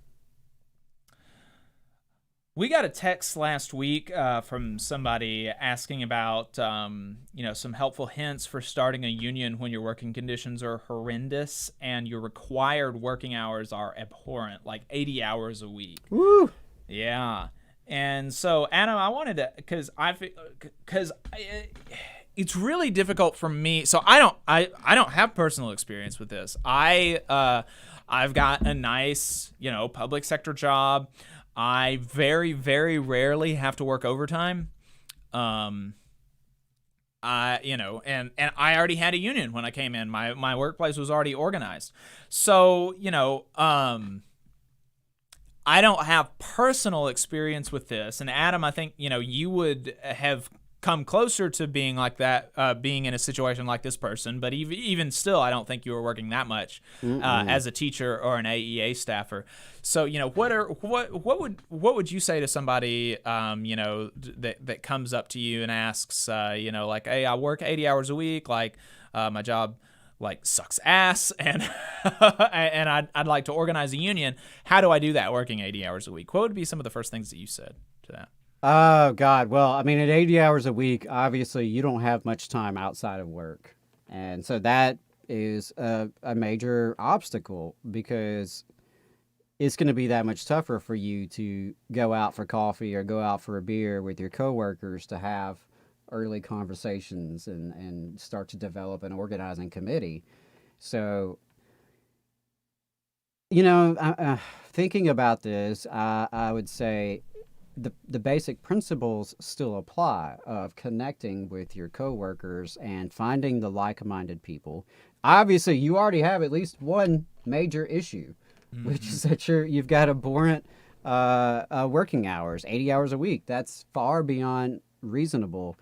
We got a text last week from somebody asking about, some helpful hints for starting a union when your working conditions are horrendous and your required working hours are abhorrent, like 80 hours a week. Woo! Yeah. And so, Adam, I wanted to, because it's really difficult for me. So I don't have personal experience with this. I've got a nice, public sector job. I very, very rarely have to work overtime. and I already had a union when I came in. My workplace was already organized. So, I don't have personal experience with this. And Adam, I think, you would have come closer to being like that, being in a situation like this person. But even still, I don't think you were working that much as a teacher or an AEA staffer. So, what would you say to somebody, that comes up to you and asks, like, hey, I work 80 hours a week, like, my job like sucks ass, and and I'd like to organize a union. How do I do that working 80 hours a week? What would be some of the first things that you said to that? Oh, God. Well, I mean, at 80 hours a week, obviously, you don't have much time outside of work. And so that is a major obstacle, because it's going to be that much tougher for you to go out for coffee or go out for a beer with your coworkers to have early conversations and start to develop an organizing committee. So, thinking about this, I would say the basic principles still apply of connecting with your coworkers and finding the like-minded people. Obviously, you already have at least one major issue, which is that you've got abhorrent working hours, 80 hours a week. That's far beyond reasonable.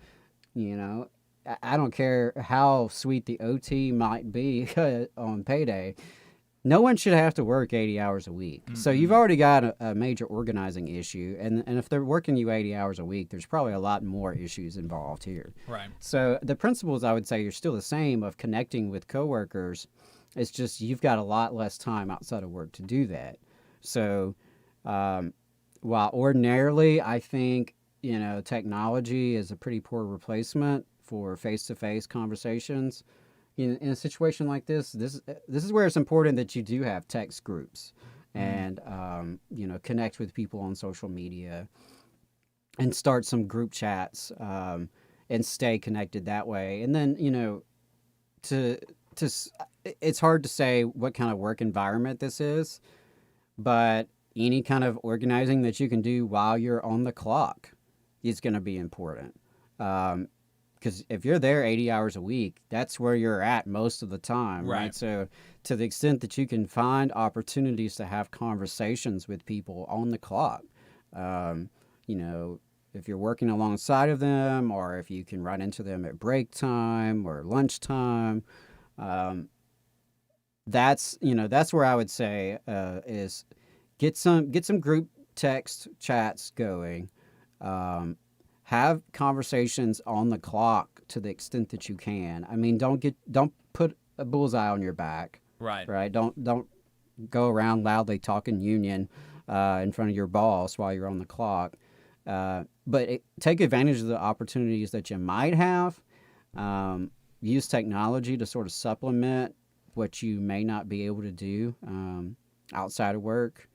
I don't care how sweet the OT might be on payday. No one should have to work 80 hours a week. So you've already got a major organizing issue. And if they're working you 80 hours a week, there's probably a lot more issues involved here. Right. So the principles, I would say, are still the same of connecting with coworkers. It's just you've got a lot less time outside of work to do that. So while ordinarily I think, technology is a pretty poor replacement for face-to-face conversations, in a situation like this is where it's important that you do have text groups and, connect with people on social media and start some group chats and stay connected that way. And then, it's hard to say what kind of work environment this is, but any kind of organizing that you can do while you're on the clock is going to be important. Because if you're there 80 hours a week, that's where you're at most of the time, right? So to the extent that you can find opportunities to have conversations with people on the clock, if you're working alongside of them, or if you can run into them at break time or lunchtime, that's where I would say is get some group text chats going. Have conversations on the clock to the extent that you can. I mean, don't put a bullseye on your back. Right. Don't go around loudly talking union in front of your boss while you're on the clock. But take advantage of the opportunities that you might have. Use technology to sort of supplement what you may not be able to do outside of work.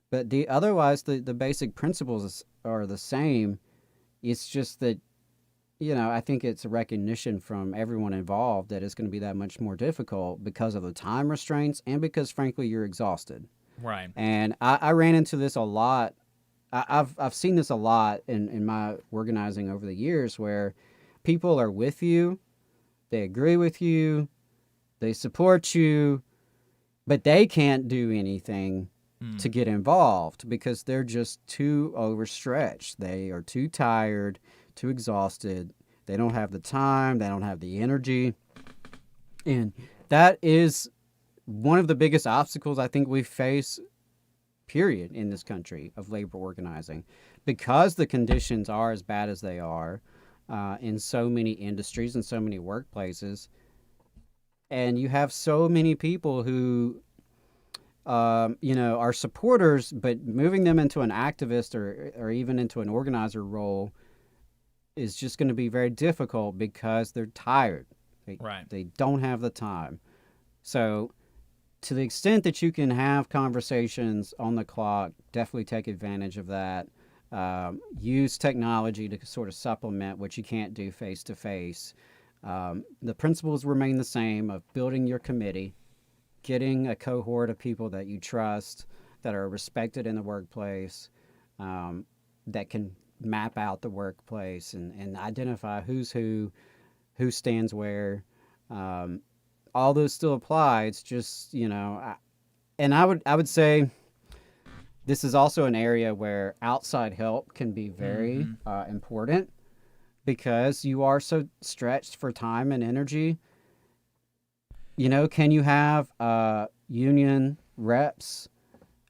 But otherwise, the basic principles are the same. It's just that, I think it's a recognition from everyone involved that it's going to be that much more difficult because of the time restraints and because, frankly, you're exhausted. Right. And I ran into this a lot. I've seen this a lot in my organizing over the years, where people are with you, they agree with you, they support you, but they can't do anything to get involved because they're just too overstretched. They are too tired, too exhausted. They don't have the time. They don't have the energy. And that is one of the biggest obstacles I think we face, period, in this country of labor organizing, because the conditions are as bad as they are in so many industries and so many workplaces. And you have so many people who are supporters, but moving them into an activist or even into an organizer role is just going to be very difficult because they're tired. They don't have the time. So to the extent that you can have conversations on the clock, definitely take advantage of that. Use technology to sort of supplement what you can't do face to face. The principles remain the same of building your committee, getting a cohort of people that you trust, that are respected in the workplace, that can map out the workplace and identify who's who, who stands where. All those still apply. It's just, and I would say this is also an area where outside help can be very important, because you are so stretched for time and energy. Can you have union reps?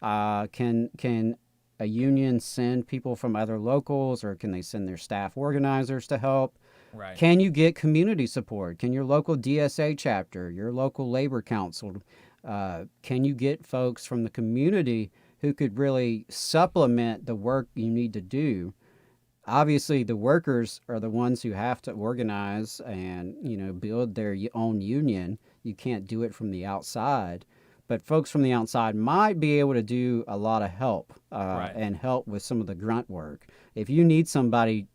Can a union send people from other locals, or can they send their staff organizers to help? Right. Can you get community support? Can your local DSA chapter, your local labor council, can you get folks from the community who could really supplement the work you need to do? Obviously, the workers are the ones who have to organize and, build their own union. You can't do it from the outside. But folks from the outside might be able to do a lot of help and help with some of the grunt work. If you need somebody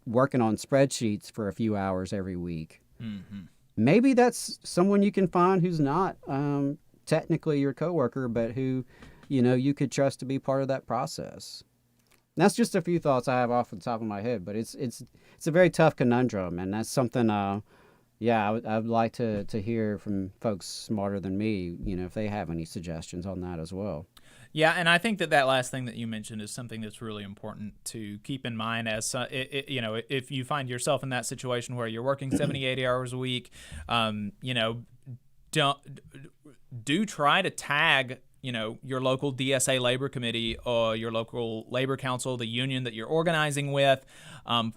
working on spreadsheets for a few hours every week, maybe that's someone you can find who's not technically your coworker, but who, you could trust to be part of that process. And that's just a few thoughts I have off the top of my head, but it's a very tough conundrum, and that's something I'd like to hear from folks smarter than me, if they have any suggestions on that as well. Yeah, and I think that last thing that you mentioned is something that's really important to keep in mind as, if you find yourself in that situation where you're working 70, 80 hours a week, do try to tag, your local DSA labor committee or your local labor council, the union that you're organizing with,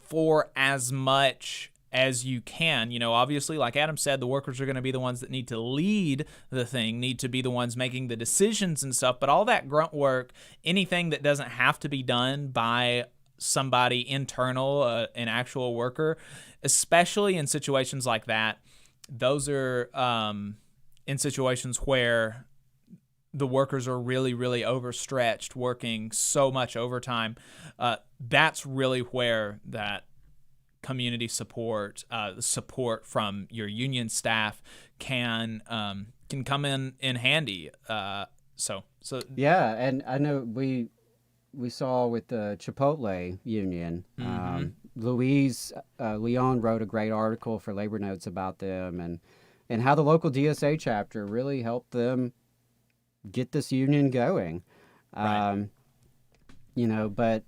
for as much as you can. Obviously, like Adam said, the workers are going to be the ones that need to lead the thing, need to be the ones making the decisions and stuff, but all that grunt work, anything that doesn't have to be done by somebody internal, an actual worker, especially in situations like that, those are in situations where the workers are really, really overstretched, working so much overtime. That's really where that community support, the support from your union staff can come in handy. So yeah, and I know we saw with the Chipotle union, Leon wrote a great article for Labor Notes about them and how the local DSA chapter really helped them get this union going. Right. But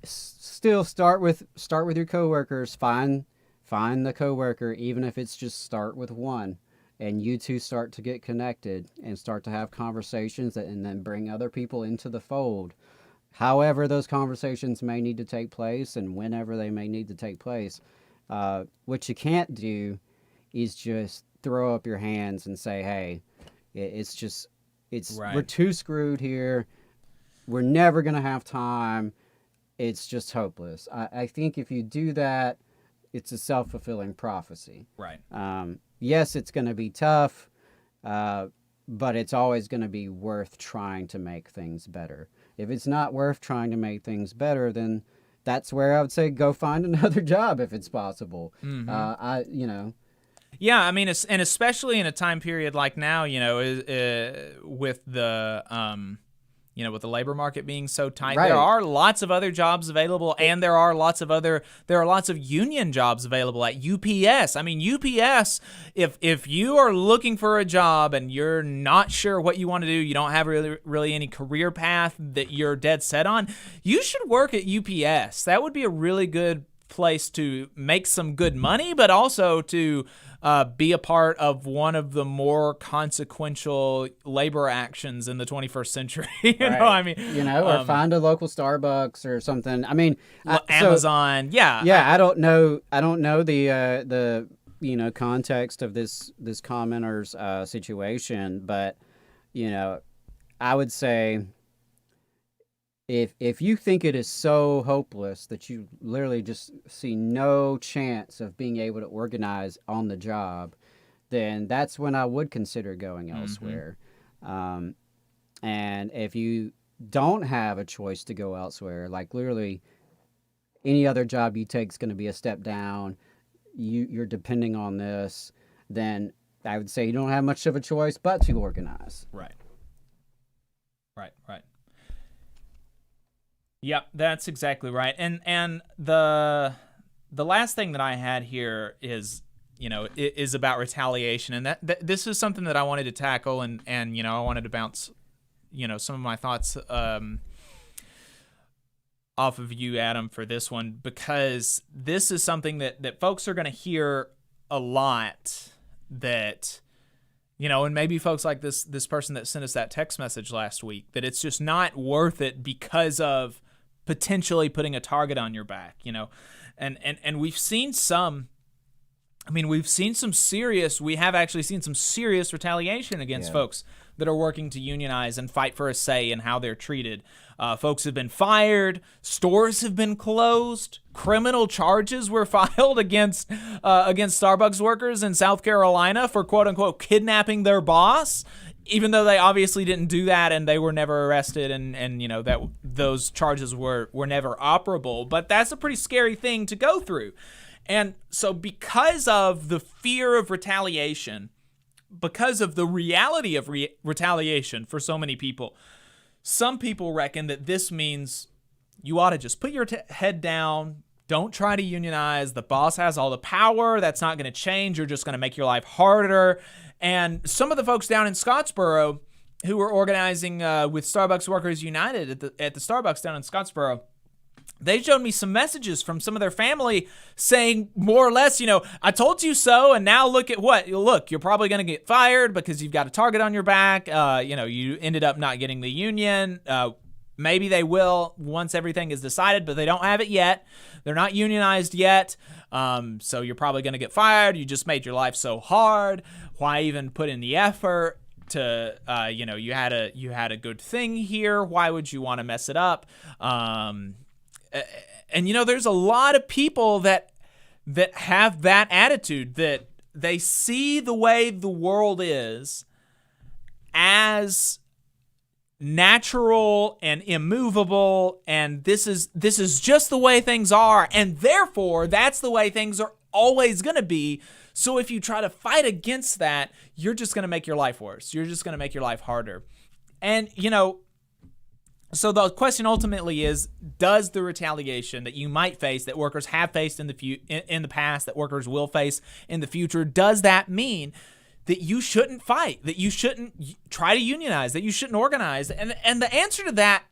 still start with your coworkers. Find the coworker, even if it's just start with one, and you two start to get connected and start to have conversations and then bring other people into the fold. However those conversations may need to take place and whenever they may need to take place. What you can't do is just throw up your hands and say, hey, we're too screwed here. We're never going to have time. It's just hopeless. I think if you do that, it's a self-fulfilling prophecy. Right. Yes, it's going to be tough, but it's always going to be worth trying to make things better. If it's not worth trying to make things better, then that's where I would say go find another job if it's possible. Yeah, I mean, and especially in a time period like now, with the with the labor market being so tight, there are lots of other jobs available, and there are lots of union jobs available at UPS. I mean, UPS, if you are looking for a job and you're not sure what you want to do, you don't have really any career path that you're dead set on, you should work at UPS. That would be a really good place to make some good money, but also to be a part of one of the more consequential labor actions in the 21st century. Or find a local Starbucks or something. I mean, Amazon. I don't know the context of this commenter's situation, but I would say if you think it is so hopeless that you literally just see no chance of being able to organize on the job, then that's when I would consider going elsewhere. And if you don't have a choice to go elsewhere, like literally any other job you take is going to be a step down, you're depending on this, then I would say you don't have much of a choice but to organize. Right. Yep, that's exactly right. And the last thing that I had here is, is about retaliation, and that this is something that I wanted to tackle, and I wanted to bounce, some of my thoughts off of you, Adam, for this one, because this is something that folks are going to hear a lot, that, and maybe folks like this person that sent us that text message last week, that it's just not worth it because of potentially putting a target on your back, and we've seen some. We have actually seen some serious retaliation against folks that are working to unionize and fight for a say in how they're treated. Folks have been fired, stores have been closed, criminal charges were filed against Starbucks workers in South Carolina for quote unquote kidnapping their boss, even though they obviously didn't do that and they were never arrested, and that those charges were never operable. But that's a pretty scary thing to go through. And so because of the fear of retaliation, because of the reality of retaliation for so many people, some people reckon that this means you ought to just put your head down, don't try to unionize, the boss has all the power, that's not going to change, you're just going to make your life harder. And some of the folks down in Scottsboro who were organizing with Starbucks Workers United at the Starbucks down in Scottsboro, they showed me some messages from some of their family saying more or less, I told you so, and now look at what. Look, you're probably going to get fired because you've got a target on your back. You ended up not getting the union. Maybe they will once everything is decided, but they don't have it yet. They're not unionized yet, so you're probably going to get fired. You just made your life so hard. Why even put in the effort to, you had a good thing here. Why would you want to mess it up? And there's a lot of people that have that attitude, that they see the way the world is as natural and immovable, and this is just the way things are, and therefore that's the way things are always going to be. So if you try to fight against that, you're just going to make your life worse. You're just going to make your life harder. And so the question ultimately is, does the retaliation that you might face, that workers have faced in the past, that workers will face in the future, does that mean that you shouldn't fight, that you shouldn't try to unionize, that you shouldn't organize? And the answer to that,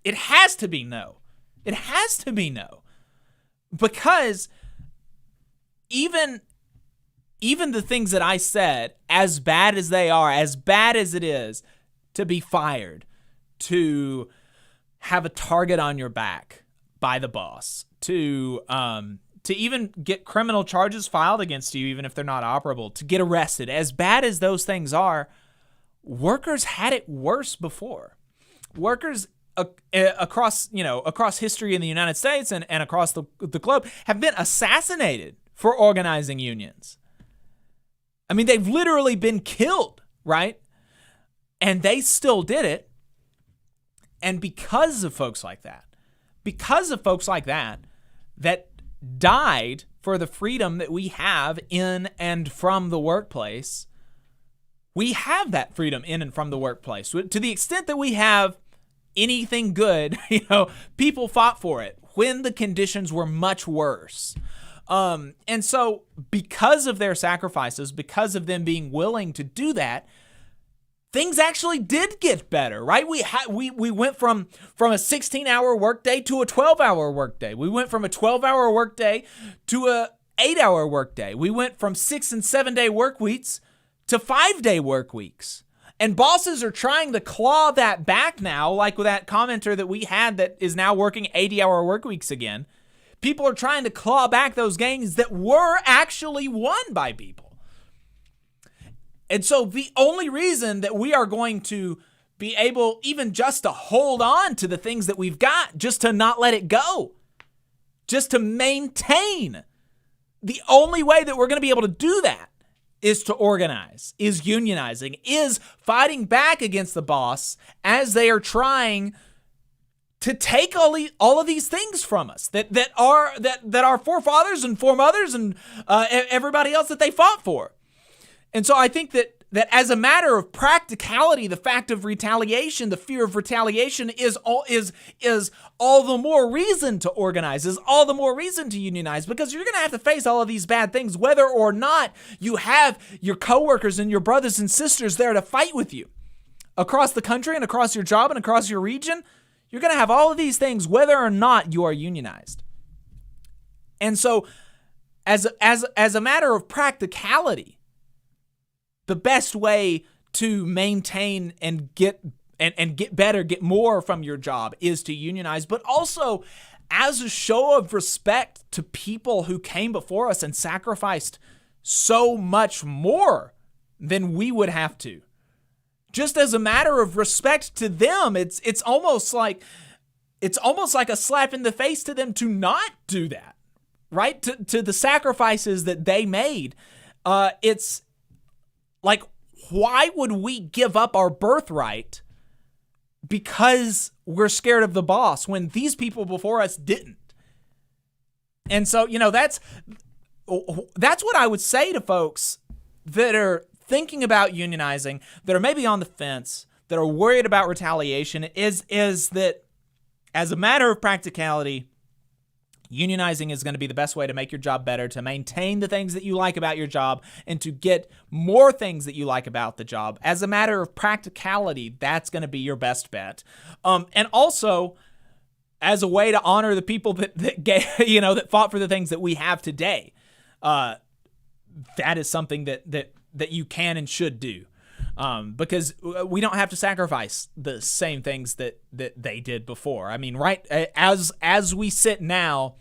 it has to be no. It has to be no. Because even the things that I said, as bad as they are, as bad as it is to be fired, to have a target on your back by the boss, to even get criminal charges filed against you, even if they're not operable, to get arrested, as bad as those things are, workers had it worse before. Workers across history in the United States and across the globe have been assassinated for organizing unions. I mean, they've literally been killed, right? And they still did it. And because of folks like that, that died for the freedom that we have in and from the workplace, we have that freedom in and from the workplace. To the extent that we have anything good, people fought for it when the conditions were much worse. And so because of their sacrifices, because of them being willing to do that, things actually did get better, right? We went from a 16-hour workday to a 12-hour workday. We went from a 12-hour workday to a 8-hour workday. We went from 6 and 7 day work weeks to 5-day work weeks. And bosses are trying to claw that back now, like with that commenter that we had that is now working 80-hour work weeks again. People are trying to claw back those gains that were actually won by people. And so the only reason that we are going to be able even just to hold on to the things that we've got, just to not let it go, just to maintain, the only way that we're going to be able to do that is to organize, is unionizing, is fighting back against the boss as they are trying to take all of these things from us that our forefathers and foremothers and everybody else that they fought for. And so I think that that as a matter of practicality, the fact of retaliation, the fear of retaliation is all the more reason to organize, is all the more reason to unionize, because you're going to have to face all of these bad things, whether or not you have your coworkers and your brothers and sisters there to fight with you across the country and across your job and across your region. You're going to have all of these things, whether or not you are unionized. And so as a matter of practicality, the best way to maintain and get better, get more from your job is to unionize, but also as a show of respect to people who came before us and sacrificed so much more than we would have to. Just as a matter of respect to them, it's almost like a slap in the face to them to not do that, right? To the sacrifices that they made. It's like, why would we give up our birthright because we're scared of the boss when these people before us didn't? And so, that's what I would say to folks that are thinking about unionizing, that are maybe on the fence, that are worried about retaliation, is that as a matter of practicality, unionizing is going to be the best way to make your job better, to maintain the things that you like about your job, and to get more things that you like about the job. As a matter of practicality, that's going to be your best bet. And also, as a way to honor the people that fought for the things that we have today, that is something that you can and should do. Because we don't have to sacrifice the same things that they did before. I mean, right as we sit now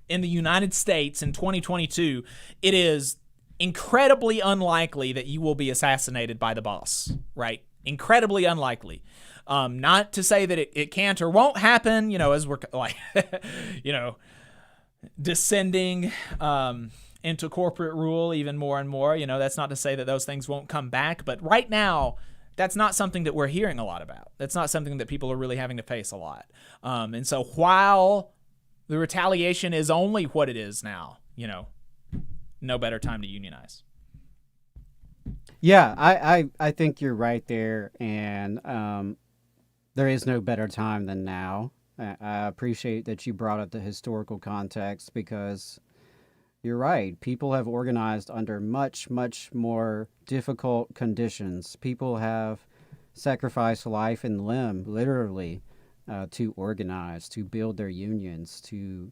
in the United States in 2022, it is incredibly unlikely that you will be assassinated by the boss, right? Incredibly unlikely. Not to say that it can't or won't happen, as we're like, descending into corporate rule even more and more. That's not to say that those things won't come back, but right now, that's not something that we're hearing a lot about. That's not something that people are really having to face a lot. And so while the retaliation is only what it is now, no better time to unionize. Yeah, I think you're right there, and there is no better time than now. I appreciate that you brought up the historical context, because you're right. People have organized under much, much more difficult conditions. People have sacrificed life and limb, literally, to organize, to build their unions, to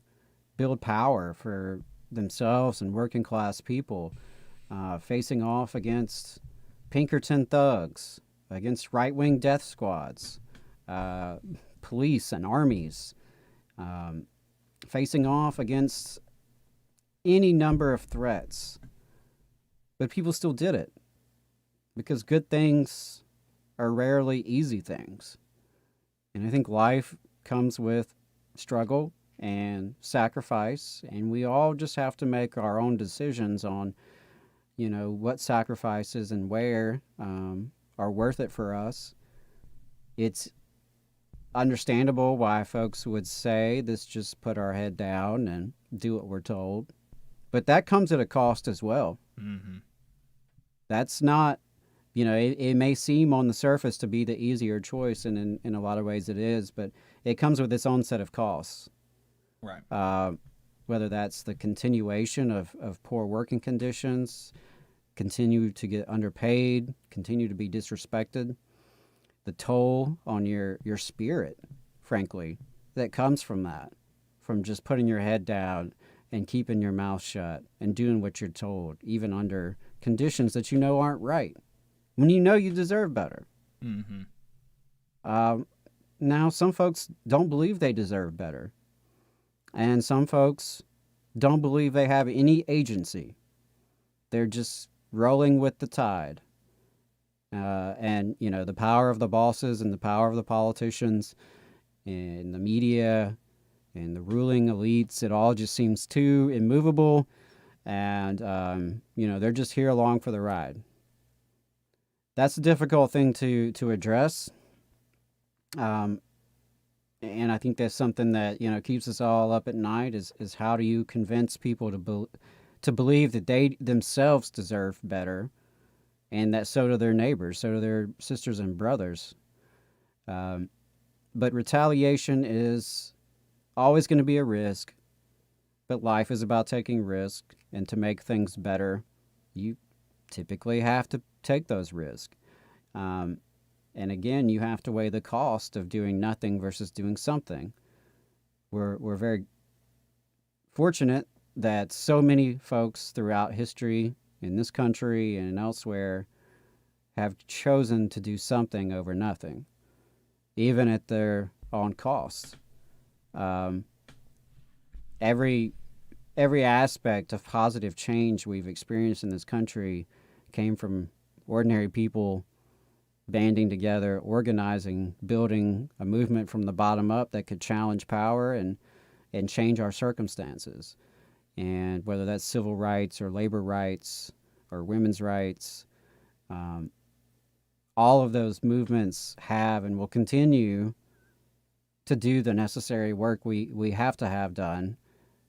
build power for themselves and working class people, facing off against Pinkerton thugs, against right-wing death squads, police and armies, facing off against any number of threats. But people still did it, because good things are rarely easy things. And I think life comes with struggle and sacrifice, and we all just have to make our own decisions on, what sacrifices and where are worth it for us. It's understandable why folks would say, this just put our head down and do what we're told. But that comes at a cost as well. Mm-hmm. That's not, it may seem on the surface to be the easier choice, and in a lot of ways it is, but it comes with its own set of costs. Right. Whether that's the continuation of poor working conditions, continue to get underpaid, continue to be disrespected, the toll on your spirit, frankly, that comes from that, from just putting your head down and keeping your mouth shut and doing what you're told, even under conditions that aren't right, when you deserve better. Mm-hmm. Now, some folks don't believe they deserve better, and some folks don't believe they have any agency. They're just rolling with the tide. And, the power of the bosses and the power of the politicians and the media and the ruling elites, it all just seems too immovable, and they're just here along for the ride. That's a difficult thing to address, and I think that's something that keeps us all up at night, is how do you convince people to believe that they themselves deserve better, and that so do their neighbors, so do their sisters and brothers. But retaliation is always going to be a risk, but life is about taking risk, and to make things better, you typically have to take those risks. And again, you have to weigh the cost of doing nothing versus doing something. We're very fortunate that so many folks throughout history in this country and elsewhere have chosen to do something over nothing, even at their own cost. Every aspect of positive change we've experienced in this country came from ordinary people banding together, organizing, building a movement from the bottom up that could challenge power and change our circumstances. And whether that's civil rights or labor rights or women's rights, all of those movements have and will continue to do the necessary work we have to have done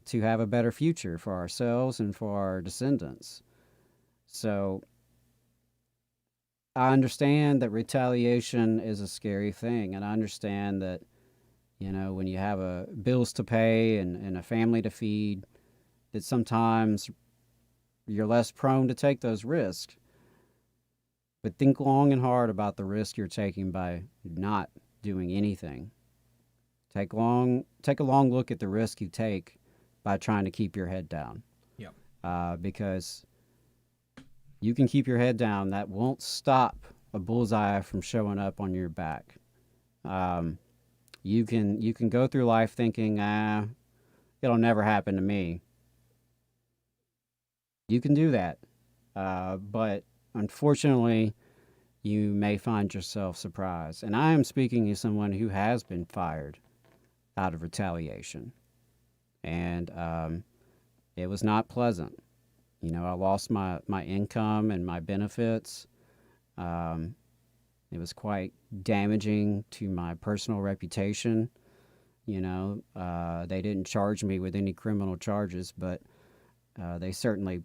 to have a better future for ourselves and for our descendants. So I understand that retaliation is a scary thing, and I understand that, when you have bills to pay and a family to feed, that sometimes you're less prone to take those risks. But think long and hard about the risk you're taking by not doing anything. Take a long look at the risk you take by trying to keep your head down. Yep. Because you can keep your head down. That won't stop a bullseye from showing up on your back. You can go through life thinking, it'll never happen to me. You can do that. But unfortunately, you may find yourself surprised. And I am speaking as someone who has been fired out of retaliation. And it was not pleasant. I lost my income and my benefits. It was quite damaging to my personal reputation. They didn't charge me with any criminal charges, but they certainly,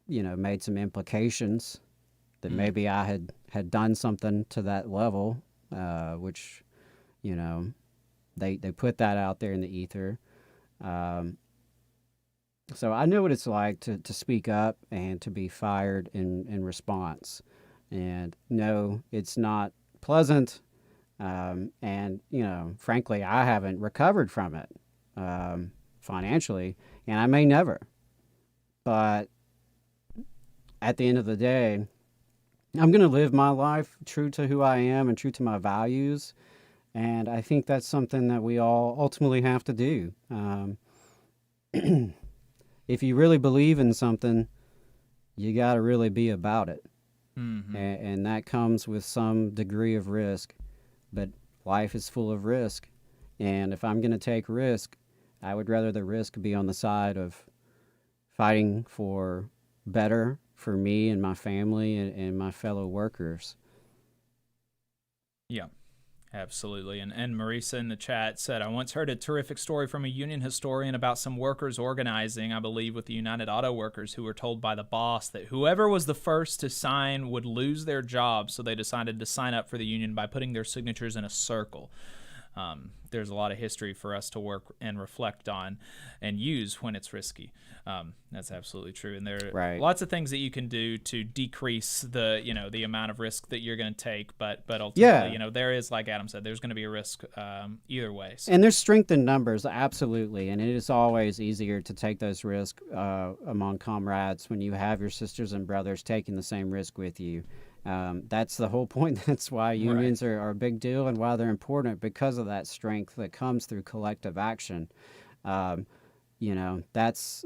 made some implications that maybe I had done something to that level, which, they put that out there in the ether. So I know what it's like to speak up and to be fired in response. And no, it's not pleasant. And, frankly, I haven't recovered from it financially, and I may never. But at the end of the day, I'm going to live my life true to who I am and true to my values. And I think that's something that we all ultimately have to do. If you really believe in something, you got to really be about it. Mm-hmm. And that comes with some degree of risk. But life is full of risk. And if I'm going to take risk, I would rather the risk be on the side of fighting for better for me and my family and my fellow workers. Yeah, absolutely. And Marisa in the chat said, I once heard a terrific story from a union historian about some workers organizing, I believe, with the United Auto Workers, who were told by the boss that whoever was the first to sign would lose their job, so they decided to sign up for the union by putting their signatures in a circle. There's a lot of history for us to work and reflect on and use when it's risky. That's absolutely true. And there are lots of things that you can do to decrease the amount of risk that you're going to take. But ultimately, there is, like Adam said, there's going to be a risk either way. So. And there's strength in numbers, absolutely. And it is always easier to take those risks among comrades when you have your sisters and brothers taking the same risk with you. That's the whole point. That's why unions are a big deal and why they're important, because of that strength that comes through collective action. That's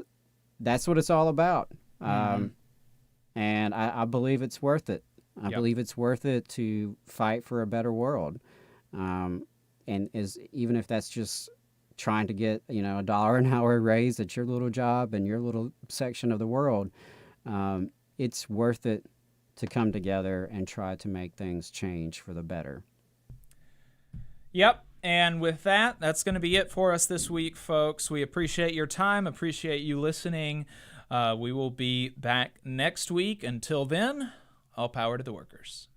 what it's all about. And I believe it's worth it. I believe it's worth it to fight for a better world. And even if that's just trying to get, $1 an hour raise at your little job and your little section of the world, it's worth it to come together and try to make things change for the better. Yep. And with that, that's going to be it for us this week, folks. We appreciate your time, appreciate you listening. We will be back next week. Until then, All power to the workers.